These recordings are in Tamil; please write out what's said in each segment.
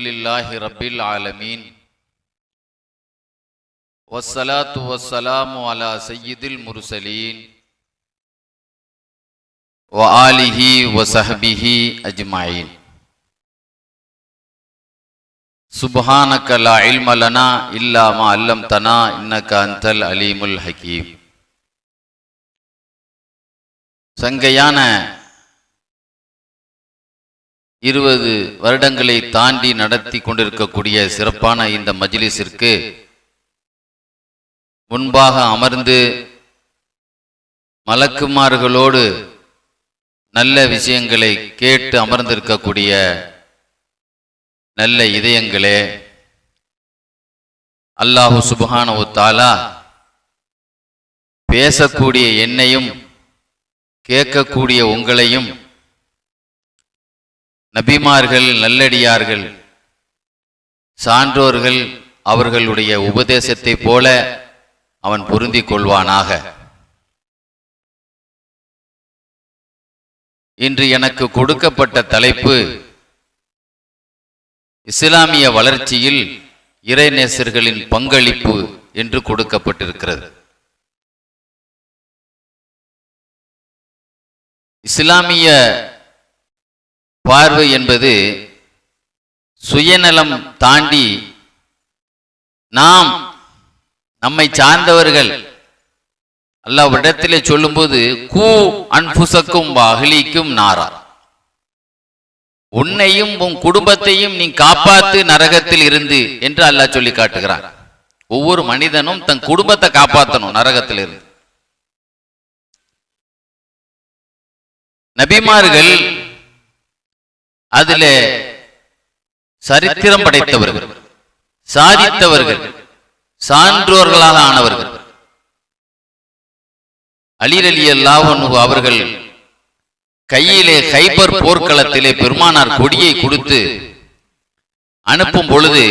அல்ஹம்துலில்லாஹி ரப்பில் ஆலமீன் வஸ்ஸலாத்து வஸ்ஸலாமு அலா சய்யிதில் முர்சலீன் வ ஆலிஹி வ ஸஹ்பிஹி அஜ்மஈன். சுப்ஹானக லா இல்ம லனா இல்லா மா அல்லம்தனா இன்னக அன்தல் அலீமுல் ஹகீம். சங்கையான 20 வருடங்களை தாண்டி நடத்தி கொண்டிருக்கக்கூடிய சிறப்பான இந்த மஜ்லிஸிற்கு முன்பாக அமர்ந்து மலக்குமார்களோடு நல்ல விஷயங்களை கேட்டு அமர்ந்திருக்கக்கூடிய நல்ல இதயங்களே, அல்லாஹு சுப்ஹானஹு வ தஆலா பேசக்கூடிய என்னையும் கேட்கக்கூடிய உங்களையும் நபிமார்கள், நல்லடியார்கள், சான்றோர்கள் அவர்களுடைய உபதேசத்தை போல அவன் பொருந்திக் கொள்வானாக. இன்று எனக்கு கொடுக்கப்பட்ட தலைப்பு இஸ்லாமிய வளர்ச்சியில் இறைநேசர்களின் பங்களிப்பு என்று கொடுக்கப்பட்டிருக்கிறது. இஸ்லாமிய பார்வை என்பது சுயநலம் தாண்டி நம்மை சார்ந்தவர்கள் அல்லாஹ்விடத்திலே சொல்லும்போது கூ அன்ஃபுஸக்கும் வ அஹ்லீக்கும் நாரா, உன்னையும் உன் குடும்பத்தையும் நீ காப்பாத்து நரகத்தில் இருந்து என்று அல்லாஹ் சொல்லி காட்டுகிறான். ஒவ்வொரு மனிதனும் தன் குடும்பத்தை காப்பாற்றணும் நரகத்தில் இருந்து. நபிமார்கள் அதிலே சரித்திரம் படைத்தவர்கள், சாதித்தவர்கள், சான்றோர்களாக ஆனவர்கள். அலி ரலியல்லாஹு அன்ஹு அவர்கள் கையிலே கைபர் போர்க்களத்திலே பெருமானார் கொடியை கொடுத்து அனுப்பும் பொழுது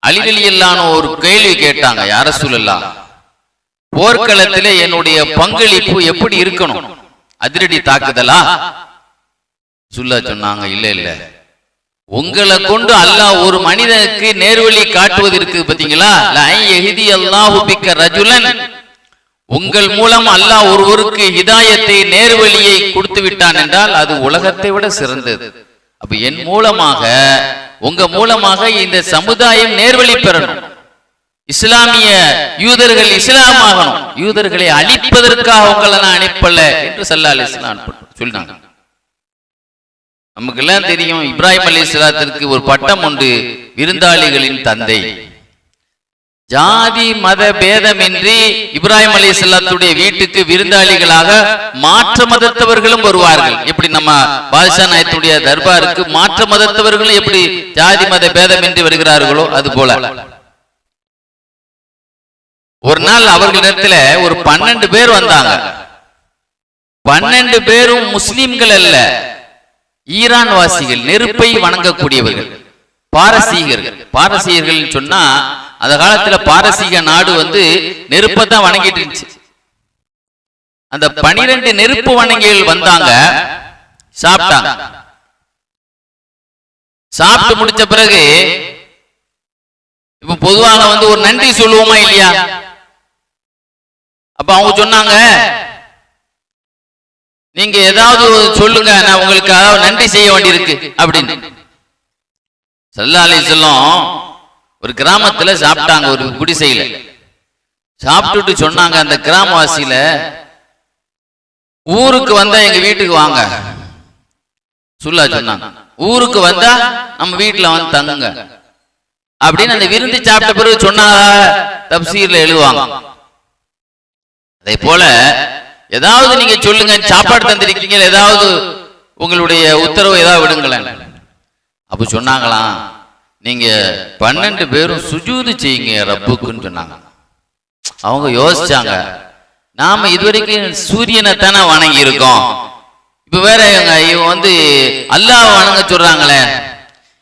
அலி ரலியல்லாஹு அன்ஹு ஒரு கேள்வி கேட்டாங்க, யா ரசூலல்லாஹ், போர்க்களத்திலே என்னுடைய பங்களிப்பு எப்படி இருக்கணும்? அதிரடி தாக்குதலா? சொல்ல சொன்னாங்க, இல்ல இல்ல, உங்களை கொண்டு அல்லாஹ் ஒரு மனிதனுக்கு நேர்வழி காட்டுவது இருக்குது பாத்தீங்களா, உங்கள் மூலம் அல்லாஹ் ஒருவருக்கு ஹிதாயத்தை நேர்வழியை கொடுத்து விட்டான் என்றால் அது உலகத்தை விட சிறந்தது. அப்ப என் மூலமாக, உங்க மூலமாக இந்த சமுதாயம் நேர்வழி பெறணும், இஸ்லாமிய யூதர்கள் இஸ்லாமாகணும், யூதர்களை அழிப்பதற்காக உங்களை நான் அனுப்பல என்று ஸல்லல்லாஹு அலைஹி வஸல்லம் சொன்னாங்க. நமக்கு எல்லாம் தெரியும், இப்ராஹிம் அலைஹிஸ்ஸலாத்திற்கு ஒரு பட்டம் உண்டு, விருந்தாளிகளின் தந்தை. ஜாதி மத பேதமின்றி இப்ராஹிம் அலைஹிஸ்ஸலாத்துடைய வீட்டுக்கு விருந்தாளிகளாக மாற்ற மதத்தவர்களும் வருவார்கள். எப்படி நம்ம பாதுஷா நாயத்துடைய தர்பாருக்கு மாற்ற மதத்தவர்களும் எப்படி ஜாதி மத பேதமின்றி வருகிறார்களோ அது போல ஒரு நாள் அவர்களிடத்துல ஒரு 12 பேர் வந்தாங்க. 12 பேரும் முஸ்லிம்கள் அல்ல, ஈரான் வாசிகள், நெருப்பை வணங்கக்கூடியவர்கள், பாரசீகர்கள். பாரசீகர்கள் சொன்னா அந்த காலத்துல பாரசீக நாடு நெருப்பை தான் வணங்கிட்டு இருந்துச்சு. அந்த 12 நெருப்பு வணங்கிகள் வந்தாங்க, சாப்பிட்டாங்க. சாப்பிட்டு முடிச்ச பிறகு இப்ப பொதுவாக ஒரு நன்றி சொல்லுவோமா இல்லையா? அப்ப அவங்க சொன்னாங்க, நீங்க ஏதாவது சொல்லுங்க, நான் உங்களுக்கு நன்றி செய்ய வேண்டியிருக்கு அப்படின்னு. ஸல்லல்லாஹு அலைஹி வஸல்லம் ஒரு கிராமத்துல சாப்பிட்டாங்க, ஒரு குடிசையில சாப்பிட்டுட்டு சொன்னாங்க, அந்த கிராமவாசியில ஊருக்கு வந்தா எங்க வீட்டுக்கு வாங்க சொல்ல சொன்னாங்க. ஊருக்கு வந்தா நம்ம வீட்டுல தங்குங்க அப்படின்னு அந்த விருந்து சாப்பிட்ட பிறகு சொன்னாங்க. தப்சீர்ல எழுதுவாங்க. அதே போல ஏதாவது நீங்க சொல்லுங்க, சாப்பாடு தந்திருக்கீங்க, ஏதாவது உங்களுடைய உத்தரவு ஏதாவது விடுங்களேன். அப்ப சொன்னாங்களாம், நீங்க 12 பேரும் சுஜூது செய்யுங்க ரப்புக்குன்னு சொன்னாங்க. அவங்க யோசிச்சாங்க, நாம இதுவரைக்கும் சூரியனை தானே வணங்கி இருக்கோம், இப்ப வேற இவங்க அல்லாஹ் வணங்க சொல்றாங்களே,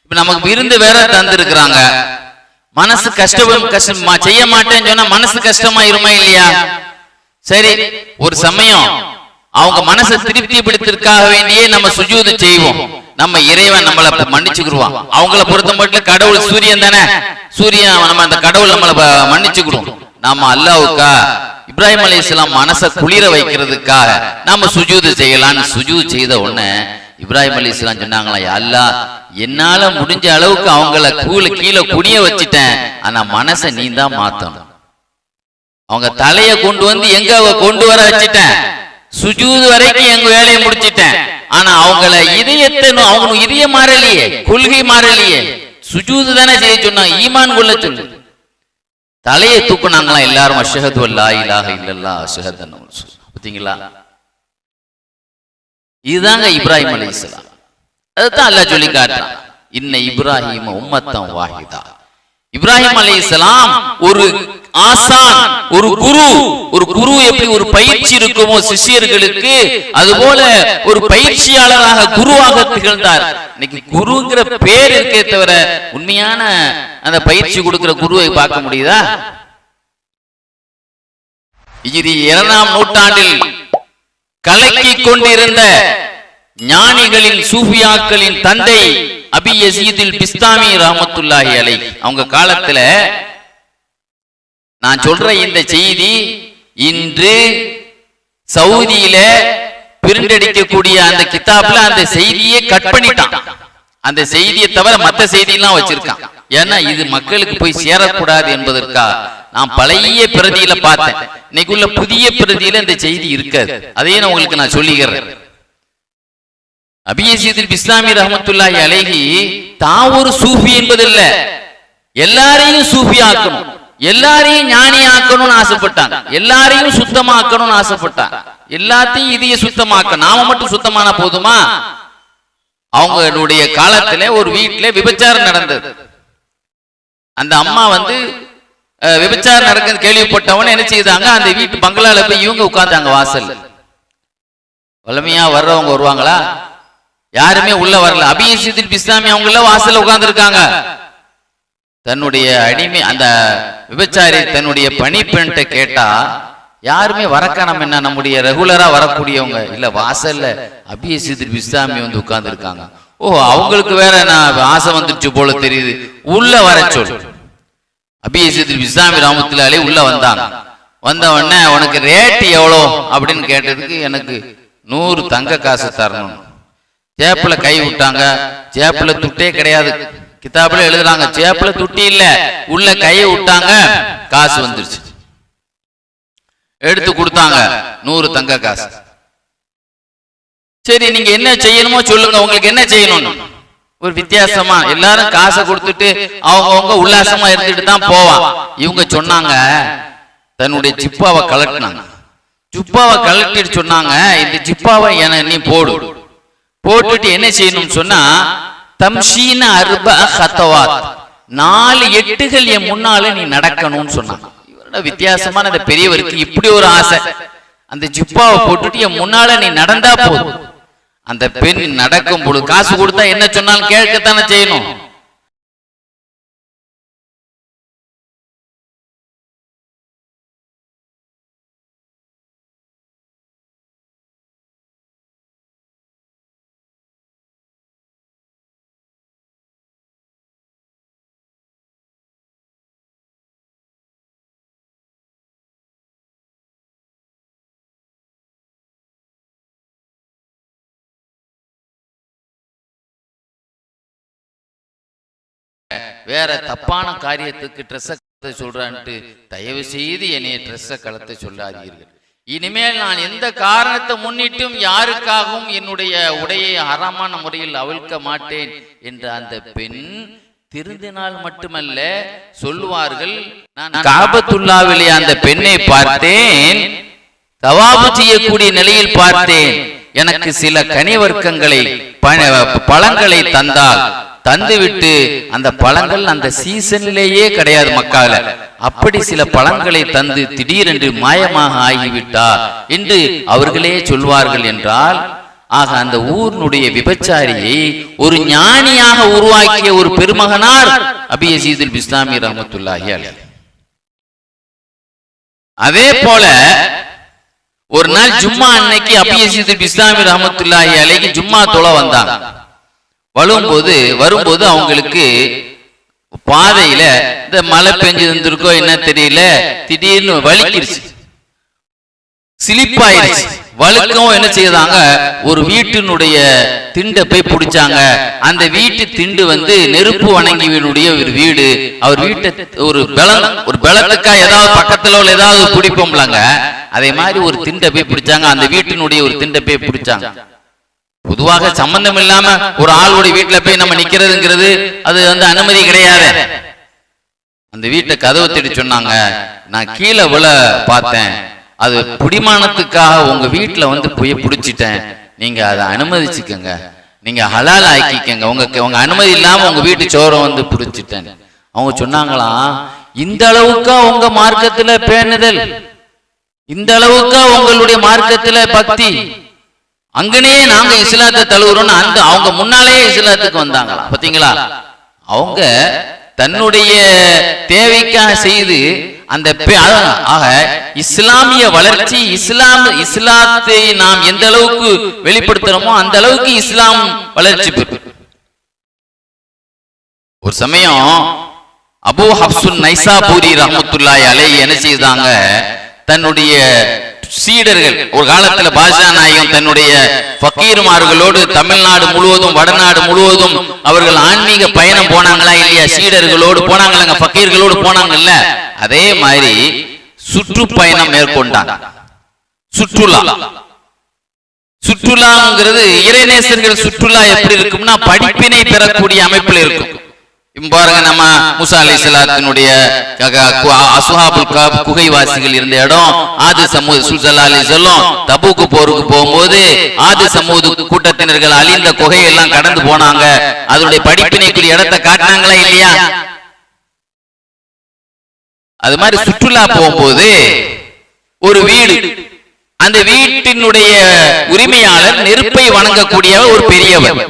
இப்ப நமக்கு விருந்து வேற தந்திருக்கிறாங்க, மனசு கஷ்டமா செய்ய மாட்டேன்னு சொன்னா மனசு கஷ்டமாயிருமா இல்லையா? சரி, ஒரு சமயம் அவங்க மனசை திருப்திப்படுத்திற்காக வேண்டியே நம்ம சுஜூது செய்வோம், நம்ம இறைவன் நம்மளை மன்னிச்சுக்கிடுவான். அவங்கள பொறுத்த மட்டும் கடவுள் சூரியன் தானே, சூரியன் நம்ம அந்த கடவுள் நம்மளை மன்னிச்சுக்கிடும். நாம அல்லாஹ்வுக்கா இப்ராஹிம் அலைஹிஸ்ஸலாம் மனசை குளிர வைக்கிறதுக்காக நாம சுஜூது செய்யலான்னு சுஜூது செய்த உடனே இப்ராஹிம் அலைஹிஸ்ஸலாம் சொன்னாங்களா, யா அல்லாஹ் என்னால முடிஞ்ச அளவுக்கு அவங்கள கீழே குனிய வச்சுட்டேன், ஆனா மனசை நீ தான் மாத்தணும். அவங்க தலைய கொண்டு வந்து எங்க கொண்டு வர வச்சுட்டேன், சுஜூது வரைக்கும் எங்க வேலையை முடிச்சிட்டேன், ஆனா அவங்கள இதயத்தை அவங்க இதயம் மாறலையே, கொள்கை மாறலையே, சுஜூது தானே செய்ய சொன்னாங்க, ஈமான் கொள்ள சொல்லு. தலையை தூக்குனாங்களாம் எல்லாரும், அஷ்ஹது அல்லா இலாஹ இல்லல்லாஹ் அஷ்ஹது அன்ன ரசூல். பாத்தீங்களா, இதுதாங்க இப்ராஹிம் அலைஹிஸ்ஸலாம். அதுதான் அல்லாஹ் சொல்லி காட்டுறான், இன்ன இப்ராஹிம உம்மத்தன் வாஹிதா. இப்ராஹிம் அலைஹிஸ்ஸலாம் ஒரு ஆசான், ஒரு குரு எப்படி ஒரு பயிற்சி இருக்குமோ சிஷ்யர்களுக்கு, அதுபோல ஒரு பயிற்சியாளராக குருவாக திகழ்ந்தார். இன்னைக்கு குருங்கிற பேர் இருக்கே தவிர உண்மையான அந்த பயிற்சி கொடுக்கிற குருவை பார்க்க முடியுதா? ஹிஜ்ரி 2ஆம் நூற்றாண்டில் கலக்கி கொண்டிருந்த ஞானிகளின் சூஃபியாக்களின் தந்தை அபி யஸீதுல் பிஸ்தாமி ரஹ்மத்துல்லாஹி அலைஹி, அவங்க காலத்துல நான் சொல்ற இந்த செய்தி இன்று சவுதியில பிரிண்டடிக்கக்கூடிய அந்த கிதாப்ல அந்த செய்தியை கட் பண்ணிட்டான். அந்த செய்தியை தவிர மற்ற செய்தியெல்லாம் வச்சிருக்கான். ஏன்னா இது மக்களுக்கு போய் சேரக்கூடாது என்பதற்காக நான் பழைய பிரதியில பார்த்தேன். இன்னைக்கு உள்ள புதிய பிரதியில இந்த செய்தி இருக்காது. அதையே நான் உங்களுக்கு நான் சொல்லிக்கிறேன். அபி யஸீதுல் பிஸ்தாமி ரஹ்மத்துல்லாஹி அலைஹி தான் ஒரு சூஃபி என்பதில்லை, எல்லாரையும் சூஃபி ஆக்கணும், எல்லாரையும் ஞானி ஆக்கணும்னு ஆசைப்பட்டாங்க, எல்லாரையும் சுத்தமாக்கணும்னு ஆசைப்பட்டாங்க. எல்லாத்தையும் இதைய சுத்தமாக்க நாம மட்டும் சுத்தமான போதுமா? அவங்களுடைய காலத்துல ஒரு வீட்டுல விபச்சாரம் நடந்தது. அந்த அம்மா வந்து விபச்சாரம் நடக்குது கேள்விப்பட்டவன என்ன செய்தாங்க, அந்த வீட்டு பங்களால போய் இவங்க உட்கார்ந்தாங்க வாசல். வலிமையா வர்றவங்க வருவாங்களா? யாருமே உள்ள வரல. அபி யஸீதுல் பிஸ்தாமி அவங்கள வாசல்ல உட்கார்ந்து இருக்காங்க. தன்னுடைய அடிமை அந்த விபச்சாரி தன்னுடைய பணிப்பெண்கிட்ட கேட்டா யாருமே வரக்கானம், என்ன நம்முடைய ரெகுலரா வரக்கூடியவங்க இல்ல, வாசல்ல அபி யஸீதுல் பிஸ்தாமி வந்து உட்கார்ந்து இருக்காங்க. ஓ, அவங்களுக்கு வேற நான் ஆசை வந்துருச்சு போல தெரியுது, உள்ள வர சொல். அபி யஸீதுல் பிஸ்தாமி ரஹ்மத்துல்லாஹி அலைஹி உள்ள வந்தாங்க. வந்த உடனே உனக்கு ரேட் எவ்வளோ அப்படின்னு கேட்டதுக்கு எனக்கு 100 தங்க காசு தரணும். சேப்புல கை விட்டாங்க, சேப்புல துட்டே கிடையாது. கிதாபுல எழுதுறாங்க சேப்புல துட்டி இல்ல, உள்ள கையை விட்டாங்க, காசு வந்துருச்சு. எடுத்து கொடுத்தாங்க 100 தங்க காசு. சரி நீங்க என்ன செய்யணுமோ சொல்லுங்க, உங்களுக்கு என்ன செய்யணும். ஒரு வித்தியாசமா எல்லாரும் காசை கொடுத்துட்டு அவங்க உல்லாசமா இருந்துட்டு தான் போவான். இவங்க சொன்னாங்க தன்னுடைய ஜிப்பாவை கலட்டினாங்க. ஜிப்பாவை கலட்டிட்டு சொன்னாங்க, இந்த ஜிப்பாவை நீ போடு, போட்டுட்டு என்ன செய்யணும்னு சொன்னா தம்ஷீன அர்பா ஹத்தவாத், 4 எட்டுகள் என் முன்னால நீ நடக்கணும்னு சொன்னாங்க. இவரோட வித்தியாசமான அந்த பெரியவருக்கு இப்படி ஒரு ஆசை, அந்த ஜிப்பாவை போட்டுட்டு என் முன்னால நீ நடந்தா போதும். அந்த பெண் நடக்கும் பொழுது காசு கொடுத்தா என்ன சொன்னாலும் கேட்கத்தானே செய்யணும். வேற தப்பான காரியத்துக்கு ட்ரெஸ்ஸை கலத்த சொல்றான்ட்டு தயவு செய்து என்னைய ட்ரெஸ்ஸை கலத்த சொல்லாதீர்கள். இனிமேல் நான் எந்த காரணத்தை முன்னிட்டும் யாருக்காகவும் என்னுடைய உடையை ஹராமான முறையில் அவிழ்க்க மாட்டேன் என்ற அந்த பெண் திருந்தினால் மட்டுமல்ல சொல்லுவார்கள், நான் காபத்துல்லாவிலே அந்த பெண்ணை பார்த்தேன், தவாபு செய்யக்கூடிய நிலையில் பார்த்தேன், எனக்கு சில கனிவர்க்கங்களை பழங்களை தந்தால் தந்துவிட்டு அந்த பழங்கள் அந்த சீசனிலேயே கிடையாது மக்கால, அப்படி சில பழங்களை தந்து திடீரென்று மாயமாக ஆகிவிட்டார் என்று அவர்களே சொல்வார்கள் என்றால், ஆக அந்த ஊரினுடைய விபச்சாரியை ஒரு ஞானியாக உருவாக்கிய ஒரு பெருமகனார் அபி யஸீதுல் பிஸ்தாமி ரஹ்மத்துல்லாஹி அலைஹி. அதே போல ஒரு நாள் ஜும்மா அன்னைக்கு அபி யஸீதுல் பிஸ்தாமி ரஹ்மத்துல்லாஹி அலைஹி ஜும்மா தொழ வந்தாங்க. வரும்போது அவங்களுக்கு பாதையில இந்த மழை பெஞ்சு இருந்திருக்கோ என்ன தெரியல, திடீர்னு வலிக்கிருச்சு, சிலிப்பாயிருச்சு. வழுக்கவும் என்ன செய்தாங்க, ஒரு வீட்டினுடைய திண்டை போய் பிடிச்சாங்க. அந்த வீட்டு திண்டு நெருப்பு வணங்கியவனுடைய ஒரு வீடு. அவர் வீட்டை ஒரு பலத்துக்கா ஏதாவது பக்கத்துல உள்ள ஏதாவது பிடிப்போம்லாங்க, அதே மாதிரி ஒரு திண்டை போய் பிடிச்சாங்க. அந்த வீட்டினுடைய ஒரு திண்டை போய் பிடிச்சாங்க. பொதுவாக சம்பந்தம் இல்லாம ஒரு ஆளுடைய வீட்டுல போய் நம்ம நிக்கிறதுங்கிறது அது அனுமதி கிடையாது. அந்த வீட்டை கதவை தேடி சொன்னாங்க, நான் கீழே விழ பார்த்தேன், அது பிடிமானத்துக்காக உங்க வீட்டுல போய் பிடிச்சிட்டேன், நீங்க அதை அனுமதிச்சுக்கங்க, நீங்க ஹலால் ஆக்கிக்கங்க, உங்க அனுமதி இல்லாம உங்க வீட்டு சோரம் பிடிச்சிட்டேன். அவங்க சொன்னாங்களாம், இந்த அளவுக்கா உங்க மார்க்கத்துல பேணுதல், இந்த அளவுக்கா உங்களுடைய மார்க்கத்துல பக்தி, அங்கனே நாங்க இஸ்லாத்தை தழுவுறோம்னு அவங்க முன்னாலேயே இஸ்லாத்துக்கு வந்தாங்களா பாத்தீங்களா. அவங்க தன்னுடைய தேவைக்காக செய்து அந்த ஆக இஸ்லாமிய வளர்ச்சி, இஸ்லாத்தை நாம் எந்த அளவுக்கு வெளிப்படுத்துறோமோ அந்த அளவுக்கு இஸ்லாம் வளர்ச்சி பெறும். ஒரு சமயம் அபூ ஹப்சுன் நைசாபூரி ரஹ்மத்துல்லாஹி அலைஹி என்ன செய்தாங்க, தன்னுடைய சீடர்கள், ஒரு காலத்துல பாஷா நாயகம் தன்னுடைய ஃபக்கீர்மார்களோடு தமிழ்நாடு முழுவதும் வடநாடு முழுவதும் அவர்கள் ஆன்மீக பயணம் போனாங்களா இல்லையா, சீடர்களோடு போனாங்களாங்க, ஃபக்கீர்களோடு போனாங்கல்ல, அதே மாதிரி சுற்றுப்பயணம் மேற்கொண்டாங்க. சுற்றுலாங்கிறது இறைநேசர்கள் சுற்றுலா எப்படி இருக்கும்னா படிப்பினை பெறக்கூடிய அமைப்பில் இருக்கும். பாருங்க, நம்ம மூசா அலைஹிஸ்ஸலாத்தினுடைய அஸ்ஹாபுல் கஹ்ஃப் குகைவாசிகள் இருந்த இடம் ஆது சமூத் ஸல்லல்லாஹு அலைஹி வஸல்லம் தபூக் போருக்கு போகும்போது ஆது சமூத் கூட்டத்தினர்கள் அழிந்த குகையெல்லாம் கடந்து போனாங்க. அதனுடைய படிப்பினைக்குரிய இடத்தை காட்டினாங்களா இல்லையா? அது மாதிரி சுற்றுலா போகும்போது ஒரு வீடு, அந்த வீட்டினுடைய உரிமையாளர் நெருப்பை வணங்கக்கூடிய ஒரு பெரியவர்.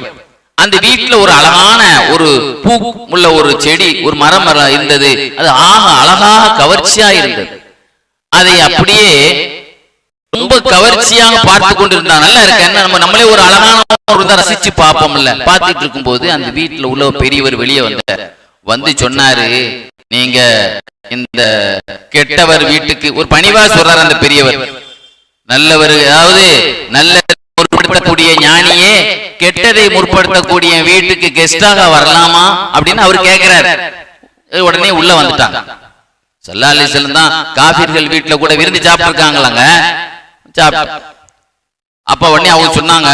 அந்த வீட்டுல ஒரு அழகான ஒரு பூ உள்ள ஒரு செடி, ஒரு மரம் இருந்தது. அது அழகாக கவர்ச்சியா இருந்தது. அதை அப்படியே ரொம்ப கவர்ச்சியாக பார்த்து கொண்டிருந்தாங்க. நல்லா இருக்கு, நம்மளே ஒரு அழகான ஒரு ரசிச்சு பார்ப்போம்ல. பார்த்துட்டு இருக்கும் போது அந்த வீட்டுல உள்ள பெரியவர் வெளியே வந்து சொன்னாரு, நீங்க இந்த கெட்டவர் வீட்டுக்கு, ஒரு பணிவா சொல்றாரு அந்த பெரியவர், நல்லவர், அதாவது நல்ல முற்படுத்தக்கூடிய ஞானியே கெட்டதை முற்படுத்தக்கூடிய வீட்டுக்கு கெஸ்டாக வரலாமா அப்படின்னு அவர் கேட்கிறார். உடனே உள்ள வந்துட்டாங்க. ஸல்லல்லாஹு அலைஹி வஸல்லம் தான் காஃபிர்கள் வீட்டுல கூட விருந்து சாப்பிட்டுருக்காங்களாங்க. அப்ப உடனே அவங்க சொன்னாங்க,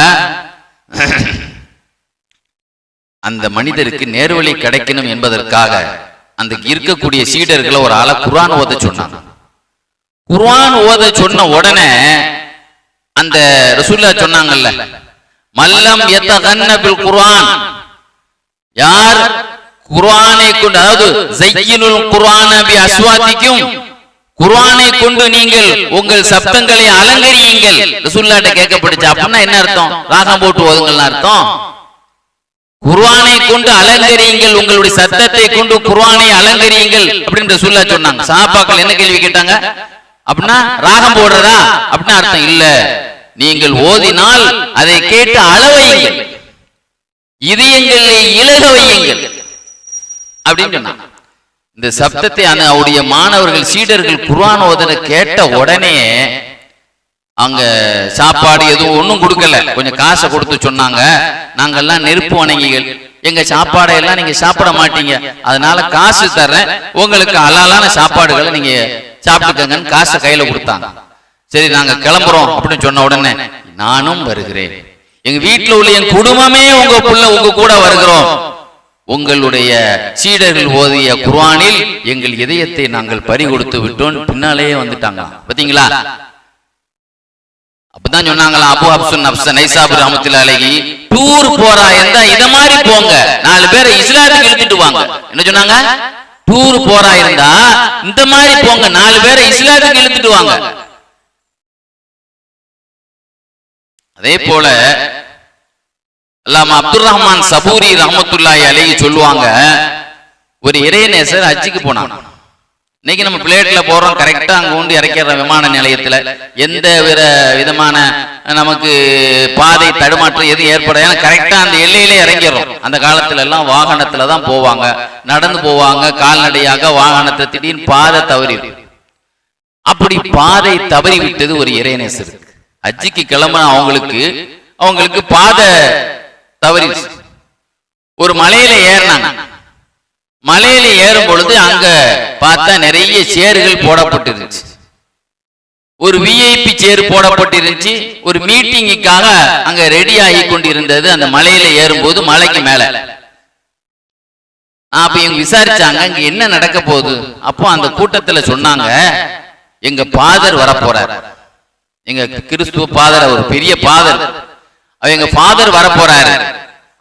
அந்த மனிதருக்கு நேர்வழி கிடைக்கணும் என்பதற்காக அந்த இருக்கக்கூடிய சீடர்களை ஒரு ஆளை குர்ஆன் ஓத சொன்னாங்க. குர்ஆன் ஓத சொன்ன உடனே அந்த ரசூலுல்லாஹ் சொன்னாங்கல்ல, மல்லம் யதகன்ன பில் குர்ஆன், யார் குர்ஆனை கொண்டு, அதாவது ஸையினுல் குர்ஆன பி அஸ்வாதிக்கும், குர்ஆனை கொண்டு நீங்கள் உங்கள் சப்தங்களை அலங்கரியுங்கள். ரசூலுல்லாஹ்ட்ட கேட்கப்பட்டுச்சு, அப்படின்னா என்ன அர்த்தம்? ராகம் போட்டு ஓதுங்கள்னு அர்த்தம். குர்ஆனை கொண்டு அலங்கரியுங்கள், உங்களுடைய சத்தத்தை கொண்டு குர்ஆனை அலங்கரியுங்கள் அப்படின்னு ரசூலுல்லாஹ் சொன்னாங்க. சஹாபாக்கள் என்ன கேள்வி கேட்டாங்க அப்படின்னா, ராகம் போடுறதா அப்படின்னு அர்த்தம் இல்ல, நீங்கள் ஓதினால் அதை கேட்டு அளவையுங்கள், இதயங்களை இலக வையுங்கள் அப்படின்னு சொன்னாங்க. இந்த சப்தத்தை அவருடைய மாணவர்கள் சீடர்கள் குர்ஆன் ஓதனை கேட்ட உடனே அங்க சாப்பாடு எதுவும் ஒன்றும் கொடுக்கல, கொஞ்சம் காசை கொடுத்து சொன்னாங்க, நாங்கெல்லாம் நெருப்பு வணங்கிகள், எங்க சாப்பாடை எல்லாம் நீங்க சாப்பிட மாட்டீங்க, அதனால காசு தர்றேன், உங்களுக்கு ஹலாலான சாப்பாடுகளை நீங்க சாப்பிட்டுக்கங்கன்னு காசை கையில கொடுத்தாங்க. சரி நாங்க கிளம்புறோம் அப்படின்னு சொன்ன உடனே, நானும் வருகிறேன், எங்க வீட்டுல உள்ள என் குடும்பமே உங்க கூட வருகிறோம், உங்களுடைய சீடர்கள் ஓதிய குர்ஆனில் எங்கள் இதயத்தை நாங்கள் பறி கொடுத்து விட்டோம், பின்னாலேயே வந்துட்டாங்க. பாத்தீங்களா? அப்பதான் சொன்னாங்களா அபூ ஹப்சுன் நைசாபூரி ரஹ்மத்துல்லாஹி அலைஹி, டூர் போறா இருந்தா இத மாதிரி போங்க, 4 பேரை இஸ்லாத்துக்கு இழுத்துட்டு வாங்க. என்ன சொன்னாங்க? டூர் போறா இருந்தா இந்த மாதிரி போங்க, 4 பேரை இஸ்லாத்துக்கு இழுத்துட்டு வாங்க. அதே போல அல்லாமா அப்துர் ரஹ்மான் சபூரி ரஹ்மத்துல்லாஹி அலைஹி சொல்லுவாங்க, ஒரு இறைநேசர் ஹஜ்ஜுக்கு போனாங்க. இன்னைக்கு நம்ம பிளேட்ல போறோம், கரெக்டா அங்க கொண்டு இறக்கிற விமான நிலையத்துல எந்த விதமான நமக்கு பாதை தடுமாற்றம் எதுவும் ஏற்படாது. ஏன்னா கரெக்டா அந்த எல்லையிலே இறங்கிடும். அந்த காலத்துல எல்லாம் வாகனத்துல தான் போவாங்க, நடந்து போவாங்க, கால்நடையாக. வாகனத்தை திடீர்னு பாதை தவறி, அப்படி பாதை தவறி விட்டது ஒரு இறைநேசர். ஹஜ்ஜிக்கு கிளம்பின அவங்களுக்கு பாதை தவறி ஒரு மலையில ஏறினாங்க. மலையில ஏறும் பொழுது அங்க பார்த்தா நிறைய சேர்கள் போடப்பட்டிருந்துச்சு. ஒரு விஐபி சேர் போடப்பட்டிருந்துச்சு. ஒரு மீட்டிங்குக்காக அங்க ரெடி ஆகி கொண்டிருந்தது. அந்த மலையில ஏறும்போது மலைக்கு மேல அப்ப இவங்க விசாரிச்சாங்க, இங்க என்ன நடக்க போகுது. அப்போ அந்த கூட்டத்துல சொன்னாங்க, எங்க ஃபாதர் வரப்போறார், எங்க கிறிஸ்துவ ஃபாதர், ஒரு பெரிய ஃபாதர், எங்க ஃபாதர் வரப்போறாரு.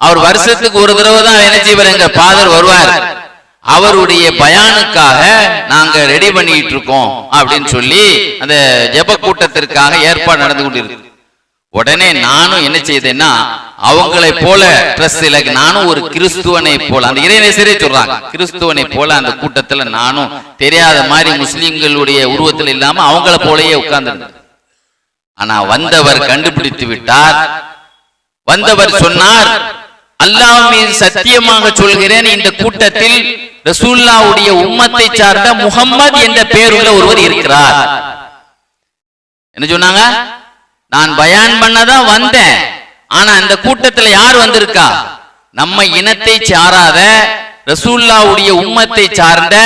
அவர் வருஷத்துக்கு ஒரு தடவை தான் என்ன செய்வார், எங்க ஃபாதர் வருவார். அவருடைய பயானுக்காக நாங்க ரெடி பண்ணிட்டு இருக்கோம் அப்படின்னு சொல்லி அந்த ஜெப கூட்டத்திற்காக ஏற்பாடு நடந்து கொண்டிருக்கு. உடனே நானும் என்ன செய்தேன்னா, அவங்களை போல ட்ரெஸ் இல்ல, நானும் ஒரு கிறிஸ்துவனை போல, அந்த இறைநேசரே சொல்றாங்க, கிறிஸ்துவனை போல அந்த கூட்டத்துல நானும் தெரியாத மாதிரி முஸ்லிம்களுடைய உருவத்தில் இல்லாம அவங்கள போலயே உட்கார்ந்து. ஆனா வந்தவர் கண்டுபிடித்து விட்டார். வந்தவர் சொன்னார், அல்லாஹ் மீது சத்தியமாக சொல்கிறேன், இந்த கூட்டத்தில் ரசூலுல்லாஹ்வுடைய உம்மத்தை சார்ந்த முஹம்மது என்ற பெயருள்ள ஒருவர் இருக்கிறார். என்ன சொன்னாங்க, நான் பயான் பண்ணதான் வந்தேன், ஆனா அந்த கூட்டத்தில் யார் வந்திருக்கா, நம்ம இனத்தை சாராத ரசூலுல்லாஹ்வுடைய உம்மத்தை சார்ந்த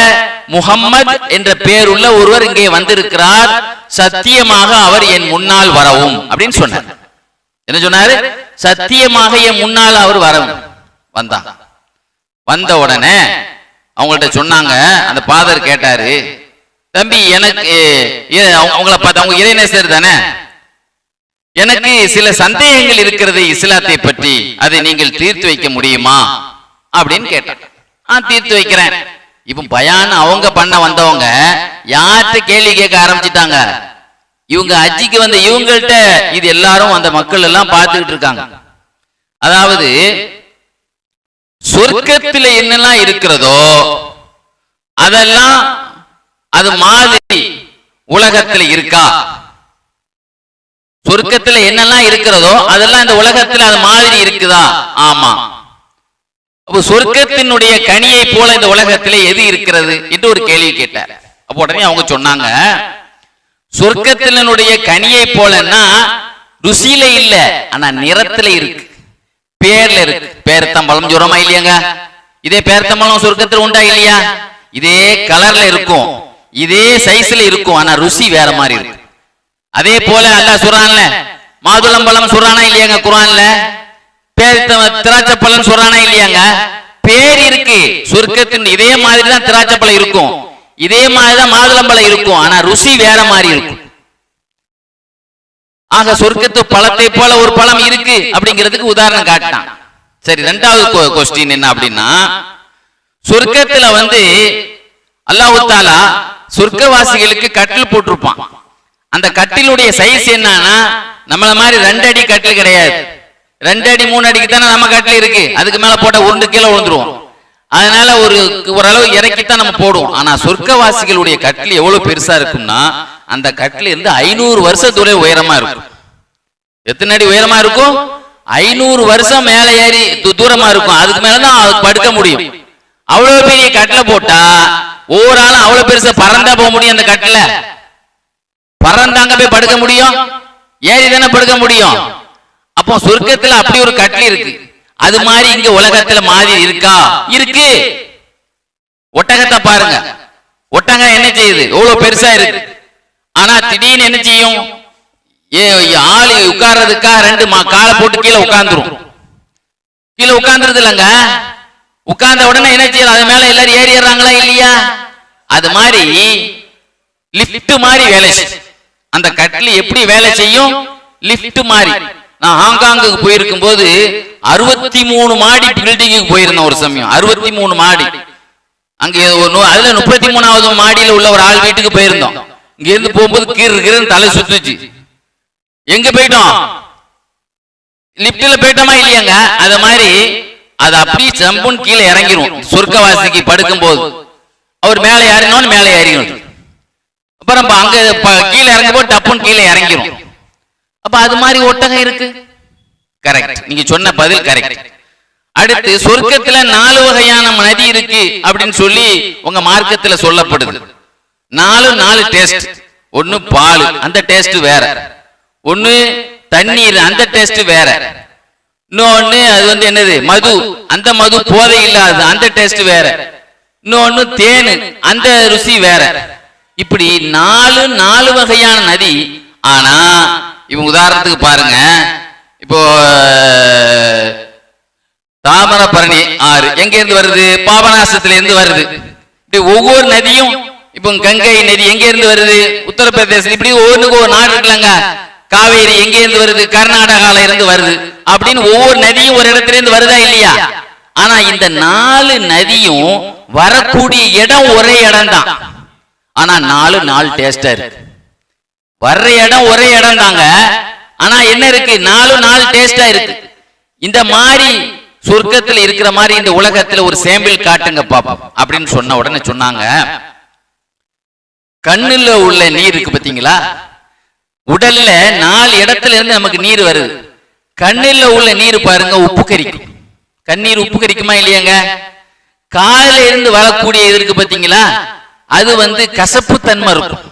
முஹம்மது என்ற பெயருள்ள ஒருவர் இங்கே வந்திருக்கிறார், சத்தியமாக அவர் என் முன்னால் வரவும் அப்படின்னு சொன்னார். என்ன சொன்னாரு, சத்தியமாக என் முன்னால் அவர் வரவும். வந்தான். வந்த உடனே அவங்கள்ட்ட சொன்னாங்க, அந்த ஃபாதர் கேட்டாரு, தம்பி எனக்கு அவங்கள பார்த்து, அவங்க இறைநேசர் தானே, எனக்கு சில சந்தேகங்கள் இருக்கிறது இஸ்லாத்தை பற்றி, அதை நீங்கள் தீர்த்து வைக்க முடியுமா அப்படின்னு கேட்டாங்க. தீர்த்து வைக்கிறேன். இப்ப பயான் அவங்க பண்ண வந்தவங்க யார்கிட்ட கேள்வி கேட்க ஆரம்பிச்சுட்டாங்க. இவங்க ஹஜ்ஜிக்கு வந்த இவங்கள்ட்ட இது எல்லாரும் அந்த மக்கள் எல்லாம் பார்த்துக்கிட்டு இருக்காங்க. அதாவது சொர்க்கத்தில் என்னெல்லாம் இருக்கிறதோ அதெல்லாம் அது மாதிரி உலகத்தில் இருக்கா, சொர்க்கத்தில் என்னெல்லாம் இருக்கிறதோ அதெல்லாம் இந்த உலகத்தில் அது மாதிரி இருக்குதா? ஆமா. அப்ப சொர்க்கத்தினுடைய கனியை போல இந்த உலகத்திலே எது இருக்கிறது என்று ஒரு கேள்வி கேட்டார். அப்ப உடனே அவங்க சொன்னாங்க, சொர்க்கத்தினுடைய கனியை போலன்னா ருசியில இல்ல, ஆனா நிறத்துல இருக்கு, பேர்ல இருக்கு. பேரத்தம்பழம் ஜுரமா இல்லையாங்க, இதே பேரத்தம்பழம் சொர்க்கத்தில் உண்டா இல்லையா? இதே கலர்ல இருக்கும், இதே சைஸ்ல இருக்கும், ஆனா ருசி வேற மாதிரி இருக்கு. அதே போல அல்லாஹ் சொல்றான்ல, மாதுளம்பழம் சொல்றானா இல்லையாங்க குர்ஆன்ல, திராட்சைப்பழம் சொல்றானா இல்லையாங்க, பேர் இருக்கு. சொர்க்கத்தின் இதே மாதிரி தான் திராட்சைப்பழம் இருக்கும், இதே மாதிரிதான் மாதுளம்பழம் இருக்கும், ஆனா ருசி வேற மாதிரி இருக்கும். ஆக சொர்க்கத்து பழத்தை போல ஒரு பழம் இருக்கு அப்படிங்கிறதுக்கு உதாரணம் காட்டினான். சரி, ரெண்டாவது கொஸ்டின் என்ன அப்படின்னா, சொர்க்கத்துல அல்லாஹ் தஆலா சொர்க்கவாசிகளுக்கு கட்டில் போட்டிருப்பான். அந்த கட்டிலுடைய சைஸ் என்னன்னா, நம்மள மாதிரி 2 அடி கட்டில் கிடையாது. 2 அடி 3 அடிக்கு தானே நம்ம கட்டில் இருக்கு, அதுக்கு மேல போட்ட 1 கிலோ விழுந்துருவோம். அதனால ஓரளவு இறக்கித்தான் நம்ம போடுவோம். ஆனா சொர்க்கவாசிகளுடைய கட்டில் எவ்வளவு பெருசா இருக்கும்னா, அந்த கட்டில் இருந்து 500 வருஷத்துடைய உயரமா இருக்கும். எத்தனை அடி உயரமா இருக்கும்? 500 வருஷம் மேல ஏறி தூரமா இருக்கும். அதுக்கு மேலதான் படுக்க முடியும். அவ்வளவு பெரிய கட்டில போட்டா ஒவ்வொரு ஆளும் அவ்வளவு பெருசா பறந்தா போக முடியும். அந்த கட்டில பறந்தாங்க போய் படுக்க முடியும், ஏறி தானே படுக்க முடியும். அப்போ சொர்க்கத்துல அப்படி ஒரு கட்டில் இருக்கு. அது மாதிரி இங்க உலகத்துல மாதிரி இருக்கா? இருக்கு. ஒட்டகத்தை பாருங்க, ஒட்டகம் என்ன செய்யுது, எவ்வளவு பெருசா இருக்கு. ஆனா திடீர்னு என்ன செய்யும், ஆளு உட்கார்றதுக்கா 2 காலை போட்டு கீழே உட்கார்ந்துரும். கீழே உட்கார்ந்துருது இல்லங்க, உட்கார்ந்த உடனே என்ன செய்யும், அது மேல எல்லாரும் ஏறிடுறாங்களா இல்லையா? அது மாதிரி லிப்ட் மாதிரி வேலை செய்யும். அந்த கட்டில் எப்படி வேலை செய்யும், லிப்ட் மாதிரி. நான் ஹாங்காங்குக்கு போயிருக்கும் போது 63 மாடி பில்டிங்குக்கு போயிருந்தேன் ஒரு சமயம். 63 மாடி. அங்க அதுல 33வது மாடியில உள்ள ஒரு ஆள் வீட்டுக்கு போயிருந்தோம். இங்க இருந்து போகும்போது கீறு தலை சுத்துச்சு. எங்க போயிட்டோம், லிப்ட்ல போயிட்டோமா இல்லையாங்க? அத மாதிரி அது அப்படி ஜம்புன்னு கீழே இறங்கிரும். சொர்க்கவாசிக்கு படுக்கும் போது அவர் மேல ஏறினோன்னு மேலே ஏறிடும். அப்புறம் அங்க கீழே இறங்கும் போது டப்புன்னு கீழே இறங்கிரும். அப்ப அப்ப அது மாதிரி ஒட்டகம் இருக்கு. கரெக்ட், நீங்க சொன்ன பதில் கரெக்ட். அடுத்து சொர்க்கத்துல 4 வகையான நதி இருக்கு அப்படின்னு சொல்லி உங்க மார்க்கத்துல சொல்லப்படுது. 4 டேஸ்ட். ஒன்னு பால், அந்த டேஸ்ட் வேற. ஒன்னு தண்ணீர், அந்த டேஸ்ட் வேற. இன்னொன்னு அது என்னது, மது, அந்த மது போதை இல்லாது, அந்த டேஸ்ட் வேற. இன்னொன்னு தேனு, அந்த ருசி வேற. இப்படி 4 வகையான நதி. ஆனா இவங்க உதாரணத்துக்கு பாருங்க, இப்போ தாமிரபரணி ஆறு எங்க இருந்து வருது? பாபநாசத்துல இருந்து வருது. இப்படி ஒவ்வொரு நதியும், இப்போ கங்கை நதி எங்க இருந்து வருது? உத்தரப்பிரதேசம். இப்படி ஒவ்வொன்றுக்கு ஒரு நாடு இருக்கலங்க. காவேரி எங்க இருந்து வருது? கர்நாடகால இருந்து வருது. அப்படின்னு ஒவ்வொரு நதியும் ஒரு இடத்துல இருந்து வருதா இல்லையா? ஆனா இந்த 4 நதியும் வரக்கூடிய இடம் ஒரே இடம் தான். ஆனா 4 டேஸ்டா இருக்கு. வர்ற இடம் ஒரே இடம் தாங்க. ஆனா என்ன இருக்கு? 4 டேஸ்டா இருக்கு. இந்த மாதிரி சொர்க்கத்தில் இருக்கிற மாதிரி இந்த உலகத்துல ஒரு சாம்பிள் காட்டுங்க பாப்போம் அப்படின்னு சொன்ன உடனே சொன்னாங்க, கண்ணுல உள்ள நீர் இருக்கு பாத்தீங்களா, உடல்ல 4 இடத்துல இருந்து நமக்கு நீர் வருது. கண்ணுல உள்ள நீர் பாருங்க உப்பு கரிக்கும். கண்ணீர் உப்பு கரிக்குமா இல்லையாங்க? காலில இருந்து வரக்கூடிய இது இருக்கு பாத்தீங்களா, அது கசப்பு தன்மை இருக்கும்.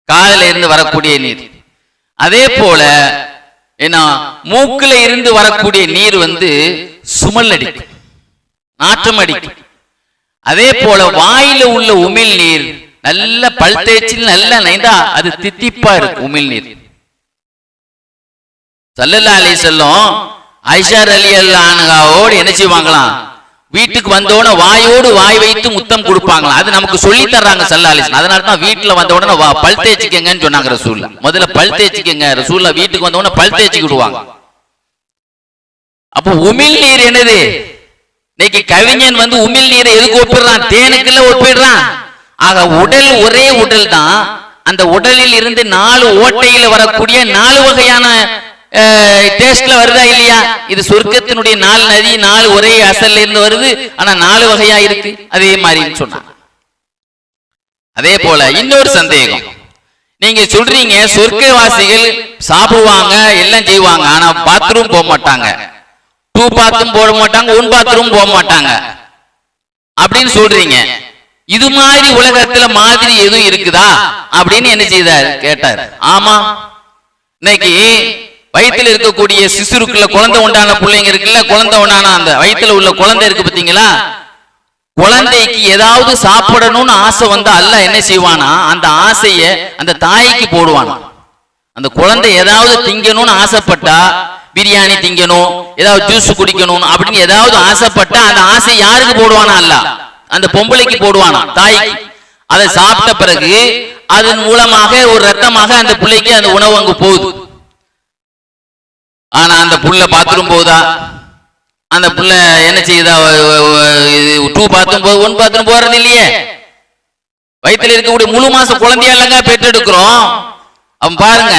காலில இருந்து வரக்கூடிய நீர். அதே போல என்ன, மூக்குல இருந்து வரக்கூடிய நீர் சுமல் அடிக்கும், நாற்றம் அடிக்கும். அதே போல வாயில உள்ள உமிழ் நீர் நல்ல பல் தேய்ச்சி நல்லா நைந்தா அது தித்திப்பா இருக்கு உமிழ் நீர். ஸல்லல்லாஹு அலைஹி வஸல்லம் ஆயிஷா ரலியல்லாஹு அன்ஹாவோடு என்ன செய்வாங்களாம், வீட்டுக்கு வந்தோட வாயோடு வாய் வைத்து முத்தம் கொடுப்பாங்களாம். அது நமக்கு சொல்லி தர்றாங்க ஸல்லல்லாஹு அலைஹி வஸல்லம். அதனால தான் வீட்டுல வந்த உடனே பல் தேய்ச்சிக்கங்கன்னு சொன்னாங்க ரசூலுல்லாஹ். முதல்ல பல் தேய்ச்சிக்கங்க ரசூலுல்லாஹ். வீட்டுக்கு வந்த உடனே பல் தேய்ச்சி விடுவாங்க. அப்போ உமிழ் நீர் என்னது? இன்னைக்கு கவிஞன் உமிழ் நீரை எதுக்கு ஒப்பிடுறான்? தேனுக்குள்ள ஒப்பிடுறான். ஆக உடல் ஒரே உடல் தான். அந்த உடலில் இருந்து 4 ஓட்டையில வரக்கூடிய 4 வகையான டேஸ்ட்ல வருதா இல்லையா? இது சொர்க்கத்தினுடைய 4 நதி, 4 ஒரே அசல்ல இருந்து வருது. ஆனா 4 வகையா இருக்கு. அதே மாதிரி சொன்னாங்க. அதே போல இன்னொரு சந்தேகம், நீங்க சொல்றீங்க சொர்க்கவாசிகள் சாப்பிடுவாங்க எல்லாம் செய்வாங்க, ஆனா பாத்ரூம் போக மாட்டாங்க, 2 பாத்ரூம் போட மாட்டாங்க, 1 பாத்ரூம் போக மாட்டாங்க அப்படின்னு சொல்றீங்க. இது மாதிரி உலகத்துல மாதிரி எதுவும் இருக்குதா அப்படின்னு என்ன செய்தார் கேட்டார். ஆமா, இன்னைக்கு வயிற்றுல இருக்கக்கூடிய சிசுருக்குள்ள குழந்தை உண்டான பிள்ளைங்க இருக்குல்ல, குழந்தை உண்டான அந்த வயிற்றுல உள்ள குழந்தை இருக்கு பாத்தீங்களா, குழந்தைக்கு ஏதாவது சாப்பிடணும்னு ஆசை அல்லாஹ் என்ன செய்வானா, அந்த ஆசைய அந்த தாய்க்கு போடுவானா. அந்த குழந்தை ஏதாவது திங்கணும்னு ஆசைப்பட்டா, பிரியாணி திங்கணும், ஏதாவது ஜூஸ் குடிக்கணும் அப்படின்னு ஏதாவது ஆசைப்பட்டா அந்த ஆசை யாருக்கு போடுவானா? அல்லாஹ் அந்த பொம்பளைக்கு போடுவானா, தாய்க்கு. அதை சாப்பிட்ட பிறகு அதன் மூலமாக ஒரு ரத்தமாக அந்த பிள்ளைக்கு அந்த உணவு அங்கு போகுது. ஆனா அந்த புள்ள பாத்ரூம் போகுதா? அந்த புள்ள என்ன செய்யுதா? 2 பாத்ரூம் போகுது, 1 பாத்ரூம் போறது இல்லையே. வயிற்றுல இருக்கக்கூடிய முழு மாசம் குழந்தையாலங்க பெற்றெடுக்கிறோம். அவன் பாருங்க,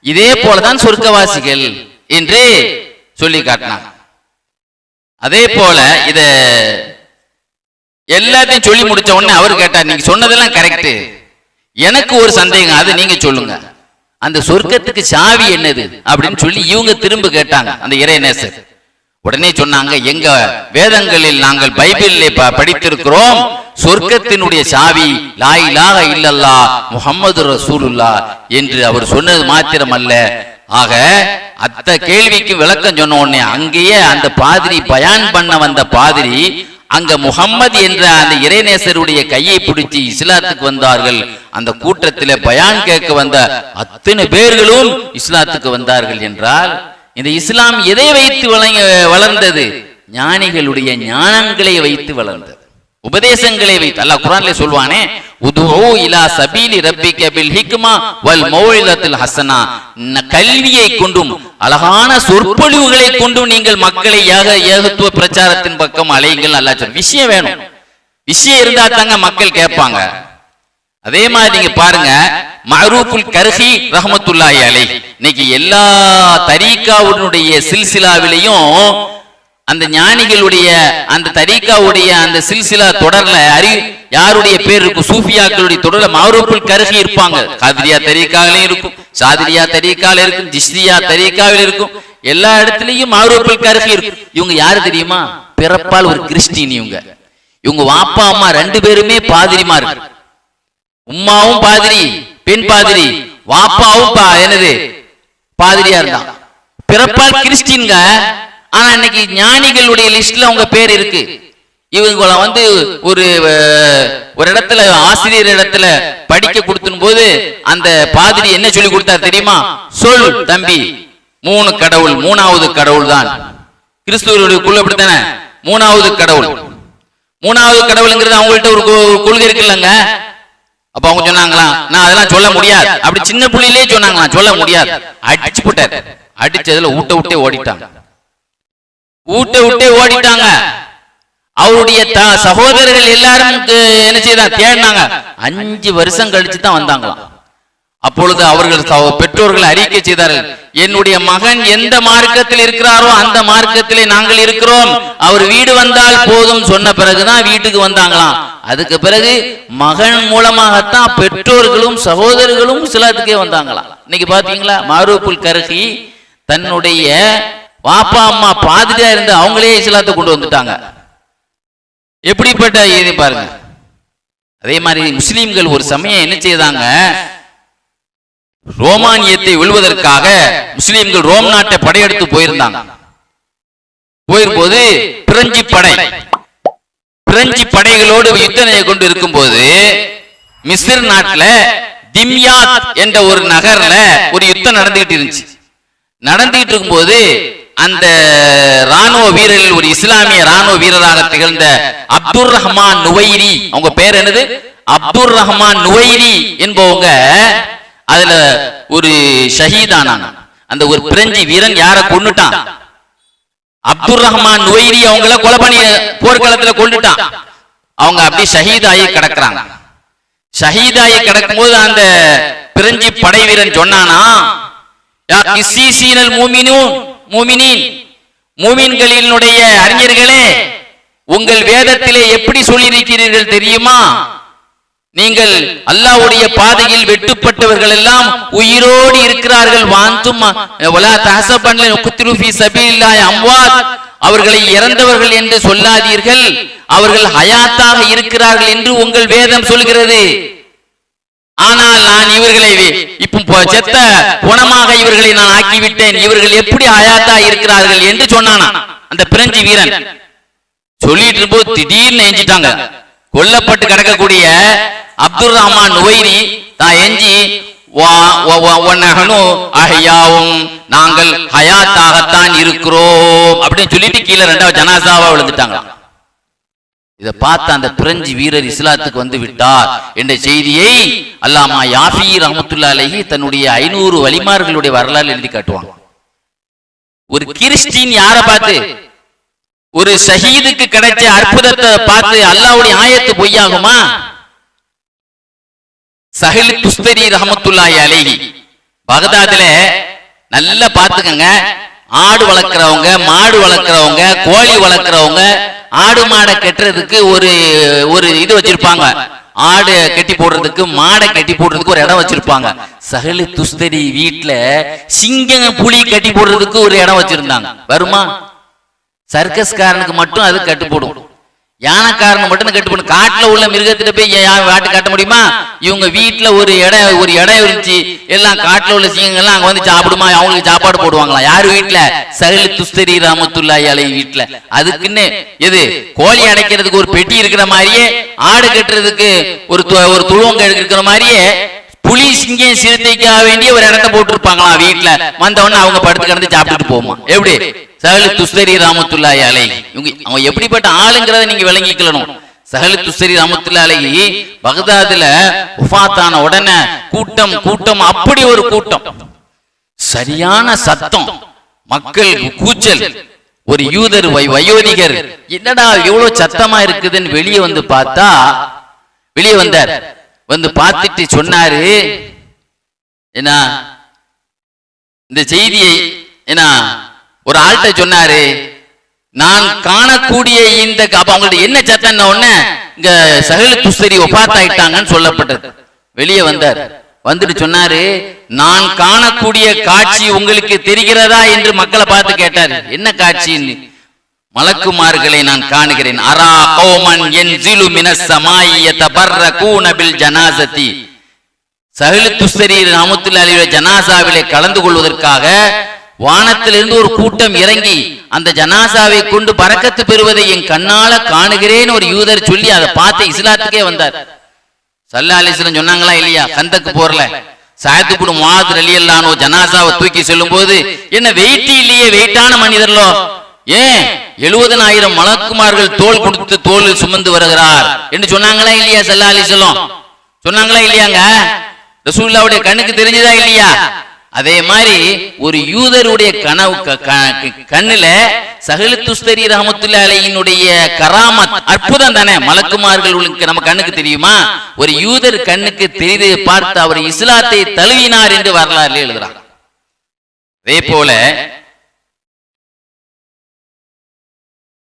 இதே போலதான் சொர்க்கவாசிகள் என்று சொல்லி காட்டினான். அதே போல இத எல்லாத்தையும் சொல்லி முடிச்ச உடனே அவர் கேட்டார், நீங்க சொன்னதெல்லாம் கரெக்ட், எனக்கு ஒரு சந்தேகம், அது நீங்க சொல்லுங்க, அந்த சொர்க்கத்துக்கு சாவி என்னது அப்படின்னு சொல்லி இவங்க திரும்ப கேட்டாங்க அந்த இறைநேசர். உடனே சொன்னாங்க, எங்க வேதங்களில் நாங்கள் பைபிளிலே படித்திருக்கிறோம், சொர்க்கத்தினுடைய சாவி லா இலாஹ இல்லல்லாஹ் முஹம்மது ரசூலுல்லாஹ் என்று அவர் சொன்னது மாத்திரமல்ல. ஆக அத்த கேள்விக்கு விளக்கம் சொன்ன உடனே அங்கேயே அந்த பாதிரி பயான் பண்ண வந்த பாதிரி அங்க முஹம்மது என்ற அந்த இறைநேசருடைய கையை பிடிச்சி இஸ்லாத்துக்கு வந்தார்கள். அந்த கூட்டத்தில் பயான் கேட்க வந்த அத்தனை பேர்களும் இஸ்லாத்துக்கு வந்தார்கள் என்றால் இந்த இஸ்லாம் எதை வைத்து வளர்ந்தது? ஞானிகளுடைய ஞானங்களை வைத்து வளர்ந்தது, உபதேசங்களை வைத்து. அல்லாஹ் குர்ஆன்ல சொல்வானே, உதுஉ இலா சபீலி ரப்பிக பில் ஹிக்மா வல் மௌஇலத்தில் ஹஸனா, கல்வியை கொண்டும் அழகான சொற்பொழிவுகளை கொண்டும் நீங்கள் மக்களை ஏகத்துவ பிரச்சாரத்தின் பக்கம் அலையுங்கள். அல்லாஹ் சொல்ற விஷயம் வேணும், விஷயம் இருந்தா தாங்க மக்கள் கேட்பாங்க. அதே மாதிரி நீங்க பாருங்க, மஅரூஃபுல் கர்ஹி ரஹ்மத்துல்லாஹி அலைஹி, இன்னைக்கு எல்லா தரீகாவுடைய சில்சிலாவிலையும் அந்த ஞானிகளுடைய அந்த தரீகாவுடைய அந்த சில்சிலா தொடர்ல யாருடைய பேர் இருக்கும்? சூஃபியாக்களுடைய தொடர்ல மாரூப்புல் கர்ஹி இருப்பாங்க. காதிரியா தரீகாவிலும் இருக்கும், சாதிரியா தரீகாவில இருக்கும், ஜிஷ்தியா தரீகாவில் இருக்கும். எல்லா இடத்துலயும் மாரூப்புல் கர்ஹி இருக்கும். இவங்க யாரு தெரியுமா? பிறப்பால் ஒரு கிறிஸ்டின். இவங்க வாப்பா அம்மா 2 பேருமே பாதிரிமார். உம்மாவும் பாதிரி, பெண் பாதிரி, வாப்பாவும் என்னது பாதிரியா இருந்தான். பிறப்பால் கிறிஸ்டின்க. ஆனா இன்னைக்கு ஞானிகளுடைய லிஸ்ட்ல உங்க பேர் இருக்கு. இவங்களை ஒரு இடத்துல ஆசிரியர் இடத்துல படிக்க கொடுத்தும் போது அந்த பாதிரி என்ன சொல்லி கொடுத்தார் தெரியுமா? சொல் தம்பி, 3 கடவுள், 3வது கடவுள் தான் கிறிஸ்துவருடைய குழு. அப்படித்தானே? 3வது கடவுள். 3வது கடவுள்ங்கிறது அவங்கள்ட்ட ஒரு கொள்கை இருக்குல்லங்க. அப்ப அவங்க சொன்னாங்களா, நான் அதெல்லாம் சொல்ல முடியாது. அப்படி சின்ன புள்ளிலே சொன்னாங்களா, சொல்ல முடியாது. அடிச்சு போட்டார். அடிச்சதுல ஊட்ட விட்டே ஓடிட்டாங்க. அவருடைய சகோதரர்கள் எல்லாரும் என்ன செய்தாங்க? தேடினாங்க. 5 வருஷம் கழிச்சு தான் வந்தாங்களாம். அப்பொழுது அவர்கள் பெற்றோர்கள் அறிக்கை செய்தார்கள், என்னுடைய மகன் எந்த மார்க்கத்தில் இருக்கிறாரோ அந்த மார்க்கத்திலே நாங்கள் இருக்கிறோம், அவர் வீடு வந்தால் போதும் சொன்ன பிறகுதான் வீட்டுக்கு வந்தாங்களாம். அதுக்கு பிறகு மகன் மூலமாகத்தான் பெற்றோர்களும் சகோதரர்களும் இஸ்லாத்துக்கே வந்தாங்களாம். இன்னைக்கு பாத்தீங்களா, மாரூப்புல் கர்ஹி தன்னுடைய வாப்பா அம்மா பாதிரியா இருந்து அவங்களே இஸ்லாத்தை கொண்டு வந்துட்டாங்க. எப்படிப்பட்ட இது பாருங்க. அதே மாதிரி முஸ்லிம்கள் ஒரு சமயம் என்ன செய்தாங்க? ரோமானியத்தை வெல்வதற்காக முஸ்லிம்கள் ரோம் நாட்டை படையெடுத்து போயிருந்தாங்க. போயிருப்போது பிரெஞ்சு படைகளோடு யுத்தனையை கொண்டு இருக்கும் போது மிஸ்ர் நாட்டுல திம்யாத் என்ற ஒரு நகர்ல ஒரு யுத்தம் நடந்துகிட்டு இருந்துச்சு. நடந்துகிட்டு இருக்கும் போது அந்த ராணுவ வீரர்கள், ஒரு இஸ்லாமிய ராணுவ வீரராக திகழ்ந்த அப்துர் ரஹ்மான் நுவைரி, அவங்க பேர் என்னது? அப்துர் ரஹ்மான் நுவைரி என்பவங்க அதுல ஒரு ஷஹீதானாங்க. அந்த ஒரு பிரெஞ்சு வீரன் யார கொன்னுட்டான்? அப்துர் ரஹ்மான் நுவைரி அவங்கள கொலை பண்ணி போர்க்களத்துல கொண்டுட்டான். அவங்க அப்படி ஷஹீதாயி கிடக்குறாங்க. ஷஹீதாயி கிடக்கும் போது அந்த பிரெஞ்சு படை வீரன் சொன்னானா, மூமின்களினுடைய அறிஞர்களே, உங்கள் வேதத்திலே எப்படி சொல்லியிருக்கிறீர்கள் தெரியுமா? நீங்கள் அல்லாஹ்வுடைய பாதையில் வெட்டுப்பட்டவர்கள் எல்லாம் உயிரோடு இருக்கிறார்கள். அவர்களை இறந்தவர்கள் என்று சொல்லாதீர்கள், அவர்கள் ஹயாத்தாக இருக்கிறார்கள் என்று உங்கள் வேதம் சொல்கிறது. ஆனால் நான் இவர்களை இப்போ செத்த குணமாக இவர்களை நான் ஆக்கிவிட்டேன், இவர்கள் எப்படி ஹயாத்தா இருக்கிறார்கள் என்று சொன்னானா அந்த பிரெஞ்சு வீரன். சொல்லிட்டு இருக்கும்போது திடீர்னு எஞ்சிட்டாங்க. கொல்லப்பட்டு கிடக்கக்கூடிய அப்துர் ரஹ்மான் நுவைரி தான் எஞ்சி, நாங்கள் ஹயாத்தாகத்தான் இருக்கிறோம் அப்படின்னு சொல்லிட்டு கீழே 2வது ஜனாசாவா விழுந்துட்டாங்க. இதை பார்த்த அந்த பிரெஞ்சு வீரர் இஸ்லாத்துக்கு வந்து விட்டார் என்ற செய்தியை அல்லாமா யாஃபி ரஹ்மத்துல்லாஹி அலைஹி தன்னுடைய 500 வலிமார்களுடைய வரலாறு எழுதி காட்டுவாங்க. ஒரு கிறிஸ்டின் யாரை பார்த்து? ஒரு ஷஹீதுக்கு கிடைச்ச அற்புதத்தை பார்த்து அல்லாஹ்வுடைய ஆயத்து பொய்யாகுமா? சஹில் துஸ்தரி ரஹ்மத்துல்லாஹி அலைஹி பகதாதுல நல்லா பாத்துக்கங்க. ஆடு வளர்க்கிறவங்க, மாடு வளர்க்கிறவங்க, கோழி வளர்க்கிறவங்க ஆடு மாடை கட்டுறதுக்கு ஒரு இது வச்சிருப்பாங்க. ஆடு கட்டி போடுறதுக்கு, மாடை கட்டி போடுறதுக்கு ஒரு இடம் வச்சிருப்பாங்க. சஹில் துஸ்தரி வீட்டுல சிங்கம் புலி கட்டி போடுறதுக்கு ஒரு இடம் வச்சிருந்தாங்க. வருமா? சர்க்கஸ்காரனுக்கு மட்டும் அது கட்டு போடும், யானைக்காரன் மட்டும் கட்டு போடும். காட்டுல உள்ள மிருகத்திட்ட போய் வாட்டு கட்ட முடியுமா? இவங்க வீட்டுல ஒரு இடம் இருந்துச்சு. எல்லாம் காட்டுல உள்ள சிங்கங்கள்லாம் அங்க வந்து சாப்பிடுமா, அவங்களுக்கு சாப்பாடு போடுவாங்களா? யாரு வீட்டுல? சஹில் துஸ்தரி ரஹ்மத்துல்லாஹி அலைஹி வீட்டுல. அதுக்குன்னு எது கோழி அடைக்கிறதுக்கு ஒரு பெட்டி இருக்கிற மாதிரியே, ஆடு கட்டுறதுக்கு ஒரு துளுவங்க இருக்கிற மாதிரியே, புலி சிங்கம் சிறுத்தைக்காக வேண்டிய ஒரு இடத்த போட்டுருப்பாங்களா வீட்டுல. வந்தவொடனே அவங்க படுத்து கிடந்து சாப்பிட்டுட்டு போமா. எப்படி? சஹில் துஸ்தரி ரஹ்மத்துல்லாஹி அலைஹி அவங்க எப்படிப்பட்ட ஆளுங்கிறத நீங்க விளங்கிக்கணும். சஹில் துஸ்தரி ரஹ்மத்துல்லாஹி அலைஹி பகதாதுல வஃபாத்தான உடனே கூட்டம் அப்படி ஒரு கூட்டம், சரியான சத்தம், மக்கள் கூச்சல். ஒரு யூதர் வயோதிகர் என்னடா எவ்வளவு சத்தமா இருக்குதுன்னு வெளியே வந்து பார்த்தா, வெளியே வந்தார். வந்து பார்த்துட்டு சொன்னாரு, என்ன இந்த செய்தியை என்ன ஒரு ஆள்கிட்ட சொன்னாரு, நான் காணக்கூடிய இந்த அவங்கள்ட்ட என்ன சத்தம் உடனே இங்க சஹல் துஸ்தரி ஒபாத்தாயிட்டாங்கன்னு சொல்லப்பட்டது. வெளியே வந்தார், வந்துட்டு சொன்னாரு, நான் காணக்கூடிய காட்சி உங்களுக்கு தெரிகிறதா என்று மக்களை பார்த்து கேட்டார். என்ன காட்சின்னு? மலக்குமார்களை நான் காணுகிறேன். அரா கௌமன் யன்ஸிலு மினஸ் ஸமாஇ யதபர்ரகூன பில் ஜனாஸதி. சஹல் துஸ்தரி ரஹ்மத்துல்லாஹி அலைஹி ஜனாசாவிலே கலந்து கொள்வதற்காக வானத்திலிருந்து ஒரு கூட்டம் இறங்கி அந்த ஜனாசாவை கொண்டு பரக்கத்து பெறுவதை என் கண்ணால காணுகிறேன் ஒரு யூதர் சொல்லி அதை பார்த்து இஸ்லாத்துக்கே வந்தார். ஸல்லல்லாஹு அலைஹி வஸல்லம் சொன்னாங்களா இல்லையா? கந்தக்கு போர்ல சஅத் இப்னு முஆத் ரலியல்லாஹு அன்ஹு ஜனாசாவை தூக்கி செல்லும் போது, என்ன வெயிட் இல்லையே, வெயிட்டான மனிதர்களோ, ஏன் 70,000 மலக்குமார்கள் தோல் கொடுத்து தோளில் சுமந்து வருகிறார் என்று சொன்னாங்களா இல்லையா? ஸல்லல்லாஹு அலைஹி வஸல்லம் சொன்னாங்களா இல்லையாங்க? ரசூலுல்லாஹ்வுடைய கண்ணுக்கு தெரிஞ்சதா இல்லையா? அதே மாதிரி ஒரு யூதருடைய கண்ணுல சஹல் துஸ்தரி ரஹ்மத்துல்லாஹி அலைஹினுடைய கராமத் அற்புதம் தானே. மலக்குமார்களுக்கு நம்ம கண்ணுக்கு தெரியுமா? ஒரு யூதர் கண்ணுக்கு தெரிந்து பார்த்து அவர் இஸ்லாத்தை தழுவினார் என்று வரலாறு எழுதுறார். அதே போல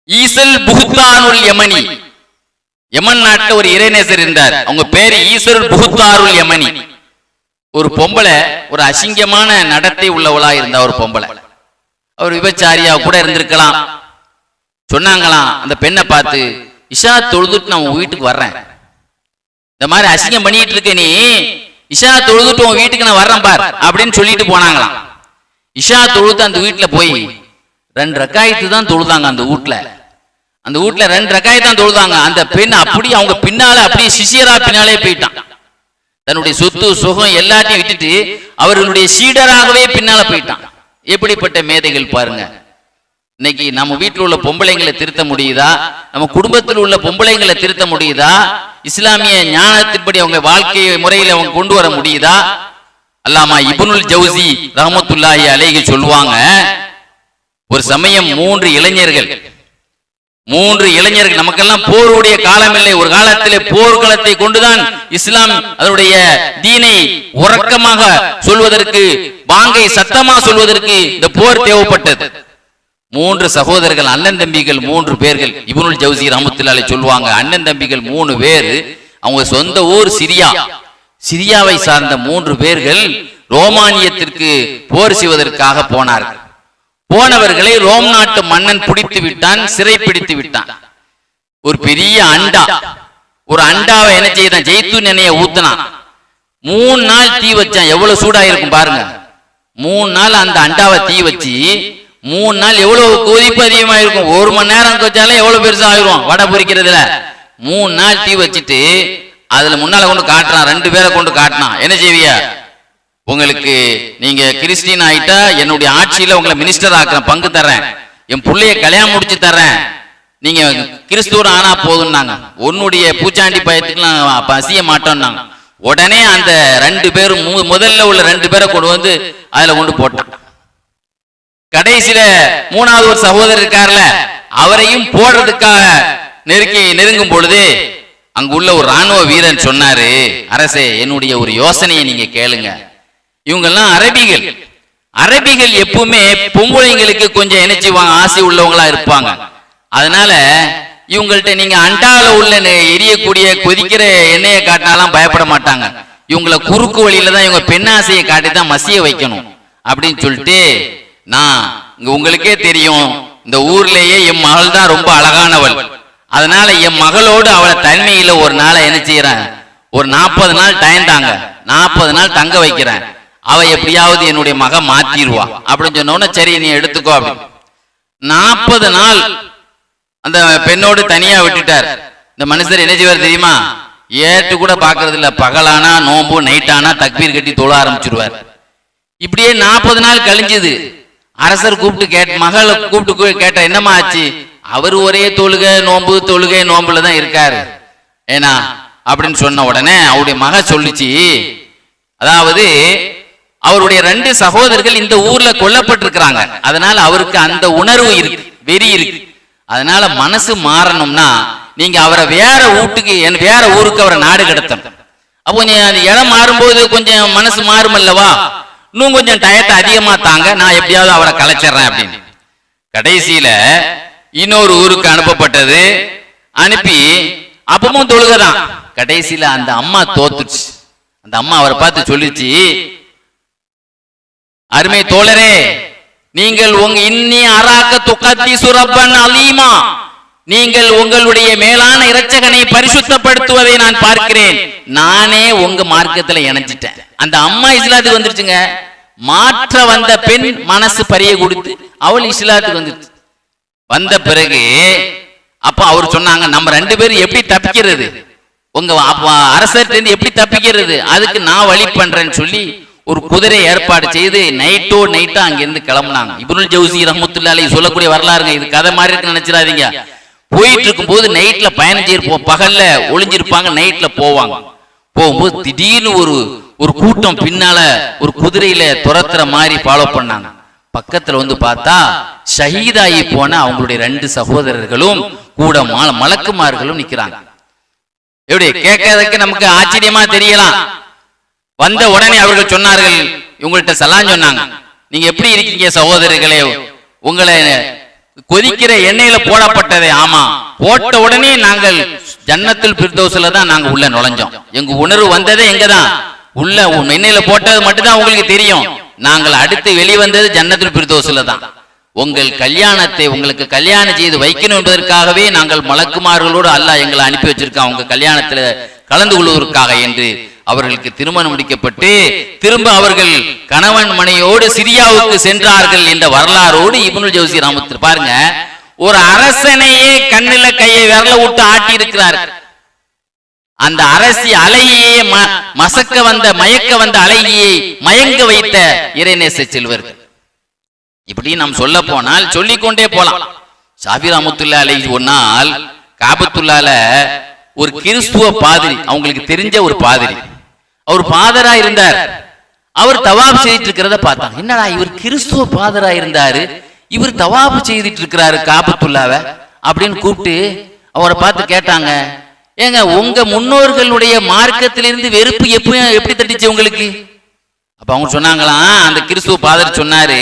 ஈசல் புஹ்தானுல் யமனி, யமன் நாட்டில் ஒரு இறைநேசர் இருந்தார். அவங்க பேரு ஈசல் புஹ்தானுல் யமனி. ஒரு பொம்பளை, ஒரு அசிங்கமான நடத்தை உள்ளவளா இருந்தா ஒரு பொம்பளை. அவர் விபச்சாரியா கூட இருந்திருக்கலாம். சொன்னாங்களாம் அந்த பெண்ணை பார்த்து, இஷா தொழுதுட்டு நான் உன் வீட்டுக்கு வர்றேன், இந்த மாதிரி அசிங்கம் பண்ணிட்டு இருக்க நீ, இஷா தொழுதுட்டு உன் வீட்டுக்கு நான் வர்றேன் பார் அப்படின்னு சொல்லிட்டு போனாங்களாம். இஷா தொழுது அந்த வீட்டுல போய் 2 ரக்காயத்து தான் தொழுதாங்க. அந்த வீட்டுல 2 ரக்காயத்து தான் தொழுதாங்க. அந்த பெண் அப்படி அவங்க பின்னால அப்படியே சிஷியரா பின்னாலே போயிட்டான். தன்னுடைய சொத்து சுகம் எல்லாத்தையும் விட்டுட்டு அவர்களுடைய சீடராகவே பின்னால போயிட்டான். எப்படிப்பட்ட மேதைகள் பாருங்க. இன்னைக்கு நம்ம வீட்டில் உள்ள பொம்பளைங்களை திருத்த முடியுதா? நம்ம குடும்பத்தில் உள்ள பொம்பளைங்களை திருத்த முடியுதா? இஸ்லாமிய ஞானத்தின்படி அவங்க வாழ்க்கை முறையில் அவங்க கொண்டு வர முடியுதா? அல்லாமா இப்னுல் ஜௌசி ரஹ்மத்துல்லாஹி அலைஹி சொல்லுவாங்க, ஒரு சமயம் 3 இளைஞர்கள் நமக்கெல்லாம் போருடைய காலம் இல்லை. ஒரு காலத்திலே போர்க்களத்தை கொண்டுதான் இஸ்லாம் அதனுடைய தீனை உறக்கமாக சொல்வதற்கு, பாங்கை சத்தமா சொல்வதற்கு இந்த போர் தேவைப்பட்டது. 3 சகோதரர்கள், அண்ணன் தம்பிகள் 3 பேர்கள். இப்னுல் ஜௌசி ரஹ்மத்துல்லாஹி அலைஹி சொல்லுவாங்க, அண்ணன் தம்பிகள் 3 பேர், அவங்க சொந்த ஊர் சிரியாவை சார்ந்த 3 பேர்கள் ரோமானியத்திற்கு போர் செய்வதற்காக போனார்கள். போனவர்களை ரோம் நாட்டு மன்னன் பிடித்து விட்டான், சிறை பிடித்து விட்டான். ஒரு பெரிய ஒரு அண்டாவை என்ன செய்தான், ஜெய்தூன் எண்ணெயை ஊத்தினான். 3 நாள் தீ வச்சான். எவ்வளவு சூடா இருக்கும் பாருங்க. 3 நாள் அந்த அண்டாவை தீ வச்சு 3 நாள் எவ்வளவு கொதிப்பு அதிகமா இருக்கும். 1 மணி நேரம் வச்சாலே எவ்வளவு பெருசா ஆயிரும் வடை பொரிக்கிறதுல. 3 நாள் தீ வச்சுட்டு அதுல முன்னால கொண்டு காட்டுறான், 2 பேரை கொண்டு காட்டினான். என்ன செய்வியா, உங்களுக்கு நீங்க கிறிஸ்டின் ஆயிட்டா என்னுடைய ஆட்சியில உங்களை மினிஸ்டர் ஆக்குறேன், பங்கு தர்றேன், என் பிள்ளைய கல்யாணம் முடிச்சு தர்றேன், நீங்க கிறிஸ்துவர் ஆனா போதும்னாங்க. உன்னுடைய பூச்சாண்டி பயத்துக்கு பசிய மாட்டோம்னாங்க. உடனே அந்த 2 பேரும் முதல்ல உள்ள 2 பேரை கொண்டு வந்து அதுல கொண்டு போட்டான். கடைசியில 3வது ஒரு சகோதரர் இருக்கார்ல, அவரையும் போடுறதுக்காக நெருங்கும் பொழுது அங்க உள்ள ஒரு ராணுவ வீரன் சொன்னாரு, அரசே என்னுடைய ஒரு யோசனையை நீங்க கேளுங்க. இவங்கெல்லாம் அரபிகள் எப்பவுமே பொம்பளைங்களுக்கு கொஞ்சம் இணைச்சுவாங்க, ஆசை உள்ளவங்களா இருப்பாங்க. அதனால இவங்கள்ட்ட நீங்க அண்டால உள்ள எரியக்கூடிய கொதிக்கிற எண்ணெயை காட்டினாலாம் பயப்பட மாட்டாங்க. இவங்களை குறுக்கு வழியில தான் இவங்க பெண்ணாசையை காட்டி தான் மசிய வைக்கணும் அப்படின்னு சொல்லிட்டு, நான் இங்க உங்களுக்கே தெரியும், இந்த ஊர்லயே என் மகள் தான் ரொம்ப அழகானவள், அதனால என் மகளோடு அவளை தனிமையில ஒரு நாளை என்ன செய்யறேன், ஒரு 40 நாள் டைம் தாங்க, 40 நாள் தங்க வைக்கிறேன், அவ எப்படியாவது என்னுடைய மக மாத்திடுவா அப்படின்னு சொன்ன, சரி நீ எடுத்துக்கோ அப்படின்னு 40 நாள் அந்த பெண்ணோடு தனியா விட்டுட்டார். இந்த மனுஷர் என்ன செய்வார் தெரியுமா, ஏட்டு கூட பாக்குறது இல்ல, பகலானா நோம்பு, நைட்டானா தக்பீர் கட்டி தொழ ஆரம்பிச்சிருவார். இப்படியே 40 நாள் கழிஞ்சது. அரசர் கூப்பிட்டு மகளை கூப்பிட்டு கேட்ட, என்னமா ஆச்சு? அவர் ஒரே தொழுகை நோம்புல தான் இருக்காரு ஏன்னா அப்படின்னு சொன்ன உடனே அவருடைய மக சொல்லிச்சு, அதாவது அவருடைய 2 சகோதரர்கள் இந்த ஊர்ல கொல்லப்பட்டிருக்கிறாங்க, அதனால அவருக்கு அந்த உணர்வு இருக்கு, வெறி இருக்கு. அதனால மனசு மாறணும்னா நீங்க அவரை வேற ஊருக்கு அவரை நாடு கடத்தணும். அப்போ நீ அந்த இடம் மாறும்போது கொஞ்சம் மனசு மாறும் அல்லவா, இன்னும் கொஞ்சம் டயத்தை அதிகமா தாங்க, நான் எப்படியாவது அவரை கலைச்சிடுறேன் அப்படின்னு. கடைசியில இன்னொரு ஊருக்கு அனுப்பப்பட்டது. அனுப்பி அப்பமும் தொழுகதான். கடைசியில அந்த அம்மா தோத்துச்சு. அந்த அம்மா அவரை பார்த்து சொல்லிச்சு, அருமை தோழரே, நீங்கள் இன்னி அராக்க துக்கத்திசு ரப்பன் அலீமா, நீங்கள் உங்களுடைய மேலான இரட்சகனை பரிசுத்தப்படுத்துவதை நான் பார்க்கிறேன். நானே உங்க மார்க்கத்துல இணைஞ்சிட்டேன். அந்த அம்மா இஸ்லாத்துக்கு வந்துருச்சுங்க. மாற்ற வந்த பெண் மனசு பறிய கொடுத்து அவள் இஸ்லாத்துக்கு வந்துருச்சு. வந்த பிறகு அப்ப அவர் சொன்னாங்க, நம்ம 2 பேரும் எப்படி தப்பிக்கிறது, உங்க அரசர்கிட்ட எப்படி தப்பிக்கிறது, அதுக்கு நான் வழி பண்றேன்னு சொல்லி ஒரு குதிரை ஏற்பாடு செய்து நைட்டா அங்கிருந்து கிளம்புனாங்க. இப்னுல் ஜௌசி ரஹ்மத்துல்லாஹி அலைஹி சொல்லக்கூடிய வரலாறுங்க. இது கதை மாதிரி இருக்குன்னு நினைச்சிடாதீங்க. போயிட்டு இருக்கும் போது நைட்ல பயணம் செய்யிருப்போம், பகல்ல ஒளிஞ்சிருப்பாங்க, நைட்ல போவாங்க. போகும்போது திடீர்னு ஒரு கூட்டம் பின்னால ஒரு குதிரையில துரத்துற மாதிரி ஃபாலோ பண்ணாங்க. பக்கத்துல வந்து பார்த்தா ஷஹீதாயி போன அவங்களுடைய 2 சகோதரர்களும் கூட மலக்குமார்களும் நிக்கிறாங்க. எப்படி கேட்கறதுக்கு நமக்கு ஆச்சரியமா தெரியலாம். வந்த உடனே அவர்கள் சொன்னார்கள், உங்கள்கிட்ட சலாம் சொன்னாங்க, நீங்க எப்படி இருக்கீங்க சகோதரர்களே, உங்களை கொதிக்கிற எண்ணெயில போடப்பட்டதே. ஆமா, போட்ட உடனே நாங்கள் ஜன்னத்துல் ஃபிர்தௌஸ்ல தான் நாங்க உள்ள நுழைஞ்சோம். எங்க உணர்வு வந்ததே எங்கதான், உள்ள எண்ணெயில போட்டது மட்டும்தான் உங்களுக்கு தெரியும். நாங்கள் அடுத்து வெளிவந்தது ஜன்னத்துல் ஃபிர்தௌஸ்ல தான். உங்கள் கல்யாணத்தை உங்களுக்கு கல்யாணம் செய்து வைக்கணும் என்பதற்காகவே நாங்கள் மலக்குமார்களோடு அல்லாஹ் எங்களை அனுப்பி வச்சிருக்கான், உங்க கல்யாணத்துல கலந்து கொள்வதற்காக என்று அவர்களுக்கு திருமணம் முடிக்கப்பட்டு திரும்ப அவர்கள் கணவன் மனையோடு சிரியாவுக்கு சென்றார்கள் என்ற வரலாறோடு இப்னுல் ஜௌசி ரஹ்மத்துல்லாஹி பாருங்க, ஒரு அரசனையே கண்ணில கையை விரல விட்டு ஆட்டி இருக்கிறார். அந்த அரசி அலையே மயக்க வந்த அலையை மயங்க வைத்த இறைநேச செல்வர்கள். இப்படி நாம் சொல்ல போனால் சொல்லிக்கொண்டே போலாம். ஷாஃபி ரஹ்மத்துல்லாஹி அலைஹி ஒரு நாள் காபத்துல்லால ஒரு கிறிஸ்துவ பாதிரி, அவங்களுக்கு தெரிஞ்ச ஒரு பாதிரி, அவர் பாதரா இருந்தார். அவர் தவாப் செய்துட்டு இருக்கிறத பார்த்தாங்க. என்னடா இவர் கிறிஸ்துவ பாதரா இருந்தாரு, இவர் தவாப் செய்துட்டு இருக்கிறாரு காபத்துல்லாவ அப்படின்னு கூப்பிட்டு அவரை பார்த்து கேட்டாங்க, ஏங்க உங்க முன்னோர்களுடைய மார்க்கத்திலிருந்து வெறுப்பு எப்படி தட்டிச்சு உங்களுக்கு? அப்ப அவங்க சொன்னாங்களாம், அந்த கிறிஸ்துவ பாதர் சொன்னாரு,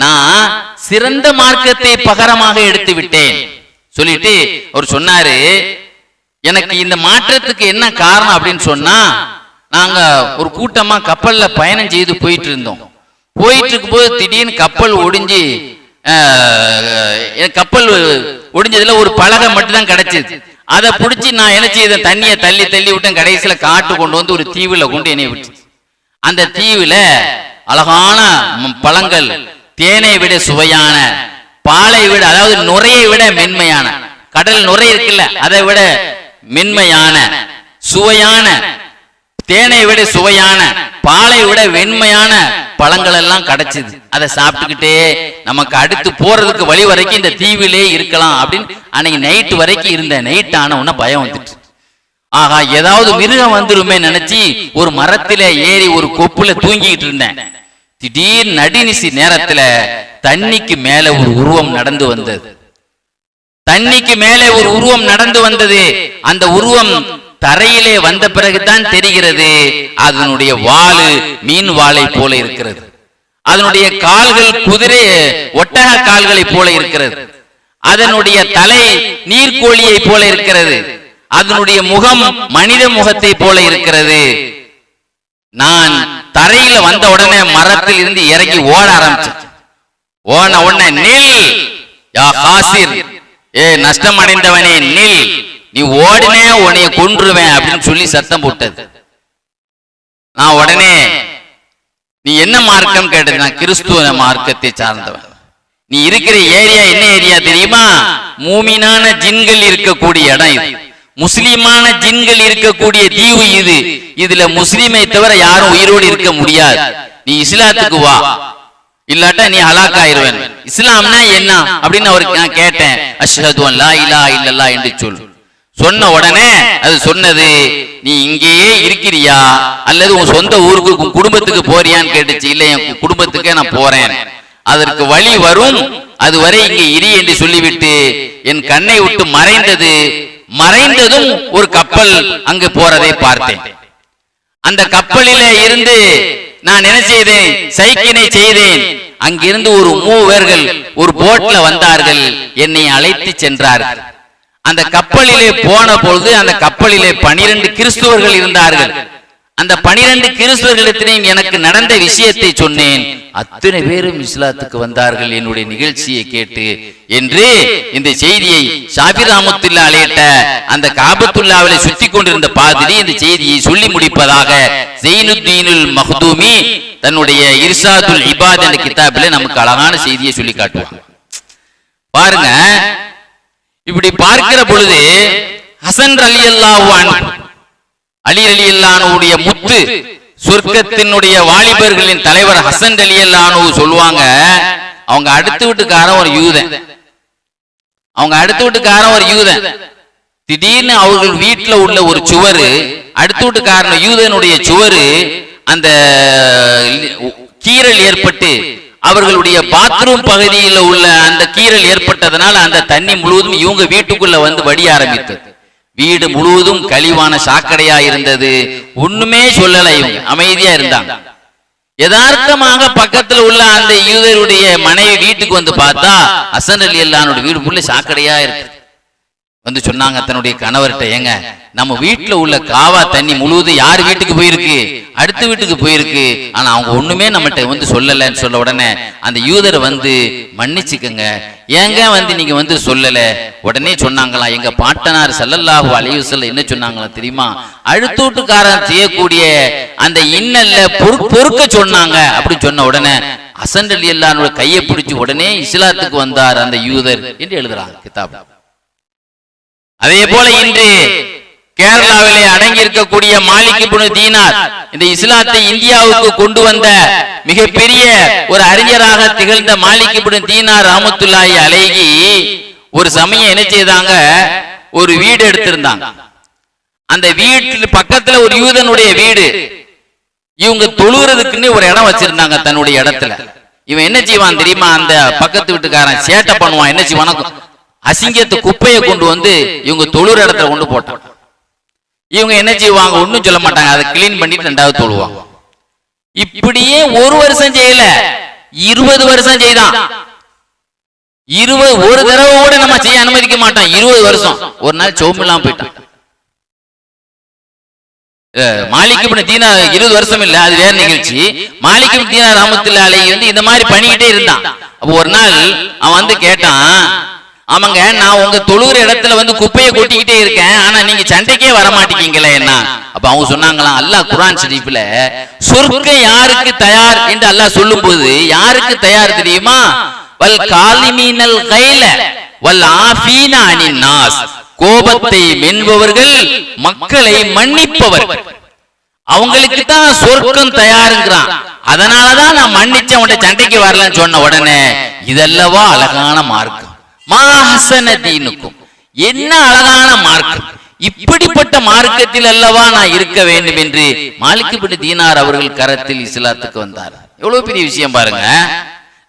நான் சிறந்த மார்க்கத்தை பகரமாக எடுத்து விட்டேன் சொல்லிட்டு அவர் சொன்னாரு, எனக்கு இந்த மாற்றத்துக்கு என்ன காரணம் அப்படின்னு சொன்னா, நாங்க ஒரு கூட்டமா கப்பல்ல பயணம் செய்து போயிட்டு இருந்தோம். போயிட்டு இருக்கும்போது திடீர்னு கப்பல் ஒடிஞ்சதுல ஒரு பலகை மட்டும் தான் கிடைச்சது. அதை பிடிச்சி நான் என்ன செய்த, தண்ணியை தள்ளி விட்டேன். கடைசியில காட்டு கொண்டு வந்து ஒரு தீவுல கொண்டு என்னை விட்டு, அந்த தீவுல அழகான பழங்கள், தேனை விட சுவையான, பாலை விட அதாவது நுரையை விட மென்மையான, கடல் நுரை இருக்குல்ல அதை விட மென்மையான, சுவையான, தேனை விட சுவையான, பாலை விட வெண்மையான பழங்கள் எல்லாம் கிடைச்சது. அதை சாப்பிட்டுக்கிட்டே நமக்கு அடுத்து போறதுக்கு வழி வரைக்கும் இந்த தீவிலே இருக்கலாம் அப்படின்னு அன்னைக்கு நைட்டு வரைக்கும் இருந்த. நைட் ஆன உடனே பயம் வந்துட்டு, ஆகா ஏதாவது மிருகம் வந்துருமே நினைச்சு ஒரு மரத்தில ஏறி ஒரு கொப்புல தூங்கிட்டு இருந்தேன். திடீர் நடுநிசி நேரத்துல தண்ணிக்கு மேல ஒரு உருவம் நடந்து வந்தது. தண்ணிக்கு மேலே ஒரு உருவம் நடந்து வந்தது. அந்த உருவம் தரையிலே வந்த பிறகுதான் தெரிகிறது, அதனுடைய வாளு மீன் வாளை போல இருக்கிறது, அதனுடைய கால்கள் குதிரை ஒட்டக கால்களை போல இருக்கிறது, அதனுடைய தலை நீர்க்கோழியை போல இருக்கிறது, அதனுடைய முகம் மனித முகத்தை போல இருக்கிறது. நான் தரையில வந்த உடனே மரத்தில் இருந்து இறங்கி ஓட ஆரம்பிச்சேன். ஓன உடனே நில் யா காசிர், நஷ்டம் அடைந்தவனே நில், நீ ஓடினே உன்னைய கொன்றுவேன் அப்படின்னு சொல்லி சத்தம் போட்டது. நான் உடனே நீ என்ன மார்க்கம் கேட்டது? நான் கிறிஸ்துவ மார்க்கத்தை சார்ந்தவன். நீ இருக்கிற ஏரியா என்ன ஏரியா தெரியுமா? மூமினான ஜின்கள் இருக்கக்கூடிய இடம் இது, முஸ்லிமான ஜின்கள் இருக்கக்கூடிய தீவு இது. இதுல முஸ்லிமை தவிர யாரும் உயிரோடு இருக்க முடியாது. நீ இஸ்லாத்துக்கு வா, இல்லாட்டா நீ ஹலாக் ஆயிருவன். இஸ்லாம்னா என்ன அப்படின்னு அவருக்கு நான் கேட்டேன். அஷ்ஹது அன் லா இலாஹ இல்லல்லாஹ் என்று சொன்ன உடனே அது சொன்னது, நீ இங்கேயே இருக்கிறியா அல்லது உன் சொந்த ஊருக்கு உன் குடும்பத்துக்கு போறியான்னு கேட்டுச்சு. இல்ல என் குடும்பத்துக்கே நான் போறேன், அதற்கு வழி வரும், அதுவரை இங்கே இரு என்று சொல்லிவிட்டு என் கண்ணை விட்டு மறைந்ததும் ஒரு கப்பல் அங்கு போறதை பார்த்தேன். அந்த கப்பலிலே இருந்து நான் என்ன செய்தேன்? சைக்கினை செய்தேன். அங்கிருந்து ஒரு மூவர்கள் ஒரு போட்ல வந்தார்கள், என்னை அழைத்து சென்றார்கள். அந்த கப்பலிலே போன பொழுது அந்த கப்பலிலே 12 கிறிஸ்துவர்கள் இருந்தார்கள். அந்த 12 கிறிஸ்துவர்களிடத்திலும் எனக்கு நடந்த விஷயத்தை சொன்னேன். அத்தனை பேரும் இஸ்லாத்துக்கு வந்தார்கள் என்னுடைய நிகழ்ச்சியை கேட்டு என்று இந்த செய்தியை ஷாபிர் ரஹ்மத்துல்லாஹி அலைஹி அந்த காபத்துல்லாஹ்வை சுத்தி கொண்டிருந்த பாதிரி இந்த செய்தியை சொல்லி முடிப்பதாக ஸைனுத்தீனுல் மக்தூமி தன்னுடைய இர்ஷாதுல் இபாத் என்ற கிதாபிலே நமக்கு அழகான செய்தியை சொல்லி காட்டுவாங்க. பாருங்க, இப்படி பார்க்கிற பொழுது ஹசன் ரலியல்லாஹு அன்ஹு, அலி ரலியல்லாஹு அன்ஹுடைய முத்து, சொர்க்கத்தினுடைய வாலிபர்களின் தலைவர் ஹசன் ரலியல்லாஹு அன்ஹு சொல்லுவாங்க, அவங்க அடுத்த வீட்டுக்காரன் ஒரு யூதன். திடீர்னு அவர்கள் வீட்டுல உள்ள ஒரு சுவரு, அடுத்த வீட்டுக்காரன் யூதனுடைய சுவரு அந்த கீறல் ஏற்பட்டு அவர்களுடைய பாத்ரூம் பகுதியில் உள்ள அந்த கீறல் ஏற்பட்டதனால் அந்த தண்ணி முழுவதும் இவங்க வீட்டுக்குள்ள வந்து வடிய ஆரம்பித்தது. வீடு முழுவதும் கழிவான சாக்கடையா இருந்தது. ஒண்ணுமே சொல்லல, இவங்க அமைதியா இருந்தாங்க. யதார்த்தமாக பக்கத்துல உள்ள அந்த யூதருடைய மனைவி வீட்டுக்கு வந்து பார்த்தா ஹசன் ரலியல்லாஹு அன்ஹு வீடு ஃபுல்லா சாக்கடையா இருக்கு. வந்து சொன்னாங்க தன்னுடைய கணவர்கிட்ட, ஏங்க நம்ம வீட்டுல உள்ள காவா தண்ணி முழுவதும் யார் வீட்டுக்கு போயிருக்கு? அடுத்த வீட்டுக்கு போயிருக்கு. ஆனா அவங்க ஒண்ணுமே நம்மகிட்ட வந்து சொல்லலன்னு சொல்ல உடனே அந்த யூதர் வந்து, மன்னிச்சுக்கங்க, ஏங்க வந்து நீங்க வந்து சொல்லல? உடனே சொன்னாங்களா, எங்க பாட்டனார் ஸல்லல்லாஹு அலைஹி வஸல்லம் என்ன சொன்னாங்களா தெரியுமா? அடுத்த வீட்டுக்காரன் செய்யக்கூடிய அந்த இன்னல்ல பொறுக்க சொன்னாங்க. அப்படி சொன்ன உடனே ஹசன் ரலியல்லாஹு அன்ஹு கையை பிடிச்சு உடனே இஸ்லாத்துக்கு வந்தார் அந்த யூதர் என்று எழுதுறாங்க கிதாப். அதே போல இன்று கேரளாவிலே அடங்கி இருக்கக்கூடிய மாலிக் இப்னு தீனார் இந்த இஸ்லாத்தை இந்தியாவுக்கு கொண்டு வந்த மிகப்பெரிய ஒரு அறிஞராக திகழ்ந்த மாலிக் இப்னு தீனார் ரஹ்மத்துல்லாஹி அலைஹி ஒரு சமயம் என்ன செய்தாங்க, ஒரு வீடு எடுத்திருந்தாங்க. அந்த வீட்டு பக்கத்துல ஒரு யூதனுடைய வீடு, இவங்க தொழுகிறதுக்குன்னு ஒரு இடம் வச்சிருந்தாங்க தன்னுடைய இடத்துல. இவன் என்ன செய்வான் தெரியுமா, அந்த பக்கத்து வீட்டுக்காரன் சேட்டை பண்ணுவான். என்ன செய்வான், அசிங்கத்து குப்பையை கொண்டு வந்து இவங்க தொழுற இடத்துல கொண்டு போட்டான். இவங்க என்ன செய்வாங்க, ஒன்னும் சொல்ல மாட்டாங்க, அதை கிளீன் பண்ணிட்டு 2வது தொழுவாங்க. இப்படியே ஒரு வருஷம் செய்யல, 20 வருஷம் செய்தான். ஒரு தடவை கூட நம்ம செய்ய அனுமதிக்க மாட்டோம். 20 வருஷம். ஒரு நாள் சோமில்லாம போயிட்டான். மாலிக் இப்னு தீனார் 20 வருஷம் இல்ல, அது வேற நிகழ்ச்சி. மாலிக் இப்னு தீனார் ரஹ்மத்துல்லாஹி அலைஹி வந்து இந்த மாதிரி பண்ணிக்கிட்டே இருந்தான். அப்ப ஒரு நாள் அவன் வந்து கேட்டான், ஆமாங்க, நான் உங்க தொழுகிற இடத்துல வந்து குப்பையை கொட்டிக்கிட்டே இருக்கேன், ஆனா நீங்க சண்டைக்கே வர மாட்டீங்களே என்ன? அப்ப அவங்க சொன்னாங்களாம், அல்லாஹ் குர்ஆன் ஷரீஃப்ல சொர்க்கம் யாருக்கு தயார் என்று அல்லாஹ் சொல்லும் போது யாருக்கு தயார் தெரியுமா? வல் காலிமீனல் கைல வல் ஆஃபீன அனின் நாஸ், கோபத்தை மென்பவர்கள், மக்களை மன்னிப்பவர்கள், அவங்களுக்கு தான் சொர்க்கம் தயாருங்கிறான். அதனாலதான் நான் மன்னிச்ச உன்னை சண்டைக்கு வரலன்னு சொன்ன உடனே, இதல்லவா அழகான மார்க்கம், மாஹசனதீனுக்கும், என்ன அழகான மார்க்கம், இப்படிப்பட்ட மார்க்கத்தில் அல்லவா நான் இருக்க வேண்டும் என்று மாலிக் இப்னு தீனார் அவர்கள் கரத்தில் இஸ்லாத்துக்கு வந்தார். எவ்வளவு பெரிய விஷயம் பாருங்க.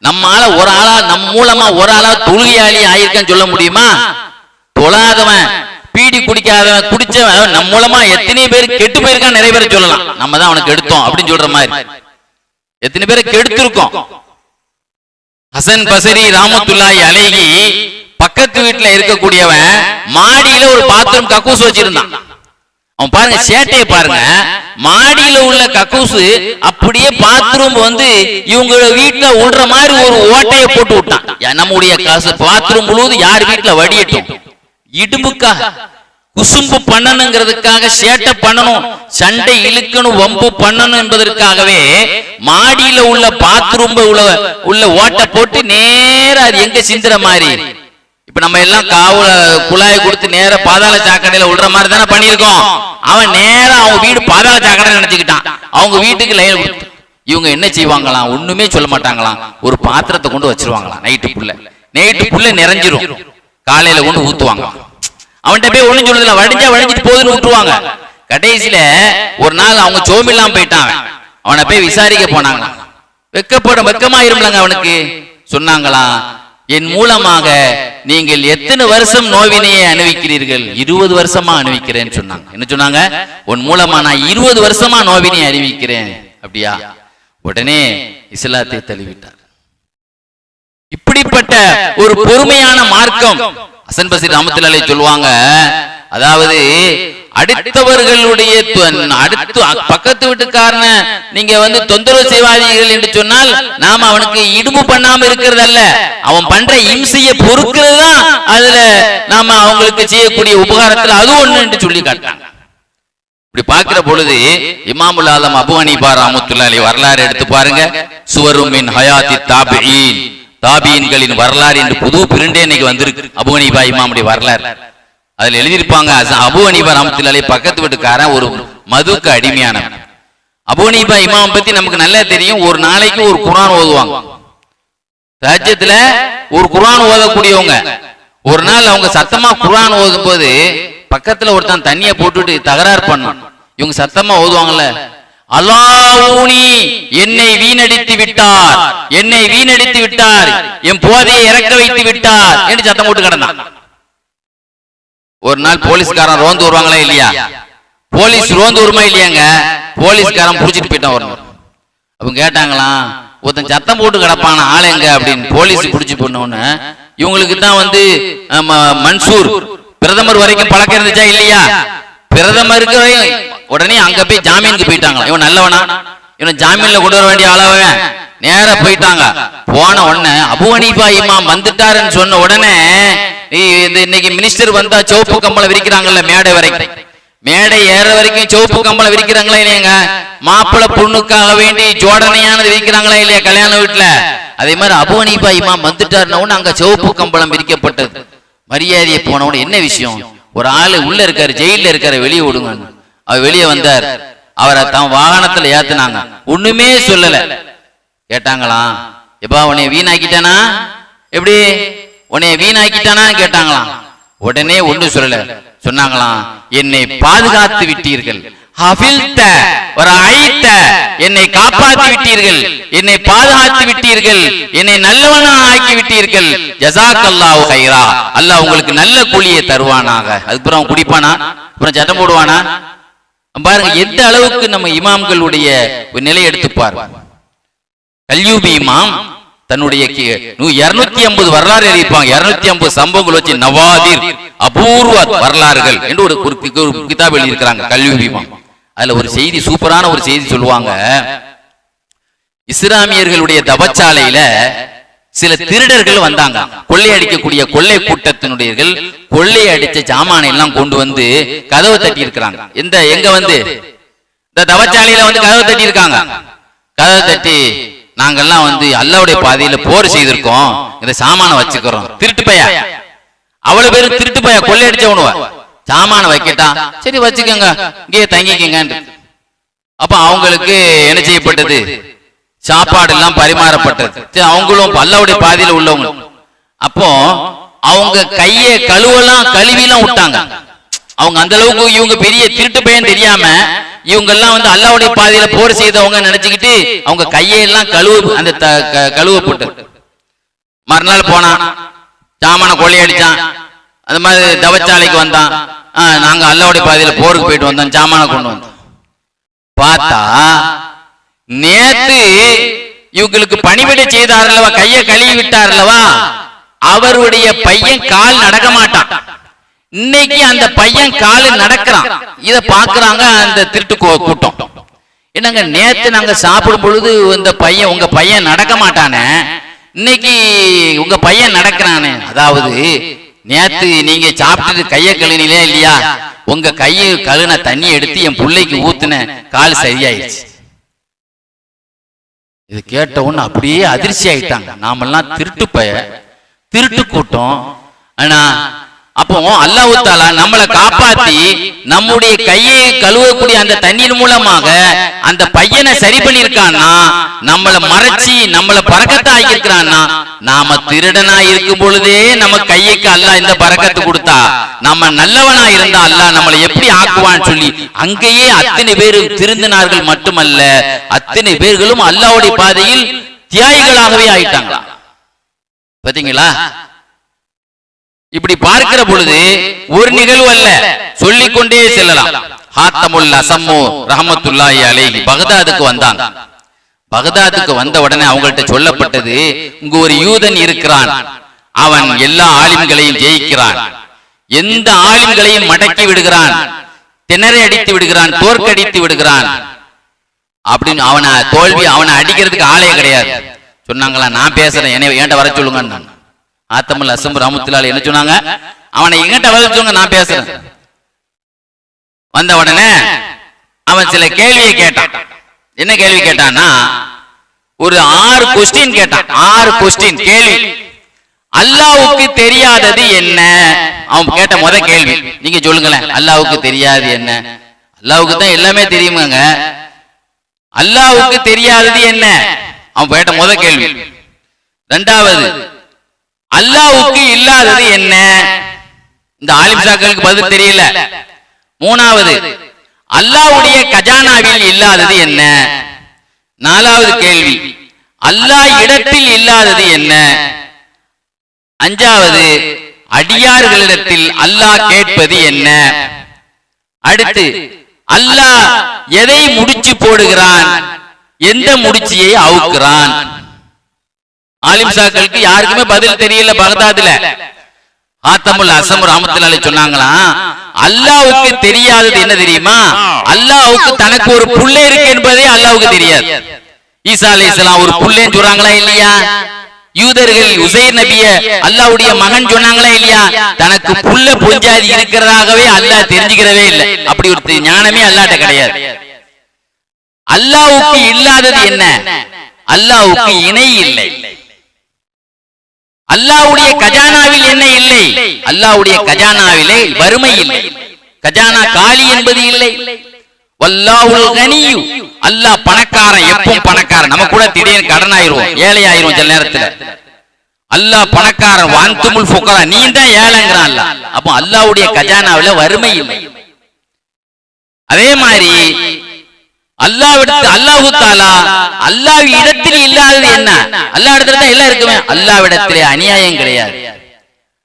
நம்மால ஒரு ஆளா, நம் மூலமா ஒரு ஆளா தொழுகையாளி ஆயிருக்கன்னு சொல்ல முடியுமா? தொழாதவன், பீடி குடிக்காதவன், குடிச்சவன், நம் மூலமா எத்தனை பேர் கெட்டு போயிருக்கான் நிறைய பேர் சொல்லலாம். நம்ம தான் அவனுக்கு எடுத்தோம் அப்படின்னு சொல்ற மாதிரி எத்தனை பேரை கெடுத்திருக்கோம். ஹசன் பஸரி ரஹ்மத்துல்லாஹி அலைஹி பக்கத்து வீட்டுல இருக்கக்கூடியவன் மாடியில ஒரு பாத்ரூம் கக்கூஸ் வச்சிருந்தான். அவன் பாருங்க சேட்டையை பாருங்க, மாடியில உள்ள கக்கூஸ் அப்படியே பாத்ரூம் வந்து இவங்க வீட்டுல உள்ற மாதிரி ஒரு ஓட்டையை போட்டு விட்டான். நம்முடைய பாத்ரூம் முழுவதும் யார் வீட்டுல வடியட்டும், இடும்புக்காக குசும்பு பண்ணணுங்கிறதுக்காக, சேட்டை பண்ணணும், சண்டை இழுக்கணும், வம்பு பண்ணணும் என்பதற்காகவே மாடியில உள்ள பாத்ரூம் உள்ள ஓட்டை போட்டு நேர அது எங்க சிந்துற மாதிரி. இப்ப நம்ம எல்லாம் காவுல குழாயை கொடுத்து நேர பாதாள சாக்கடையில விடுற மாதிரி தானே பண்ணிருக்கோம். அவன் நேரம் அவங்க வீடு பாதாள சாக்கடை நினைச்சுக்கிட்டான். அவங்க வீட்டுக்கு லைன் கொடுத்து இவங்க என்ன செய்வாங்களாம், ஒண்ணுமே சொல்ல மாட்டாங்களாம், ஒரு பாத்திரத்தை கொண்டு வச்சிருவாங்களாம். நைட்டுக்குள்ள நிறைஞ்சிரும், காலையில கொண்டு ஊத்துவாங்க. அவன்கிட்ட போய் ஒண்ணும் சொல்றதுல, வடிஞ்சிட்டு போகுதுன்னு விட்டுருவாங்க. கடைசியில ஒரு நாள் அவங்க சோமில்லாம போயிட்டான். அவனை போய் விசாரிக்க போனாங்க. வெக்கமாயிரும்லங்க அவனுக்கு. சொன்னாங்களாம், என் மூலமாக நீங்கள் எத்தனை வருஷம் நோவினையை அனுபவிக்கிறீர்கள்? 20 வருஷமா அனுபவிக்கிறேன்னு சொன்னாங்க. என்ன சொன்னாங்க? உன் மூலமா நான் 20 வருஷமா நோவினையை அனுபவிக்கிறேன். அப்படியா? உடனே இஸ்லாத்தை தழுவிட்டார். ஒரு பொறுமையான மார்க்கம். ஹசன் பஸ்ரி ரஹ்மத்துல்லாஹி அலைஹி சொல்லுவாங்க, அதாவது அடுத்தவர்களுடைய அடுத்து பக்கத்து வீட்டுக்காரன நீங்க தொந்தரவு செய்வாதீர்கள் என்று சொன்னால் நாம அவனுக்கு இடுப்பு பண்ணாம இருக்கிறது அல்ல, அவன் பண்ற இம்சையை பொறுக்கிறது தான் அதுல நாம அவங்களுக்கு செய்யக்கூடிய உபகாரத்துல அது ஒண்ணு என்று சொல்லி காட்டாங்க. இப்படி பார்க்கிற பொழுது இமாமுல் ஆலம் அபூ ஹனீஃபா ரஹ்மத்துல்லாஹி அலைஹி வரலாறு எடுத்து பாருங்க. சுவரும் மின் ஹயாத்தி தாபிஈன், தாபியின்களின் வரலாறு என்று புது பிரிண்டே இன்னைக்கு வந்திருக்கு. அபூ ஹனீஃபா இமாமுடைய வரலாறு அதுல எழுதியிருப்பாங்க. அபூ ஹனீஃபா ரஹ்மத்துல்லாஹி அலைஹி பக்கத்து வீட்டுக்காரன் ஒரு மதுக்கு அடிமையானவன். அபூ ஹனீஃபா இமாம் பத்தி நமக்கு நல்லா தெரியும். ஒரு நாளைக்கு ஒரு குர்ஆன் ஓதுவாங்க. தஹஜ்ஜுத்ல ஒரு குர்ஆன் ஓதக்கூடியவங்க. ஒரு நாள் அவங்க சத்தமா குர்ஆன் ஓதும் போது பக்கத்துல ஒருத்தன் தண்ணிய போட்டுட்டு தகராறு பண்ணான். இவங்க சத்தமா ஓதுவாங்கல்ல, அல்லாஹ்வுனி என்னை வீணடித்து விட்டார், என்னை வீணடித்து விட்டார், என் போதையை இறக்க வைத்து விட்டார் என்று சத்தம் போட்டு கிடந்தான். ஒரு நாள் போலீஸ்காரன் ரோந்து வருவாங்களா இல்லையா, போலீஸ் ரோந்து வருமா இல்லையாங்க, போலீஸ்காரன் புடிச்சிட்டு போயிட்டான். வரணும் அவங்க கேட்டாங்களாம், ஒருத்தன் சத்தம் போட்டு கிடப்பான ஆள் எங்க அப்படின்னு. போலீஸ் புடிச்சு போனோன்னு இவங்களுக்கு தான் மன்சூர் பிரதமர் வரைக்கும் பழக்கம் இருந்துச்சா இல்லையா, பிரதமருக்கு உடனே அங்க போய் ஜாமீனுக்கு போயிட்டாங்களா. இவன் நல்லவனா, இவன் ஜாமீன்ல கொண்டு வர வேண்டிய ஆளவ நேர போயிட்டாங்க. போன உடனே அபூ ஹனீஃபா இமாம் வந்துட்டாருன்னு சொன்ன உடனே இன்னைக்கு மினிஸ்டர் வந்தா சிவப்பு கம்பளம் விரிக்கிறாங்கல்ல, மேடை வரைக்கும், மேடை ஏற வரைக்கும் சிவப்பு கம்பளம் விரிக்கிறாங்களா இல்லையாங்க, மாப்பிள்ளை பொண்ணுக்காக வேண்டி ஜோடனையானது விரிக்கிறாங்களா இல்லையா கல்யாண வீட்டுல, அதே மாதிரி அபூ ஹனீஃபா இமாம் வந்துட்டாருன்னு அங்க சிவப்பு கம்பளம் விரிக்கப்பட்டது. மரியாதையை போனவன என்ன விஷயம், ஒரு ஆளு உள்ள இருக்காரு, ஜெயில இருக்காரு, வெளியே விடுங்க. அவர் வெளியே வந்தார், அவரை தன் வாகனத்துல ஏத்துனாங்க, ஒண்ணுமே சொல்லல. கேட்டாங்களாம், எப்பா உன்னை வீணாக்கிட்டானா, எப்படி உன்னை வீணாக்கிட்டானா கேட்டாங்களாம். உடனே ஒண்ணு சொல்லல, சொன்னாங்களாம், என்னை பாதுகாத்து விட்டீர்கள், என்னை காப்பாற்றி விட்டீர்கள், என்னை பாதுகாத்து விட்டீர்கள், என்னை நல்லவனா ஆக்கி விட்டீர்கள், ஜஸாக்கல்லாஹு கைரா, அல்லாஹ் உங்களுக்கு நல்ல கூலியை தருவானாக. அதுக்கப்புறம் அவன் குடிப்பானா, அப்புறம் சட்டம் போடுவானா? பாருங்க எந்த அளவுக்கு நம்ம இமாம்களுடைய நிலை எடுத்துப்பார். கல்யூபி இமாம் தன்னுடைய 250 வரலாறு எழுதிப்பாங்க, 250 சம்பவங்கள் வச்சு நவாதிர் அபூர்வ வரலாறுகள் என்று ஒரு கிதாப் எழுதியிருக்கிறாங்க கல்யூபி இமாம். அதுல ஒரு செய்தி, சூப்பரான ஒரு செய்தி சொல்லுவாங்க. இஸ்லாமியர்களுடைய தவச்சாலையில சில திருடர்கள் வந்தாங்க, கொள்ளையடிக்கக்கூடிய கொள்ளை கூட்டத்தினுடையர்கள் கொள்ளை அடிச்ச ஜாமானை எல்லாம் கொண்டு வந்து கதவை தட்டி இருக்கிறாங்க. எங்க இந்த தவச்சாலையில கதவை தட்டி இருக்காங்க. கதவை தட்டி, நாங்கெல்லாம் அல்லாஹ்வுடைய பாதையில போர் செய்திருக்கோம், இந்த சாமான வச்சுக்கிறோம். திருட்டு பையா, அவ்வளவு பேரும் திருட்டு பையா, கொள்ளை அடிச்சவனுவ, சாமான வைக்கட்டான், சரி வச்சுக்கோங்க, இங்கே தங்கிக்கங்க. அப்ப அவங்களுக்கு என்ன செய்யப்பட்டது, சாப்பாடு எல்லாம் பரிமாறப்பட்டது. அவங்களும் அல்லாஹ்வுடைய பாதையில உள்ளவங்க. அப்போ அவங்க கையை கழுவிலாம் விட்டாங்க. அவங்க அந்த அளவுக்கு இவங்க பெரிய திருட்டு பையன் தெரியாம இவங்க எல்லாம் அல்லாஹ்வுடைய பாதையில போர் செய்தவங்க நினைச்சுக்கிட்டு அவங்க கையெல்லாம் கழுவப்பட்டு. மறுநாள் போனான், சாமான கொள்ளையடிச்சான், அந்த மாதிரி தவச்சாலைக்கு வந்தான். நாங்க அல்லாஹ்வுடைய பாதையில போருக்கு போயிட்டு வந்தோம், சாமான கொண்டு வந்தோம். பார்த்தா நேத்து இவங்களுக்கு பணிவிடை செய்தார்லவா, கையை கழுவி விட்டார்லவா, அவருடைய பையன் கால் நடக்க மாட்டான். இன்னைக்கு அந்த பையன் காலு நடக்கிறான். இத பாக்குறாங்க அந்த திருட்டு கூட்டம். என்னங்க, நேத்து நாங்க சாப்பிடும் பொழுது இந்த பையன், உங்க பையன் நடக்க மாட்டானே, இன்னைக்கு உங்க பையன் நடக்கிறானே. அதாவது நேத்து நீங்க சாப்பிட்டு கையை கழுவினீங்களே இல்லையா, உங்க கையை கழுவின தண்ணி எடுத்து என் பிள்ளைக்கு ஊத்துன, கால் சரியாயிடுச்சு. இது கேட்ட உடனே அப்படியே அதிர்ச்சி ஆயிட்டாங்க. நாமெல்லாம் திருட்டு கூட்டம். ஆனா அப்போ அல்லாஹ் தஆலா நம்மளை காப்பாத்தி நம்முடைய கையை கழுவக்கூடிய அந்த தண்ணீர் மூலமாக அந்த பையனை சரி பண்ணிருக்கான்னா, நம்மளை மறைச்சி நம்மளை பரக்கத்தை ஆக்கியிருக்கிறான்னா, நாம திருடனா இருக்கும் பொழுதே நம்ம கைக்கு அல்லாஹ் இந்த பரக்கத்து கொடுத்தா, நம்ம நல்லவனா இருந்தா அல்லாஹ் நம்மளை எப்படி ஆக்குவான்னு சொல்லி அங்கேயே அத்தனை பேரும் திருந்தினார்கள். மட்டுமல்ல, அத்தனை பேர்களும் அல்லாஹ்வுடைய பாதையில் தியாகிகளாகவே ஆயிட்டாங்களா. பாத்தீங்களா? இப்படி பார்க்கிற பொழுது ஒரு நிகழ்வு அல்ல, சொல்லிக்கொண்டே செல்லலாம். ஹாத்தமுல் அஸம்மு ரஹ்மத்துல்லாஹி அலைஹி பகதாதுக்கு வந்தாங்க. பகதாதுக்கு வந்த உடனே அவங்கள்ட்ட சொல்லப்பட்டது, இங்க ஒரு யூதன் இருக்கிறான், அவன் எல்லா ஆலிம்களையும் ஜெயிக்கிறான், எந்த ஆலிம்களையும் மடக்கி விடுகிறான், திணறி அடித்து விடுகிறான், தோற்கடித்து விடுகிறான் அப்படின்னு அவனை தோல்வி அவனை அடிக்கிறதுக்கு ஆளே கிடையாது. சொன்னாங்களா, நான் பேசுறேன், என்ன ஏன்ட்ட வர சொல்லுங்க. ஆத்தமல் அசம்பு ராமத்துலால் என்ன சொன்னாங்க, அவனை எங்கிட்ட வர சொல்லுங்க, நான் பேசுறேன். வந்த உடனே அவன் சில கேள்வியை கேட்டான். என்ன கேள்வி கேட்டான்னா, ஒரு 6 கொஸ்டின் கேட்டான். 6 கொஸ்டின் கேள்வி. அல்லாஹ்வுக்கு தெரியாதது என்ன? அவன் கேட்ட முத கேள்வி. நீங்க சொல்லுங்களேன், அல்லாஹ்வுக்கு தெரியாது என்ன? அல்லாஹ்வுக்கு தான் எல்லாமே தெரியுமாங்க. அல்லாஹ்வுக்கு தெரியாதது என்ன? அவன் கேட்ட முத கேள்வி. இரண்டாவது, அல்லாஹ்வுக்கு இல்லாதது என்ன? இந்த ஆலிம் சாக்களுக்கு பதில் தெரியல. மூணாவது, அல்லாஹ்வுடைய கஜானாவில் இல்லாதது என்ன? நாலாவது கேள்வி, அல்லாஹ் இடத்தில் இல்லாதது என்ன? அஞ்சாவது, அடியார்களிடத்தில் அல்லாஹ் கேட்பது என்ன? அடுத்து, அல்லாஹ் எதை முடிச்சு போடுகிறான், எந்த முடிச்சியை அவுக்குறான்? ஆலிம் சாக்களுக்கு யாருக்குமே பதில் தெரியல. பகதாதுல ஆத்தமுல் அசம் ரஹ்மத்துல்லாஹி சொன்னாங்களா, அல்லாஹ்வுக்கு தெரியாதது என்ன தெரியுமா? அல்லாஹ்வுக்கு தனக்கு ஒரு புள்ளை இருக்கு என்பதே அல்லாஹ்வுக்கு தெரியாது. ஈசா அலைஹிஸ்ஸலாம் ஒரு புள்ளைன்னு சொல்றாங்களா இல்லையா? யூதர்கள் உசைர் நபிய அல்லாஹ்வுடைய மகன் சொன்னாங்களா இல்லையா? தனக்கு புள்ள பொஞ்சாதி இருக்கிறதாகவே அல்லாஹ் தெரிஞ்சுக்கிறவே இல்லை. அப்படி ஒரு ஞானமே அல்லாஹ்ட்ட கிடையாது. அல்லாஹ்வுக்கு இல்லாதது என்ன? அல்லாஹ்வுக்கு இணை இல்லை. அல்லாஹ்வுடைய கஜானாவில் என்ன இல்லை? அல்லாஹ்வுடைய கஜானாவிலே வறுமை இல்லை. கஜானா காலி என்பது இல்லை. வல்லாஹுல் கனியு, அல்லாஹ் பணக்காரன், எப்பவும் பணக்காரன். நம்ம கூட திடீர்னு கடன் ஆயிருவோம், ஏழை ஆயிருவோம் சில நேரத்துல. அல்லாஹ் பணக்காரன், வான்துமுல் ஃபுகரா, நீ தான் ஏழைங்கிறான் அல்லாஹ். அப்போ அல்லாஹ்வுடைய கஜானாவில வறுமை இல்லை. அதே மாதிரி அல்லாஹ்விடத்தில் அல்லாஹ் இடத்தில் இல்லாதது என்ன? அல்லாஹ் இடத்துல தான் எல்லாம் இருக்குமே. அல்லாஹ்விடத்திலே அநியாயம் கிடையாது,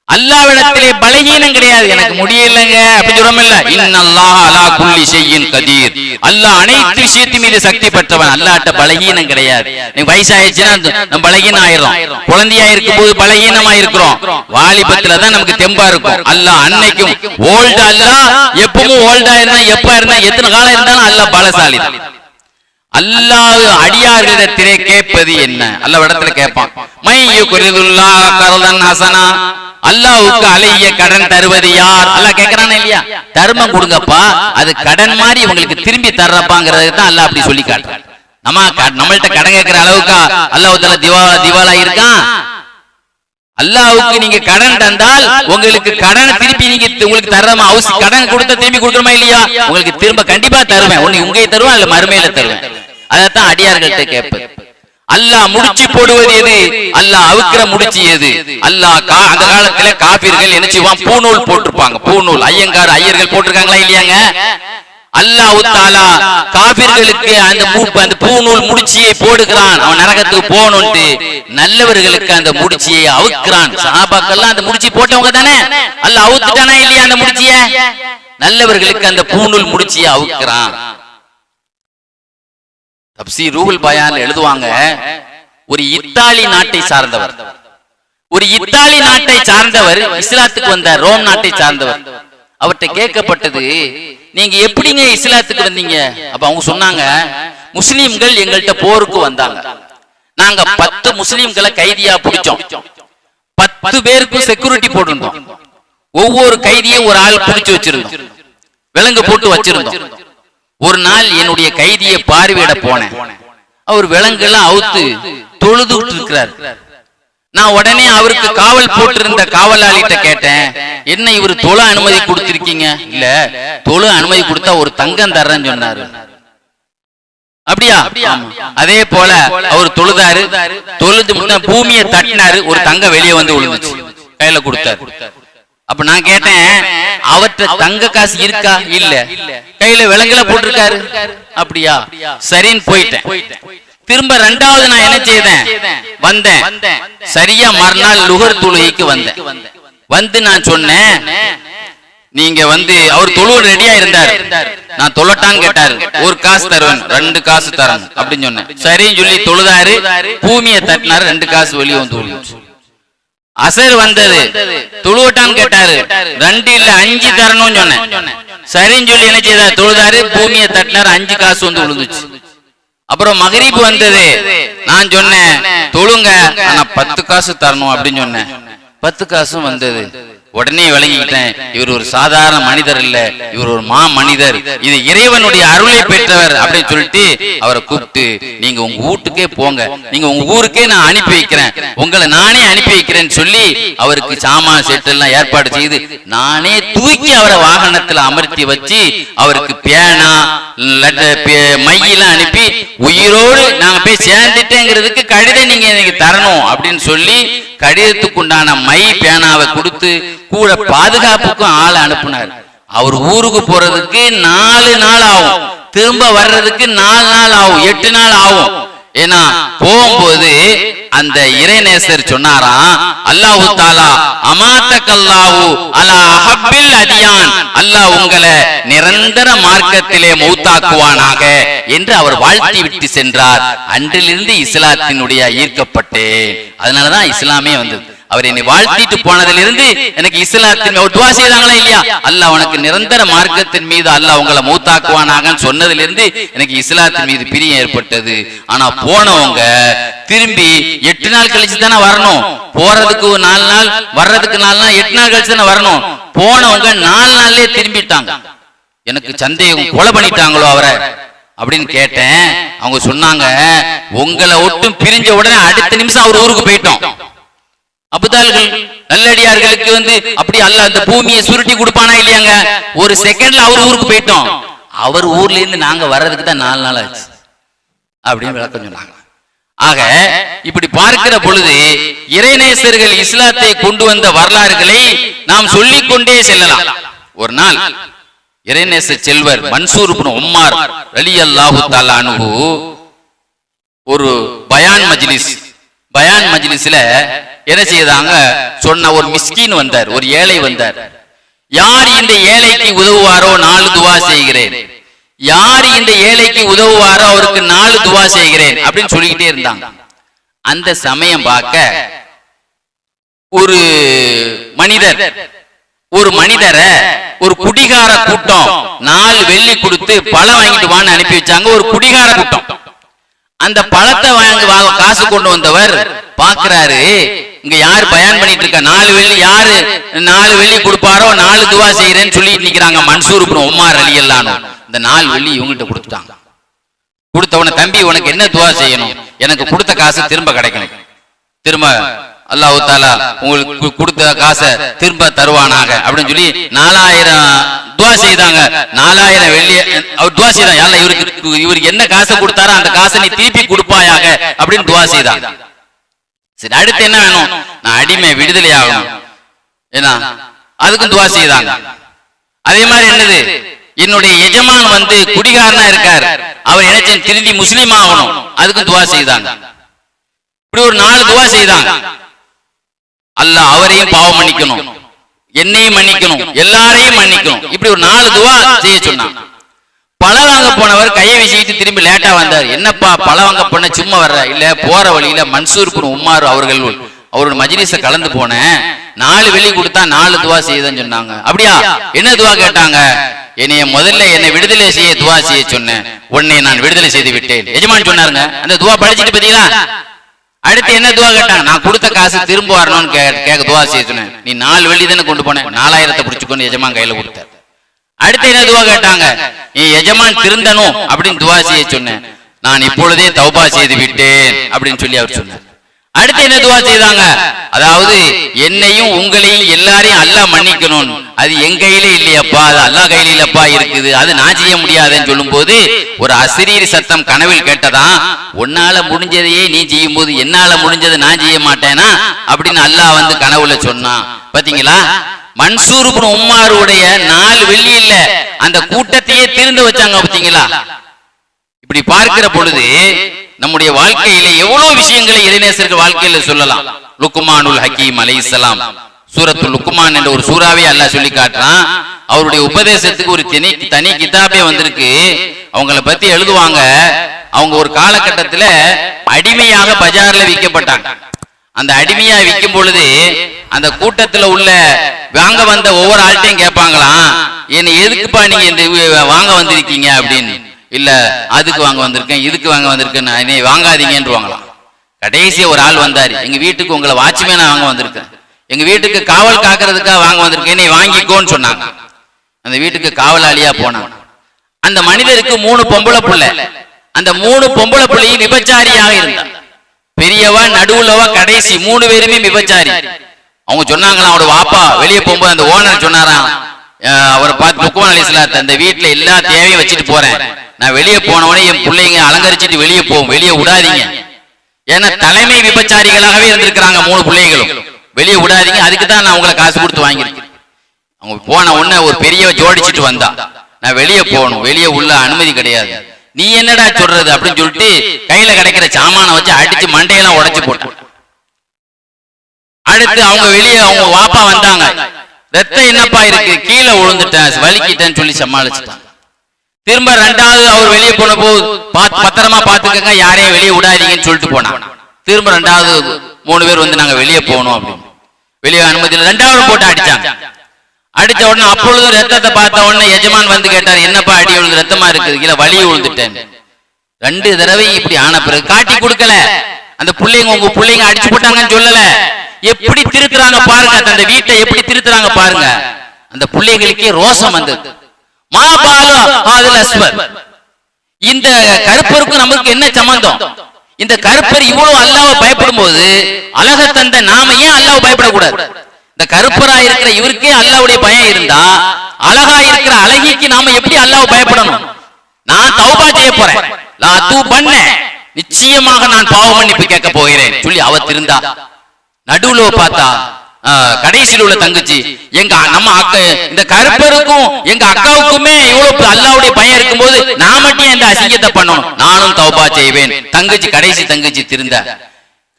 அல்லாஹ்விடத்திலே பலகீனம் கிடையாது. எனக்கு முடியலங்க அப்படி சொல்றோம்ல, இன்னல்லாஹ அலா குல்லி ஷைஇன் கதீர், அல்லாஹ் அனைத்து விஷயத்தின் மீது சக்தி பெற்றவன். அல்லாஹ்ட்ட பலகீனம் கிடையாது. நீ வயசாயிடுச்சுன்னா நம்ம பலகீனம் ஆயிரும். குழந்தையா இருக்கும்போது பலகீனமா இருக்கிறோம், வாலிபத்துல தான் நமக்கு தெம்பா இருக்கும். அல்லாஹ் அன்னைக்கும் ஓல்டா, அல்லாஹ் எப்பவும் ஓல்டா இருந்தா, எப்ப இருந்தா, எத்தனை காலம் இருந்தாலும் அல்லாஹ் பலசாலி. அல்லாஹ் அடியார்களிடத்திலே கேட்பது என்ன? அல்லாஹ் இடத்துல கேட்பான், மையு குரிதுல்லாஹ கர்தன் ஹஸனா, அல்லாஹ்வுக்கு அலைய கடன் தருவது யார்? அல்லாஹ் கேக்குறானே இல்லையா? தர்மம் கொடுங்கப்பா, அது கடன் மாதிரி உங்களுக்கு திரும்பி தர்றப்பாங்கிறது தான் அல்லாஹ் அப்படி சொல்லி காட்டுறான். நம்மள்ட்ட கடன் கேட்கிற அளவுக்கு அல்லாஹ் தஆலா திவாலா இருக்கான்? அல்லாஹ்வுக்கு நீங்க கடன் தந்தால் உங்களுக்கு கடன் திருப்பி நீங்க உங்களுக்கு தர்றமா? கடன் கொடுத்த திரும்பி கொடுக்கணுமா இல்லையா? உங்களுக்கு திரும்ப கண்டிப்பா தருவேன். ஒண்ணு உங்கே தருவேன், இல்ல மறுமையில தருவேன். அதைத்தான் அடியார்கள்ட்ட கேட்பது. அல்லாஹ் முடிச்சு போடுவது எது? அல்லாஹ் அவுக்கிற முடிச்சு எது? அல்லாஹ் அந்த காலத்துல காபிர்கள் என்ன செய்வான்? பூநூல் போட்டிருப்பாங்க. பூநூல் ஐயர்கள் போட்டிருக்காங்களா இல்லையாங்க? அல்லாஹ் தஆலா காபிர்களுக்கு அந்த பூநூல் முடிச்சியை போடுகிறான். அவன் நரகத்துக்கு போகணும்ட்டு. நல்லவர்களுக்கு அந்த முடிச்சியை அவுக்குறான். சஹாபாக்கெல்லாம் அந்த முடிச்சி போட்டவங்க தானே. அல்லாஹ் அவுத்துட்டானா இல்லையா அந்த முடிச்சிய? நல்லவர்களுக்கு அந்த பூநூல் முடிச்சியை அவுக்குறான். தப்சீர் ரூஹுல் பயான்ல எழுதுவாங்க, ஒரு இத்தாலி நாட்டை சார்ந்தவர், இஸ்லாத்துக்கு வந்த ரோம் நாட்டை சார்ந்தவர். அவர்கிட்ட கேட்கப்பட்டது, நீங்க எப்படிங்க இஸ்லாத்துக்கு வந்தீங்க? அப்ப அவங்க சொன்னாங்க, முஸ்லிம்கள் எங்கள்கிட்ட போருக்கு வந்தாங்க, நாங்க 10 முஸ்லிம்களை கைதியா பிடிச்சோம், 10 பேருக்கு செக்யூரிட்டி போட்டிருந்தோம், ஒவ்வொரு கைதியும் ஒரு ஆள் பிடிச்சு வச்சிருந்தோம், விலங்கு போட்டு வச்சிருந்தோம். ஒரு நாள் என்னுடைய கைதியை பார்வையிட போனேன். அவர் விலங்கெல்லாம் அவுத்து தொழுதுட்டு இருக்கிறார். நான் உடனே அவருக்கு காவல் போட்டிருந்த காவலாளிட்ட கேட்டேன், என்ன இவர் தொழ அனுமதி கொடுத்திருக்கீங்க? இல்ல, தொழ அனுமதி கொடுத்தா ஒரு தங்கம் தர்றேன்னு சொன்னாரு. அப்படியா? அதே போல அவர் தொழுதாரு, தொழுது பூமியை தட்டினாரு, ஒரு தங்கம் வெளியே வந்து விழுந்துச்சு, கையில கொடுத்தாரு. அப்ப நான் கேட்டேன், அவற்ற தங்க காசு இருக்கா? இல்ல, கையில விலங்குல போட்டிருக்காரு. அப்படியா? சரின்னு போயிட்டேன். திரும்ப 2வது நான் என்ன செய்தேன்? வந்தேன். சரியா மறுநாள் லுகர் தொழுகைக்கு வந்தேன். வந்து நான் சொன்னேன், நீங்க அவர் தொழுவ ரெடியா இருந்தாரு, நான் தொழட்டான்னு கேட்டாரு. ஒரு காசு தருவேன், 2 காசு தரேன் அப்படின்னு சொன்னேன். சரின்னு சொல்லி தொழுதாரு, பூமியை தட்டினாரு, 2 காசு வெளியே வந்து விழுந்துச்சு. அசர் வந்தது, தொழுவட்டான்னு கேட்டாரு. 2 இல்ல 5 தரணும்னு சொன்னேன். சரின்னு சொல்லி என்ன செய்தார், தொழுதாரு, பூமியை தட்டினார், 5 காசு வந்து விழுந்துச்சு. அப்புறம் மகரிப் வந்தது, நான் சொன்னேன் தொழுங்க, ஆனா 10 காசு தரணும் அப்படின்னு சொன்னேன். 10 காசும் வந்தது. உடனே விளங்கிக்கிட்டேன், இவர் ஒரு சாதாரண மனிதர் இல்ல, இவர் ஒரு மா மனிதர், இது இறைவனுடைய அருளை பெற்றவர் அப்படின்னு சொல்லிட்டு அவரை கூப்பிட்டு, நீங்க உங்க வீட்டுக்கே போங்க, நீங்க உங்க ஊருக்கே நான் அனுப்பி வைக்கிறேன், உங்களை நானே அனுப்பி வைக்கிறேன்னு சொல்லி அவருக்கு சாமான் செட்டு எல்லாம் ஏற்பாடு செய்து நானே தூக்கி அவரை வாகனத்துல அமர்த்தி வச்சு அவருக்கு பேனா மையெல்லாம் அனுப்பி, உயிரோடு நாங்க போய் சேர்ந்துட்டேங்கிறதுக்கு கடிதம் நீங்க எனக்கு தரணும் அப்படின்னு சொல்லி கடிதத்துக்குண்டான மை பேனாவை கொடுத்து கூட பாதுகாப்புக்கும் ஆளை அனுப்புனார். அவர் ஊருக்கு போறதுக்கு 4 நாள் ஆகும், திரும்ப வர்றதுக்கு 4 நாள் ஆகும், 8 நாள் ஆகும். ஏன்னா போகும்போது அந்த இறைநேசர் சொன்னாராம், அல்லாஹு தாலா அமாத்தக்கல்லாஹு அலா அஹப்பில் அதியான், அல்லாஹ் உங்களை நிரந்தர மார்க்கத்திலே மௌத்தாக்குவானாக என்று அவர் வாழ்த்தி விட்டு சென்றார். அன்றிலிருந்து இஸ்லாத்தினுடைய ஈர்க்கப்பட்டேன். அதனாலதான் இஸ்லாமே வந்தது. அவர் என்னை வாழ்த்திட்டு போனதிலிருந்து எனக்கு இஸ்லாத்தின் துவா செய்தாங்களா இல்லையா, அல்லாஹ் உனக்கு நிரந்தர மார்க்கத்தின் மீது அல்லாஹ் உங்களை மௌத்தாக்குவானாக சொன்னதிலிருந்து எனக்கு இஸ்லாத்தின் மீது பிரியம் ஏற்பட்டது. ஆனா போனவங்க திரும்பி 8 நாள் கழிச்சு தானே வரணும், போறதுக்கு 4 நாள், வர்றதுக்கு 4 நாள், 8 நாள் கழிச்சு தானே வரணும். போனவங்க 4 நாள்லயே திரும்பிட்டாங்க. எனக்கு சந்தேகம், கொலை பண்ணிட்டாங்களோ அவரை அப்படின்னு கேட்டேன். அவங்க சொன்னாங்க, உங்களை ஒட்டும் பிரிஞ்ச உடனே அடுத்த நிமிஷம் அவர் ஊருக்கு போயிட்டோம். அபுதால்கள் நல்லடியார்களுக்கு அப்படி அல்ல அந்த பூமியை சுருட்டி கொடுப்பானா இல்லையாங்க, ஒரு செகண்ட்ல அவர் ஊருக்கு போயிட்டோம். அவர் ஊர்ல இருந்து நாங்க வர்றதுக்கு தான் 4 நாள் ஆச்சு அப்படின்னு விளக்கம் சொன்னாங்க. ஆக இப்படி பார்க்கிற பொழுது இறைநேசர்கள் இஸ்லாத்தை கொண்டு வந்த வரலாறுகளை நாம் சொல்லிக் கொண்டே செல்லலாம். ஒரு நாள் இறைநேச செல்வர் மன்சூர் இப்னு உம்மார் ரலியல்லாஹு தஆலா அன்ஹு ஒரு பயான் மஜ்லிஸ்ல என்ன செய்தாங்க, சொன்ன ஒரு மிஸ்கின் வந்தார், ஒரு ஏழை வந்தார். யார் இந்த ஏழைக்கு உதவுவாரோ 4 துவா செய்கிறேன், யார் இந்த ஏழைக்கு உதவுவாரோ அவருக்கு 4 துவா செய்கிறேன் அப்படின்னு சொல்லிக்கிட்டே இருந்தாங்க. அந்த சமயம் பார்க்க ஒரு மனிதரை ஒரு குடிகார கூட்டம் 4 வெள்ளி கொடுத்து பழம் வாங்கிட்டு வான்னு அனுப்பி வச்சாங்க. ஒரு குடிகார கூட்டம் அந்த பழத்தை வாங்க காசு கொண்டு வந்தவர் பாக்குறாரு, இங்க யாரு பயான் பண்ணிட்டு இருக்க, 4 வெள்ளி, யாரு 4 வெள்ளி கொடுப்பாரோ 4 துவா செய்யறேன்னு சொல்லிட்டு நிக்கிறாங்க. மன்சூர் இப்னு உம்மார் ரலியல்லாஹு அன்ஹு இந்த 4 வெள்ளி இவங்கிட்ட கொடுத்துட்டாங்க. கொடுத்தவன, தம்பி உனக்கு என்ன துவா செய்யணும், எனக்கு கொடுத்த காசு திரும்ப கிடைக்கணும், திரும்ப அல்லாஹ் தஆலா உங்களுக்கு கொடுத்த காசை திரும்ப தருவானாக அப்படின்னு சொல்லி 4000 துவா செய்தாங்க. 4000 வெள்ளி அவர் துவா செய்தாங்க, அல்ல இவருக்கு என்ன காசை கொடுத்தாரோ அந்த காசை நீ திருப்பி கொடுப்பாயாக அப்படின்னு துவா செய்தாங்க. சரி, அடுத்து என்ன வேணும், நான் அடிமை விடுதலை ஆகணும், ஏன்னா அதுக்கும் துவா செய்தாங்க. அதே மாதிரி என்னது, என்னுடைய எஜமான் குடிகாரனா இருக்கார், அவர் என்ன திரும்பி முஸ்லீம் ஆகணும், அதுக்கும் துவா செய்தாங்க. இப்படி ஒரு 4 துவா செய்தாங்க. அல்லாஹ் அவரையும் பாவம் மன்னிக்கணும், என்னையும் மன்னிக்கணும், எல்லாரையும் மன்னிக்கணும், இப்படி ஒரு 4 துவா செய்ய சொன்னாங்க. பழம் வாங்க போனவர் கையை வீசிட்டு திரும்பி லேட்டா வந்தார். என்னப்பா பழம் வாங்க போன சும்மா வர்ற, இல்ல போற வழியில மன்சூர் இப்னு உம்மார் அவரோட மஜ்லிஸ கலந்து போனேன், 4 வெள்ளி கொடுத்தா 4 துவா செய்யுதுன்னு சொன்னாங்க. அப்படியா, என்ன துவா கேட்டாங்க, முதல்ல என்னை விடுதலை செய்ய துவா செய்ய சொன்னேன், உன்னை நான் விடுதலை செய்து விட்டேன் எஜமான் சொன்னாருங்க. அந்த துவா படிச்சுட்டு பாத்தீங்களா. அடுத்து என்ன துவா கேட்டாங்க, நான் கொடுத்த காசு திரும்ப வரணும்னு கேட்க துவா செய்ய சொன்னேன், நீ 4 வெள்ளி தானே கொண்டு போனேன், 4000 பிடிச்சுக்கொண்டு எஜமான் கையில கொடுத்தார். அடுத்து என்ன துவா கேட்டாங்க, நீ எஜமான் திருந்தனும் அப்படின்னு துவா செய்ய சொன்னேன், நான் இப்பொழுதே தௌபா செய்து விட்டேன் அப்படின்னு சொல்லி அவர் சொன்னார். அடுத்து என்ன துவா செய்தாங்க, அதாவது என்னையும் உங்களையும் எல்லாரையும் அல்லாஹ் மன்னிக்கணும், அது என் கையில இல்லையப்பா, அது அல்லாஹ் கையில இல்லப்பா இருக்குது, அது நான் செய்ய முடியாதுன்னு சொல்லும் போது ஒரு அசரீரி சத்தம் கனவில் கேட்டதா, உன்னால முடிஞ்சதையே நீ செய்யும் போது என்னால முடிஞ்சதை நான் செய்ய மாட்டேனா அப்படின்னு அல்லாஹ் கனவுல சொன்னான். பாத்தீங்களா, மன்சூர் இப்னு உம்மாருடைய 4 வெள்ளி இல்ல, அந்த கூட்டத்தையே திருந்து வச்சாங்க. பாத்தீங்களா, இப்படி பார்க்கிற பொழுது நம்முடைய வாழ்க்கையில எவ்வளவு விஷயங்களை இறைநேசர்கள் வாழ்க்கையில சொல்லலாம். லுக்மானுல் ஹக்கீம் அலைஹிஸ்ஸலாம், சூரத்துல் லுக்மான் என்ற ஒரு சூறாவே அல்லாஹ் சொல்லி காட்டுறான். அவருடைய உபதேசத்துக்கு ஒரு தனி கிதாபே வந்திருக்கு. அவங்கள பத்தி எழுதுவாங்க, அவங்க ஒரு காலகட்டத்துல அடிமையாக பஜார்ல விற்கப்பட்டாங்க. அந்த அடிமையா விற்கும் பொழுது அந்த கூட்டத்துல உள்ள வாங்க வந்த ஒவ்வொரு ஆள்கிட்டையும் கேட்பாங்களாம், என்ன எதுக்குப்பா நீங்க இந்த வாங்க வந்திருக்கீங்க அப்படின்னு. இல்ல அதுக்கு வாங்க வந்திருக்கேன், இதுக்கு வாங்க வந்திருக்கேன், என்னை வாங்காதீங்கன்றுவாங்களாம். கடைசியா ஒரு ஆள் வந்தாரு, எங்க வீட்டுக்கு உங்களை வாட்ச்மேனா வாங்க வந்திருக்கேன், எங்க வீட்டுக்கு காவல் காக்கிறதுக்காக வாங்க வந்திருக்கேன், என்னை வாங்கிக்கோன்னு சொன்னாங்க. அந்த வீட்டுக்கு காவலாளியா போனாங்க. அந்த மனிதருக்கு 3 பொம்பளை பிள்ளை. அந்த 3 பொம்பளை பிள்ளையும் விபச்சாரியாக இருந்தாங்க. பெரியவா, நடுவுலவா, கடைசி 3 பேருமே விபச்சாரி. அவங்க சொன்னாங்களாம், அவரோட வாப்பா வெளியே போகும்போது அந்த ஓனர் சொன்னாராம், அவரை பார்த்து லுக்மான் அலைஹிஸ்ஸலாம், அந்த வீட்டுல எல்லா தேவையும் வச்சுட்டு போறேன், நான் வெளியே போனவனே என் பிள்ளைங்க அலங்கரிச்சுட்டு வெளியே போகும், வெளியே விடாதீங்க. ஏன்னா தலைமை விபச்சாரிகளாகவே இருந்திருக்கிறாங்க 3 பிள்ளைகளும், வெளியே விடாதீங்க, அதுக்கு தான் நான் உங்களை காசு கொடுத்து வாங்கியிருக்கேன். அவங்க போன உடனே ஒரு பெரிய ஜோடிச்சுட்டு வந்தா, நான் வெளியே போகணும், வெளியே உள்ள அனுமதி கிடையாது. நீ என்னடா சொல்றது அப்படின்னு சொல்லிட்டு கையில கிடைக்கிற சாமானை வச்சு அடிச்சு மண்டையெல்லாம் உடைச்சு போட்டான். அடுத்து அவங்க வெளியே அவங்க வாப்பா வந்தாங்க, ரத்தம் என்னப்பா இருக்கு, கீழே விழுந்துட்டேன், வலிக்கிட்டேன்னு சொல்லி சமாளிச்சுட்டான். திரும்ப 2வது அவர் வெளியே போன போது பத்திரமா பாத்துக்கங்க, யாரையும் வெளியே விடாதீங்கன்னு சொல்லிட்டு போனான். திரும்ப 2வது 3 பேர் வந்து நாங்க வெளியே போகணும் அப்படின்னு வெளியே அனுமதி 2வது போட்டு அடிச்சாங்க. அடிச்ச உடனே அப்பொழுது ரத்தத்தை பார்த்த உடனே எஜமான் வந்து கேட்டார், என்னப்பா அடி விழுந்து ரத்தமா இருக்குது, கீழே வலி விழுந்துட்டேன். 2 தடவை இப்படி ஆன பிறகு காட்டி கொடுக்கல, அந்த பிள்ளைங்க உங்க பிள்ளைங்க அடிச்சு போட்டாங்கன்னு சொல்லல, எப்படி திருத்துறாங்க பாருங்க, அந்த வீட்டை எப்படி திருத்துறாங்க பாருங்க. அந்த பிள்ளைகளுக்கே ரோசம் வந்தது. இந்த கருப்பருக்கும் நமக்கு என்ன சம்பந்தம்? இந்த கருப்பர் இவ்வளவு அல்லாஹ்வை பயப்படும் போது அழக தந்த நாம ஏன் அல்லாஹ்வை பயப்படக்கூடாது? இந்த கருப்பரா இருக்கிற இவருக்கே அல்லாஹ்வுடைய பயம் இருந்தா அழகா இருக்கிற அழகிக்கு நாம எப்படி அல்லாஹ்வை பயப்படணும்? நான் தௌபா செய்ய போறேன், நான் தூ பண்ண நிச்சயமாக நான் பாவ மன்னிப்பு கேட்க போகிறேன் சொல்லி அவ திருந்தா. நடுவுல பார்த்தா கடைசியில் உள்ள தங்கச்சி, எங்க நம்ம அக்கா, இந்த கருப்பருக்கும் எங்க அக்காவுக்குமே இவ்வளவு அல்லாஹ்வுடைய பயம் இருக்கும் போது நான் மட்டும் இந்த அசிங்கத்தை பண்ணணும், நானும் தௌபா செய்வேன். தங்கச்சி கடைசி தங்கச்சி திருந்த.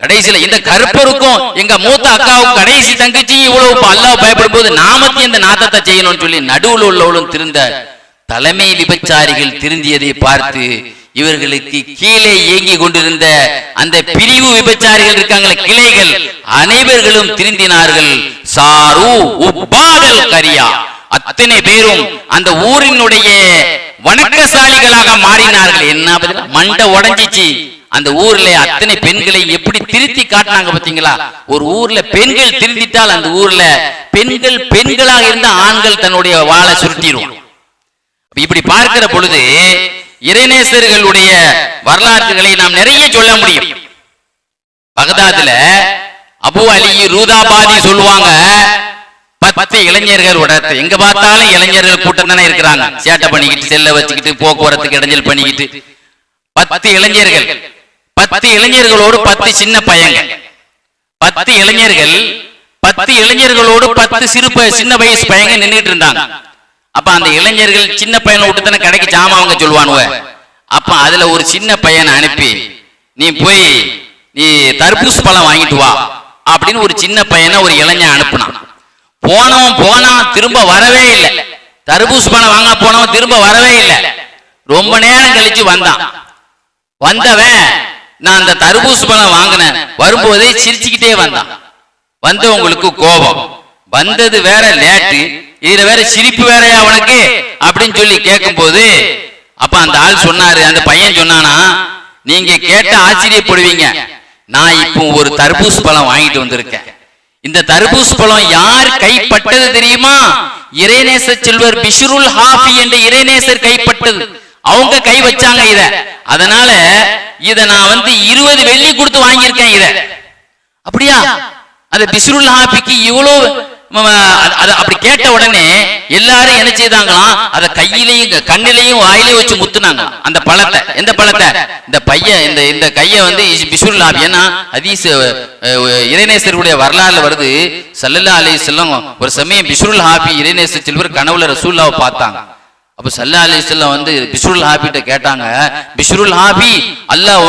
கடைசியில இந்த கருப்பருக்கும் எங்க மூத்த அக்காவுக்கும் கடைசி தங்கச்சி இவ்வளவு அல்லாஹ் பயப்படும் போது நாமத்தையும் இந்த நாத்தத்தை செய்யணும்னு சொல்லி நடுவில் உள்ளவளும் திருந்த. தலைமை விபச்சாரிகள் திருந்தியதை பார்த்து இவர்களுக்கு கீழே இயங்கி கொண்டிருந்த அந்த பிரிவு விபச்சாரிகள் இருக்காங்களே, கிளைகள் அனைவர்களும் திருந்தினார்கள். சாரு உப்பாதல் கரியா, அத்தனை பேரும் அந்த ஊரினுடைய வணக்கசாலிகளாக மாறினார்கள். என்ன மண்டை உடைஞ்சிச்சு. அந்த ஊர்ல அத்தனை பெண்களை எப்படி திருத்தி காட்டினாங்க பாத்தீங்களா? ஒரு ஊர்ல பெண்கள் திருந்திட்டால் அந்த ஊர்ல பெண்கள் பெண்களாக இருந்த ஆண்கள் தன்னுடைய வாளை சுருட்டிடுவான். இப்படி பார்க்கிற பொழுது இறைநேசர்களுடைய வரலாற்றுகளை நாம் நிறைய சொல்ல முடியும். பகதாதுல அபு அலி ரூதாபாதி சொல்லுவாங்க, 10 இளைஞர்களோட, எங்க பார்த்தாலும் இளைஞர்கள் கூட்டம் தானே இருக்கிறாங்க, சேட்டை பண்ணிக்கிட்டு செல்ல வச்சுக்கிட்டு போக்குவரத்துக்கு இடைஞ்சல் பண்ணிக்கிட்டு 10 இளைஞர்கள், 10 இளைஞர்களோடு 10 சின்ன பையங்க, 10 இளைஞர்கள், 10 இளைஞர்களோடு 10 சின்ன வயசு பையங்க நின்றுட்டு இருந்தாங்க. அப்ப அந்த இளைஞர்கள் சின்ன பையனை விட்டு தானே கடைக்கு ஜாமான் சொல்லுவானுவ. அப்ப அதுல ஒரு சின்ன பையனை அனுப்பி, நீ போய் நீ தர்பூஸ் பழம் வாங்கிட்டு வா அப்படின்னு ஒரு சின்ன பையனை ஒரு இளைஞன் அனுப்புனான். போனான் திரும்ப வரவே இல்லை. தர்பூஸ் பழம் வாங்க போனவன் திரும்ப வரவே இல்லை. ரொம்ப நேரம் கழிச்சு வந்தான். வந்தவன், நான் அந்த தர்பூஸ் பழம் வாங்கினேன், வரும்போதே சிரிச்சுக்கிட்டே வந்தான். வந்தவங்களுக்கு கோபம் வந்தது வேற, லேட்டு, இதுல வேற சிரிப்பு வேறையா உனக்கு அப்படின்னு சொல்லி கேட்கும் போது, அப்ப அந்த ஆள் சொன்னாரு, அந்த பையன் சொன்னானா, நீங்க கேட்ட ஆச்சரியப்படுவீங்க, நான் இப்போ ஒரு தர்பூஸ் பழம் வாங்கிட்டு வந்திருக்கேன். இந்த தர்பூஸ் பழம் யார் கைப்பட்டது தெரியுமா? இறைநேச செல்வர் பிஷ்ருல் ஹாஃபி என்ற இறைநேசர் கைப்பட்டது. அவங்க கை வச்சாங்க இத. அதனால இத நான் 20 வெள்ளி கொடுத்து வாங்கியிருக்கேன் இத. அப்படியா? அந்த பிஷ்ருல் ஹாஃபிக்கு இவ்வளவு அப்படி கேட்ட உடனே எல்லாரும் என்ன செய்தாங்களாம், அத கையிலையும் கண்ணிலையும் வாயிலையும் வச்சு முத்துனாங்க அந்த பழத்தை. எந்த பழத்தை? இந்த பையன் இந்த கைய பிஷ்ருல் ஹாஃபி. ஏன்னா ஹதீஸ் இறைநேசருடைய வரலாறுல வருது, ஸல்லல்லாஹு அலைஹி வஸல்லம் ஒரு சமயம் பிஷ்ருல் ஹாஃபி இறைநேசர் செல்வர் கனவுல ரசூலுல்லாஹ்வை பார்த்தாங்க. அப்ப ஸல்லல்லாஹு அலைஹி வஸல்லம் பிஷ்ருல் ஹாஃபிட்ட கேட்டாங்க, பிஷ்ருல் ஹாஃபி, அல்லாஹ்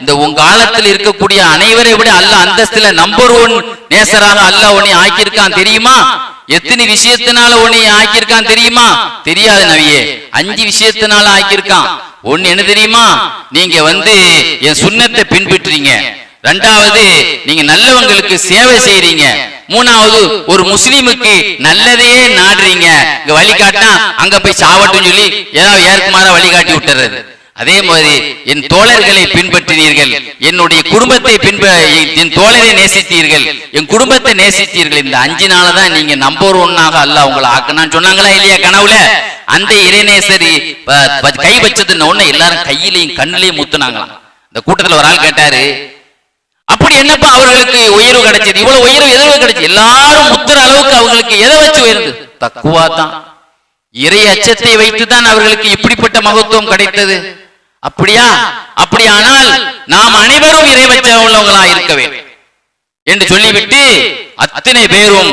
இந்த உங்க காலத்தில் இருக்கக்கூடிய அனைவரை விட அல்லாஹ் அந்தஸ்துல நம்பர் 1 நேசராக அல்லாஹ் உன்னை ஆக்கியிருக்கான் தெரியுமா? எத்தனை விஷயத்தினால உன்னை ஆக்கியிருக்கான் தெரியுமா? தெரியாது நபியே, 5 விஷயத்தினால ஆக்கியிருக்கான். ஒன்னு என்ன தெரியுமா? நீங்க என் சுன்னத்தை பின்பற்றீங்க, ரெண்டாவது நீங்க நல்லவங்களுக்கு சேவை செய்றீங்க, மூணாவது ஒரு முஸ்லீமுக்கு நல்லதையே நாடுறீங்க. இங்க வழிகாட்டினா அங்க போய் சாவட்டும் சொல்லி ஏதாவது ஏற்குமாற வழிகாட்டி விட்டுறது. அதே மாதிரி என் தோழர்களை பின்பற்றினீர்கள், என்னுடைய குடும்பத்தை என் தோழரை நேசித்தீர்கள், என் குடும்பத்தை நேசித்தீர்கள். இந்த 5 நாளதான் நீங்க நம்பர் 1ஆக அல்லாஹ் உங்களை ஆக்குனான்னு சொன்னாங்களா இல்லையா கனவுல? அந்த இறைநேசரி கை வச்சதுன்னு உடனே எல்லாரும் கையிலையும் கண்ணிலையும் முத்துனாங்களாம். இந்த கூட்டத்தில் ஒரு ஆள் கேட்டாரு, அப்படி என்னப்பா அவர்களுக்கு உயர்வு கிடைச்சது, இவ்வளவு உயர்வு எதிர்வு கிடைச்சது? எல்லாரும் முத்துற அளவுக்கு அவங்களுக்கு எதை வச்சு உயர்ந்து? தக்குவா தான், இறை அச்சத்தை வைத்துதான் அவர்களுக்கு இப்படிப்பட்ட மகத்துவம் கிடைத்தது. அப்படியா? அப்படியானால் நாம் அனைவரும் இறைவச்ச உள்ளவங்களா இருக்க வேண்டும் என்று சொல்லிவிட்டு அத்தனை பேரும்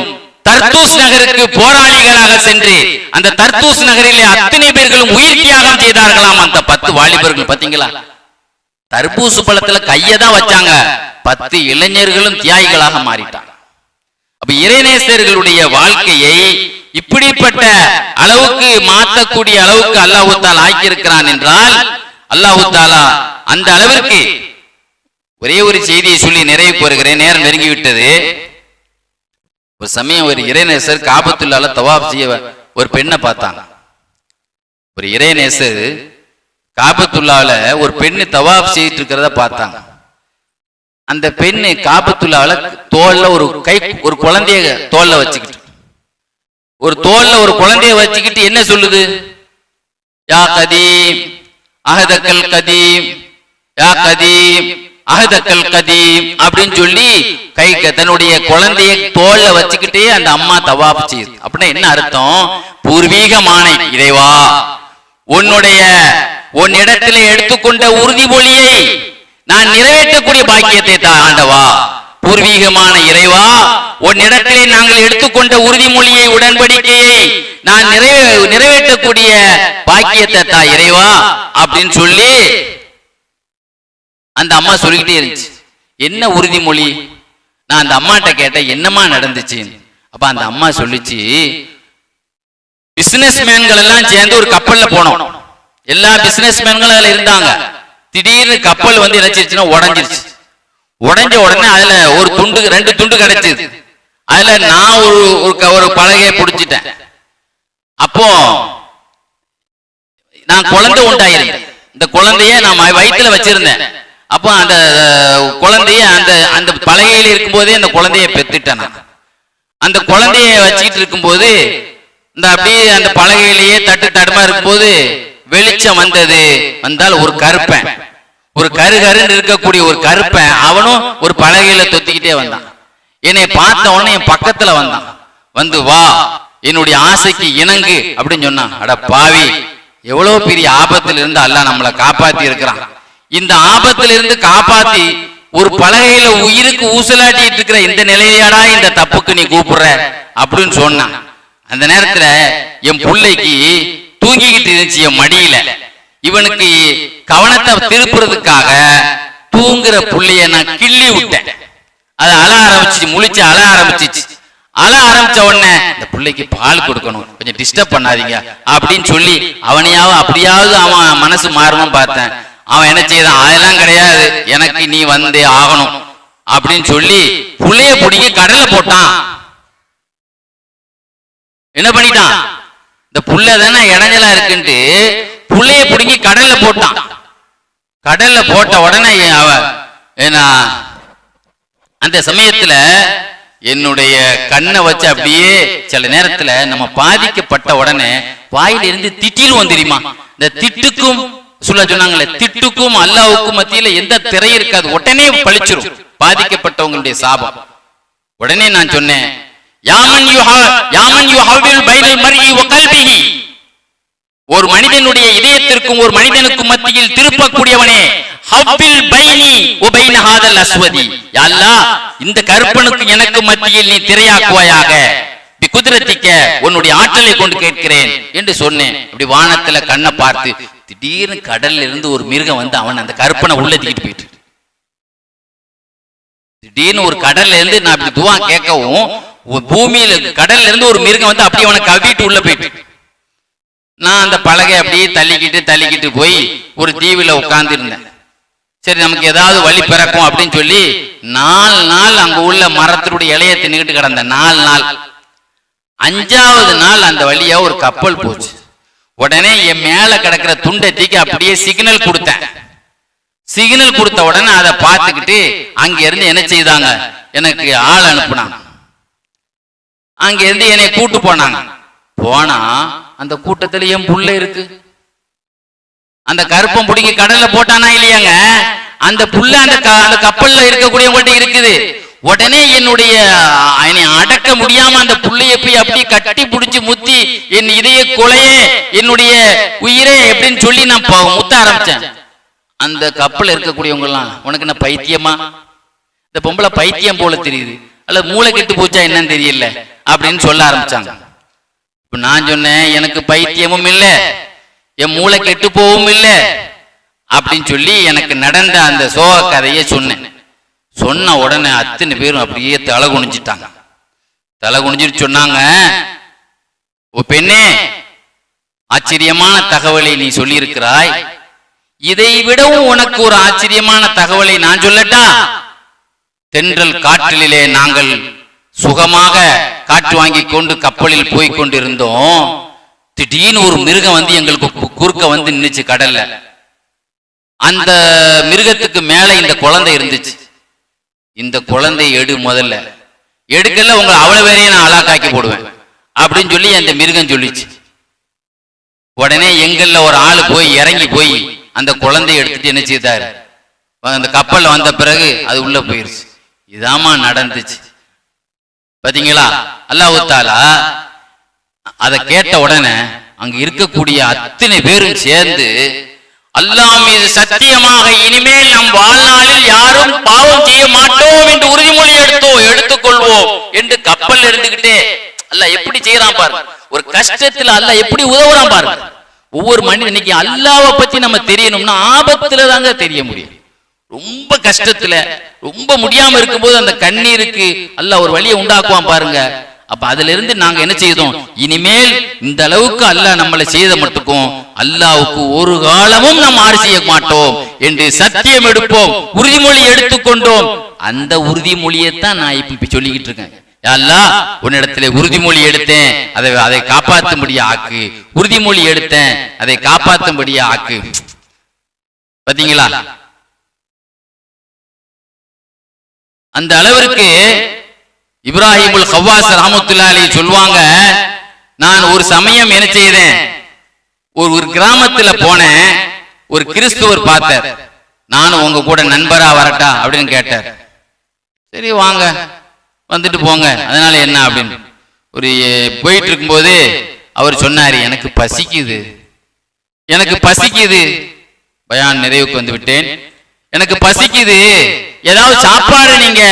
தர்தூஸ் நகருக்கு போராளிகளாக சென்று அந்த தர்தூஸ் நகரிலே அத்தனை பேர்களும் உயிர் தியாகம் செய்தார்களாம். அந்த 10 வாலிபர்கள் பாத்தீங்களா, தர்பூசு பழத்துல கையதான் வச்சாங்க, 10 இளைஞர்களும் தியாகிகளாக மாறிட்டாங்க. அப்ப இறைநேசர்களுடைய வாழ்க்கையை இப்படிப்பட்ட அளவுக்கு மாற்றக்கூடிய அளவுக்கு அல்லாஹ் தஆலா ஆக்கியிருக்கிறான் என்றால், அல்லாஹ் தஆலா அந்த அளவிற்கு. ஒரே ஒரு செய்தியை சொல்லி நிறைவு பெறுகிறேன், நேரம் நெருங்கி விட்டது. ஒரு சமயம் ஒரு இறைநேசர் காபத்துல்லாஹ்ல தவாப் செய்ய ஒரு பெண்ணை பார்த்தாங்க. ஒரு இறைநேசர் காபத்துல்லாஹ்ல ஒரு பெண்ணு தவாப் செய்யிட்டு இருக்கிறத பார்த்தாங்க. அந்த பெண்ணு காபத்துல்லாஹ்ல தோல்ல ஒரு குழந்தைய தோல்ல வச்சுக்கிட்டு, ஒரு குழந்தைய வச்சுக்கிட்டு என்ன சொல்லுது? யா கதீம் அஹதக்கல் கதீம், யா கதீம் அஹதக்கல் கதீம் அப்படின்னு சொல்லி தன்னுடைய குழந்தைய தோல்ல வச்சுக்கிட்டே அந்த அம்மா தவாப் செய்யுது. அப்படின்னா என்ன அர்த்தம்? பூர்வீகமான இறைவா, உன்னிடத்திலே எடுத்துக்கொண்ட உறுதிமொழியை நான் நிறைவேற்றக்கூடிய பாக்கியத்தை தான் ஆண்டவா. பூர்வீகமான இறைவா, உன்னிடத்திலே நாங்கள் எடுத்துக்கொண்ட உறுதிமொழியை உடன்படிக்கையை நான் நிறைவேற்றக்கூடிய பாக்கியத்தை தான் இறைவா அப்படின்னு சொல்லி அந்த அம்மா சொல்லிக்கிட்டே இருந்துச்சு. என்ன உறுதிமொழி? நான் அந்த அம்மாட்ட கேட்டேன், என்னமா நடந்துச்சு? அப்ப அந்த அம்மா சொல்லிச்சு, பிசினஸ் மேன்கள் எல்லாம் சேர்ந்து ஒரு கப்பல்ல போனோம். எல்லா பிசினஸ் மேன்களும் அதுல இருந்தாங்க. திடீர்னு கப்பல் வந்து இணைச்சிருச்சுன்னா உடஞ்சிருச்சு. உடஞ்ச உடனே அதுல ஒரு துண்டு 2 துண்டு கிடைச்சது. அதுல நான் ஒரு பலகையை பிடிச்சிட்டேன். அப்போ நான் குழந்தை உண்டாயிருந்தேன். இந்த குழந்தைய நான் வயிற்றுல வச்சிருந்தேன். அப்போ அந்த குழந்தைய அந்த பலகையில இருக்கும் போதே அந்த குழந்தைய பெத்துட்டேன். அந்த குழந்தைய வச்சுக்கிட்டு இருக்கும்போது இந்த அப்படியே அந்த பலகையிலேயே தடுமா இருக்கும்போது வெளிச்சம் வந்தால் ஒரு கருப்பன், ஒரு கருன்னு இருக்கக்கூடிய ஒரு கருப்பன், அவனும் ஒரு பலகையில தொத்திக்கிட்டே வந்தான். என்னை பார்த்த உடனே என் பக்கத்துல வந்தான். வந்து வா, என்னுடைய ஆசைக்கு இணங்கு அப்படின்னு சொன்னான். அட பாவி, எவ்வளவு பெரிய ஆபத்தில் இருந்து அல்லாஹ் நம்மளை காப்பாத்தி இருக்கிறான். இந்த ஆபத்தில் இருந்து காப்பாத்தி ஒரு பலகையில உயிருக்கு ஊசலாட்டிட்டு இருக்கிற இந்த நிலையாடா இந்த தப்புக்கு நீ கூப்பிடுற அப்படின்னு சொன்னான். அந்த நேரத்துல என் பிள்ளைக்கு தூங்கிக்கிட்டு இருந்துச்சு என் மடியில. இவனுக்கு கவனத்தை திருப்புறதுக்காக தூங்குற புள்ளைய நான் கிள்ளி விட்டேன். அது அழ ஆரம்பிச்சு, முழிச்சு அழ ஆரம்பிச்சிச்சு. அழ ஆரம்பிச்ச உடனே இந்த பிள்ளைக்கு பால் கொடுக்கணும், கொஞ்சம் டிஸ்டர்ப் பண்ணாதீங்க அப்படின்னு சொல்லி அப்படியாவது அவன் மனசு மாறணும் பார்த்தேன். அவன் என்ன செய்தான்? அதெல்லாம் கிடையாது, எனக்கு நீ வந்தே ஆகணும் அப்படின்னு சொல்லி புள்ளைய பிடிக்க கடல்ல போட்டான். என்ன பண்ணிட்டான்? இந்த புள்ள தானே இடைஞ்சலா இருக்குன்ட்டு புள்ளைய பிடிங்கி கடல்ல போட்டான். கடல்ல போட்ட உடனே அந்த சமயத்துல என்னுடைய கண்ணை வச்சு அப்படியே சில நேரத்துல நம்ம பாதிக்கப்பட்ட உடனே வாயிலிருந்து திட்டிலும் வந்துருமா. இந்த திட்டுக்கும் சொன்னாங்களே, திட்டுக்கும் அல்லாஹ்வுக்கும் மத்தியில எந்த திரை இருக்காது, உடனே பழிச்சிரும் பாதிக்கப்பட்டவங்களுடைய சாபம். உடனே நான் சொன்னேன், ஒரு மனிதனுடைய இதயத்திற்கும் ஒரு மனிதனுக்கும் மத்தியில் திருப்பக்கூடியவனே, இந்த கருப்பனுக்கு எனக்கு மத்தியில் நீ திரையாக்குவாயாக, குதிரத்திக்க உன்னுடைய ஆற்றலை கொண்டு கேட்கிறேன் என்று சொன்னேன். அப்படி வானத்துல கண்ணை பார்த்து திடீர்னு கடல்ல இருந்து ஒரு மிருகம் வந்து அவன் அந்த கருப்பனை உள்ள தூக்கிட்டு போயிட்டு, திடீர்னு ஒரு கடல்ல இருந்து நான் அப்படி துவா கேட்கவும் பூமியில கடல்ல இருந்து ஒரு மிருகம் வந்து அப்படி அவனை கவிட்டு உள்ள போயிட்டு, நான் அந்த பலகை அப்படியே தள்ளிக்கிட்டு போய் ஒரு தீவுல உட்கார்ந்து இருந்தேன். சரி நமக்கு ஏதாவது வழி பிறக்கும் அப்படின்னு சொல்லி 4 நாள் அங்க உள்ள மரத்தினுடைய இலையை தின்னுக்கிட்டு கிடந்த 4 நாள். 5வது நாள் அந்த வழியா ஒரு கப்பல் போச்சு. உடனே என் மேல கிடக்கிற துண்டை தூக்கி அப்படியே சிக்னல் கொடுத்தேன். சிக்னல் கொடுத்த உடனே அதை பார்த்துக்கிட்டு அங்க இருந்து என்ன செய்தாங்க, எனக்கு ஆள் அனுப்புனாங்க. அங்க இருந்து என்னை கூட்டு போனாங்க. போனா அந்த கூட்டத்துல என் புள்ள இருக்கு. அந்த கருப்பம் பிடிங்கி கடல்ல போட்டானா இல்லையாங்க, அந்த புள்ள அந்த கப்பல்ல இருக்கக்கூடியவங்கள்ட்ட இருக்குது. உடனே என்னை அடக்க முடியாம அந்த புள்ளைய போய் அப்படி கட்டி பிடிச்சி முத்தி என் இதய கொலையே என்னுடைய உயிரே எப்படின்னு சொல்லி நான் முத்த ஆரம்பிச்சேன். அந்த கப்பல்ல இருக்கக்கூடியவங்க எல்லாம், உனக்கு என்ன பைத்தியமா, இந்த பொம்பளை பைத்தியம் போல தெரியுது, அல்ல மூளை கெட்டு போச்சா என்னன்னு தெரியல அப்படின்னு சொல்ல ஆரம்பிச்சாங்க. இப்ப நான் சொன்னேன், எனக்கு பைத்தியமும் இல்லை, என் மூளை கெட்டு போவும் இல்லை அப்படின்னு சொல்லி எனக்கு நடந்த அந்த சோக கதையை சொன்னேன். சொன்ன உடனே அத்தனை பேரும் அப்படியே தலை குனிஞ்சிட்டாங்க. தலை குனிஞ்சிட்டு சொன்னாங்க, ஓ பெண்ணே, ஆச்சரியமான தகவலை நீ சொல்லி இருக்கிறாய். இதை விடவும் உனக்கு ஒரு ஆச்சரியமான தகவலை நான் சொல்லட்டா? தென்றல் காற்றிலே நாங்கள் சுகமாக காற்று வாங்கி கொண்டு கப்பலில் போய் கொண்டிருந்தோம். திடீர்னு ஒரு மிருகம் வந்து எங்களுக்கு குறுக்க வந்து நின்னுச்சு கடல்ல. அந்த மிருகத்துக்கு மேல இந்த குழந்தை இருந்துச்சு. இந்த குழந்தை எடு, முதல்ல எடுக்கல உங்களை அவ்வளவு பேரையும் நான் அலாக்காக்கி போடுவேன் அப்படின்னு சொல்லி அந்த மிருகம் சொல்லிச்சு. உடனே எங்கள்ல ஒரு ஆளு போய் இறங்கி போய் அந்த குழந்தைய எடுத்துட்டு என்ன செய்தாரு, அந்த கப்பல்ல வந்த பிறகு அது உள்ள போயிருச்சு. இதாமா நடந்துச்சு. பாத்தீங்களா, அல்லாஹ் தஆலா அதை கேட்ட உடனே அங்க இருக்கக்கூடிய அத்தனை பேரும் சேர்ந்து, அல்லாஹ் மீது சத்தியமாக இனிமேல் நம் வாழ்நாளில் யாரும் பாவம் செய்ய மாட்டோம் என்று உறுதிமொழி எடுத்துக்கொள்வோம் என்று கப்பல் இருந்துகிட்டே அல்லாஹ் எப்படி செய்யறான் பாருங்க. ஒரு கஷ்டத்துல அல்லாஹ் எப்படி உதவுறான் பாருங்க. ஒவ்வொரு மனிதன் இன்னைக்கு அல்லாஹ்வை பத்தி நம்ம தெரியணும்னா ஆபத்துல தாங்க தெரிய முடியும். ரொம்ப கஷ்டத்துல ரொம்ப முடியாம இருக்கும்போது அந்த கண்ணீருக்கு அல்லாஹ் ஒரு வழியை உண்டாக்குவான் பாருங்க. அப்ப அதுல இருந்து நாங்க என்ன செய்தோம், இனிமேல் இந்த அளவுக்கு அல்லாஹ் நம்மளை செய்த மட்டுக்கும் அல்லாஹ்வுக்கு ஒரு காலமும் நாம் மாறு செய்ய மாட்டோம் என்று சத்தியம் எடுப்போம், உறுதிமொழி எடுத்துக்கொண்டோம். அந்த உறுதிமொழியைத்தான் நான் இப்ப சொல்லிக்கிட்டு இருக்கேன். அல்லாஹ் உன்னிடத்துல உறுதிமொழி எடுத்தேன், அதை காப்பாற்றும்படியா ஆக்கு. உறுதிமொழி எடுத்தேன், அதை காப்பாற்றும்படியா ஆக்கு. பாத்தீங்களா, அந்த அளவிற்கு இப்ராஹிமுல் கவ்வாஸ் ரஹ்மத்துல்லாஹி அலைஹி சொல்வாங்க, நான் ஒரு சமயம் என்ன செய்தேன், ஒரு கிராமத்துல போனேன், ஒரு கிறிஸ்துவர் பார்த்தார். நானும் உங்க கூட நண்பரா வரட்டா அப்படின்னு கேட்டார். சரி வாங்க, வந்துட்டு போங்க, அதனால என்ன அப்படின்னு ஒரு போயிட்டு இருக்கும்போது அவர் சொன்னாரு, எனக்கு பசிக்குது, எனக்கு பசிக்குது. பயான் நிறைவுக்கு வந்து விட்டேன். எனக்கு பசிக்குது, ஏதாவது சாப்பாடு நீங்க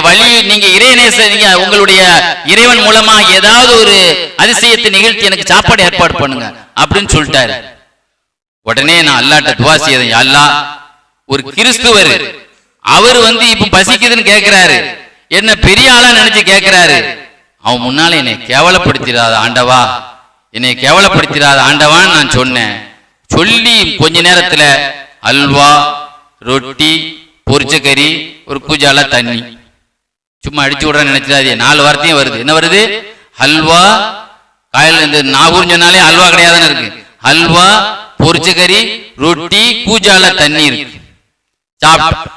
வழி நீங்க இறைநேச நீங்க உங்களுடைய இறைவன் மூலமா ஏதாவது ஒரு அதிசயத்தை நிகழ்த்தி எனக்கு சாப்பாடு ஏற்பாடு பண்ணுங்க அப்படின்னு சொல்லிட்டாரு. உடனே நான் அல்லாஹ்ட்ட துஆ செய்தேன், யா அல்லாஹ், ஒரு கிறிஸ்துவர் அவர் வந்து இப்ப பசிக்குதுன்னு கேட்கிறாரு, என்ன பெரிய ஆளா நினைச்சு கேட்கிறாரு. அவன் முன்னால என்னை கேவலப்படுத்திடாத ஆண்டவா, என்னை கேவலப்படுத்திடாத ஆண்டவான்னு நான் சொன்னேன். சொல்லி கொஞ்ச நேரத்துல அல்வா, ரொட்டி, பொரிச்ச கறி, ஒரு கூஜால தண்ணி, சும்மா அடிச்சு விட நினைச்சிடாதே, 4 வார்த்தையும் வருது. என்ன வருது? ஹல்வா. காலையில் இந்த நாகூர் சொன்னாலே அல்வா கிடையாதுன்னு இருக்கு. ஹல்வா, பொரிச்ச கறி, ரொட்டி, கூஜால தண்ணி இருக்கு. சாப்பிட்டு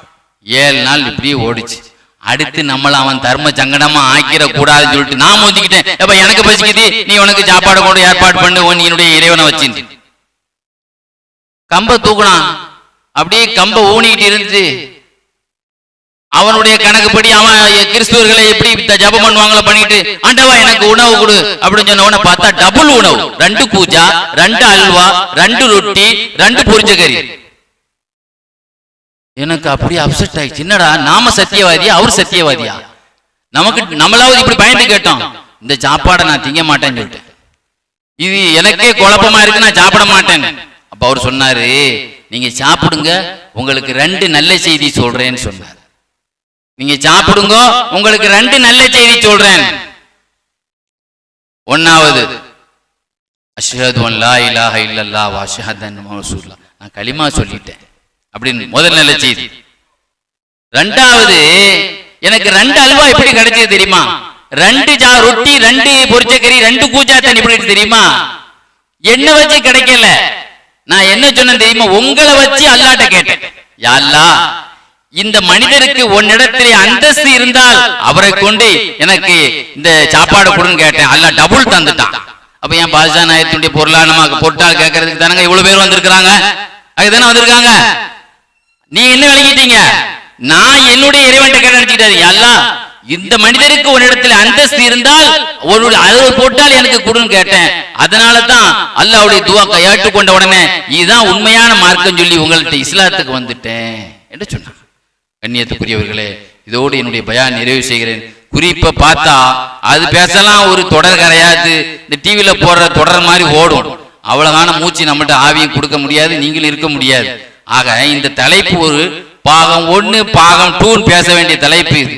7 நாள் இப்படியே ஓடிச்சு. அடுத்து நம்மள அவன் தர்ம சங்கடமா ஆக்கிர கூடாதுன்னு சொல்லிட்டு நான் ஒதுக்கிட்டேன். அப்ப எனக்கு பசிக்குது, நீ உனக்கு சாப்பாடு கொண்டு ஏற்பாடு பண்ணு, என்னுடைய இறைவனை வச்சு கம்ப தூக்குனான். அப்படியே கம்ப ஊனிக்கிட்டு இருந்து அவனுடைய கணக்குப்படி அவன் கிறிஸ்துவர்களை எப்படி ஜபம் பண்ணுவாங்களோ பண்ணிட்டு, ஆண்டவா எனக்கு உணவு கொடு அப்படின்னு சொன்ன உடனே பார்த்தா டபுள் உணவு, 2 கூஜா, 2 அல்வா, 2 ரொட்டி, 2 பொரிச்ச கறி. எனக்கு அப்படியே அப்செட் ஆயிடுச்சு. என்னடா நாம சத்தியவாதியா அவர் சத்தியவாதியா? நம்மளாவது இப்படி பயந்து கேட்டோம், இந்த சாப்பாடை நான் திங்க மாட்டேன்னு சொல்லிட்டேன். இது எனக்கே குழப்பமா இருக்கு, நான் சாப்பிட மாட்டேன். அப்ப அவர் சொன்னாரு, நீங்க சாப்பிடுங்க, உங்களுக்கு 2 நல்ல செய்தி சொல்றேன்னு சொன்னார். நீங்க சாப்பிடுங்க, உங்களுக்கு 2 நல்ல செய்தி சொல்றேன். ஒன்னாவது, அஷ்ஹது அன் லா இலாஹ இல்லல்லாஹ் வ அஷ்ஹது அன்ன முஹம்மது ரசூலுல்லாஹ், நான் கலிமா சொல்லிட்டேன். அப்படின்னு முதல் நல்ல செய்தி. ரெண்டாவது, எனக்கு 2 அல்வா எப்படி கிடைச்சது தெரியுமா? 2 ஜா ரொட்டி, 2 பொரிச்சக்கறி, 2 கூஜா தண்ணி எப்படி தெரியுமா? என்ன வச்சு கிடைக்கல. நான் என்ன சொன்னேன் தெரியுமா? உங்களை வச்சு அல்லாட்ட கேட்டேன். யா அல்லாஹ், இந்த மனிதருக்கு உன்னிடத்திலே அந்தஸ்து இருந்தால் அவரை கொண்டு எனக்கு இந்த சாப்பாடு கொடுன்னு கேட்டேன். அல்லாஹ் டபுள் தந்துட்டான். அப்ப என் பாதுஷா நாயத்துடைய பொருளா நம்ம பொருட்டால் கேட்கறதுக்கு தானங்க இவ்வளவு பேர் வந்திருக்கிறாங்க. அதுதானே வந்திருக்காங்க. நீ என்ன விளங்கிட்டீங்க? நான் என்னுடைய இறைவன் கேட்ட நினைச்சுக்கிட்டாரு. அல்லாஹ், இந்த மனிதருக்கு ஒரு இடத்துல அந்தஸ்து இருந்தால் ஒரு அளவு போட்டால் எனக்கு கொடுன்னு கேட்டேன். அதனால தான் அல்லாஹ்வுடைய துஆ ஏற்றுக்கொண்ட உடனே இதுதான் உண்மையான மார்க்கம் சொல்லி உங்கள்ட்ட இஸ்லாத்துக்கு வந்துட்டேன் என்று சொன்னார். கண்ணியத்துக்குரியவர்களே, இதோடு என்னுடைய பயான் நிறைவு செய்கிறேன். குறிப்பா பார்த்தா அது பேசலாம் ஒரு தொடர் கிடையாது. இந்த டிவியில போடுற தொடர் மாதிரி ஓடும். அவ்வளவுதான மூச்சு நம்மகிட்ட ஆவியும் கொடுக்க முடியாது, நீங்களும் இருக்க முடியாது. ஆக இந்த தலைப்பு ஒரு பாகம் 1 பாகம் 2 பேச வேண்டிய தலைப்பு இது.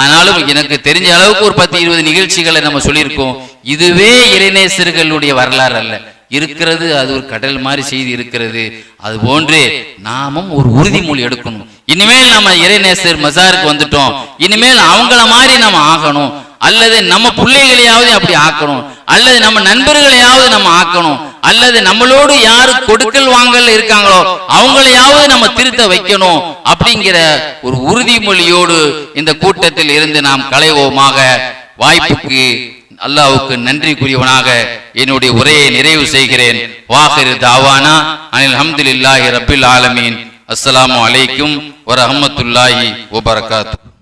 ஆனாலும் எனக்கு தெரிஞ்ச அளவுக்கு ஒரு 10-20 நிகழ்ச்சிகளை நம்ம சொல்லியிருக்கோம். இதுவே இறைநேசர்களுடைய வரலாறு அல்ல இருக்கிறது. அது ஒரு கடல் மாதிரி செய்தி இருக்கிறது. அது போன்று நாமும் ஒரு உறுதிமொழி எடுக்கணும். இனிமேல் நம்ம இறைநேசர் மசாருக்கு வந்துட்டோம், இனிமேல் அவங்கள மாதிரி நம்ம ஆகணும். அல்லது நம்ம பிள்ளைகளையாவது அப்படி ஆக்கணும், அல்லது நம்ம நண்பர்களையாவது நம்ம ஆக்கணும், அல்லது நம்மளோடு யாரு கொடுக்கல் வாங்கல் இருக்காங்களோ அவங்களையாவது நம்ம திருத்த வைக்கணும். அப்படிங்கிற ஒரு உறுதிமொழியோடு இந்த கூட்டத்தில் இருந்து நாம் களைவோமாக. வாய்ப்புக்கு அல்லாஹ்வுக்கு நன்றி கூறியவனாக என்னுடைய உரையை நிறைவு செய்கிறேன். வாஹிரு தாவானா அனில் ஹம்துலில்லாஹி ரப்பில் ஆலமீன். அஸ்ஸலாமு அலைக்கும் வரஹ்மத்துல்லாஹி வபரகாத்துஹு.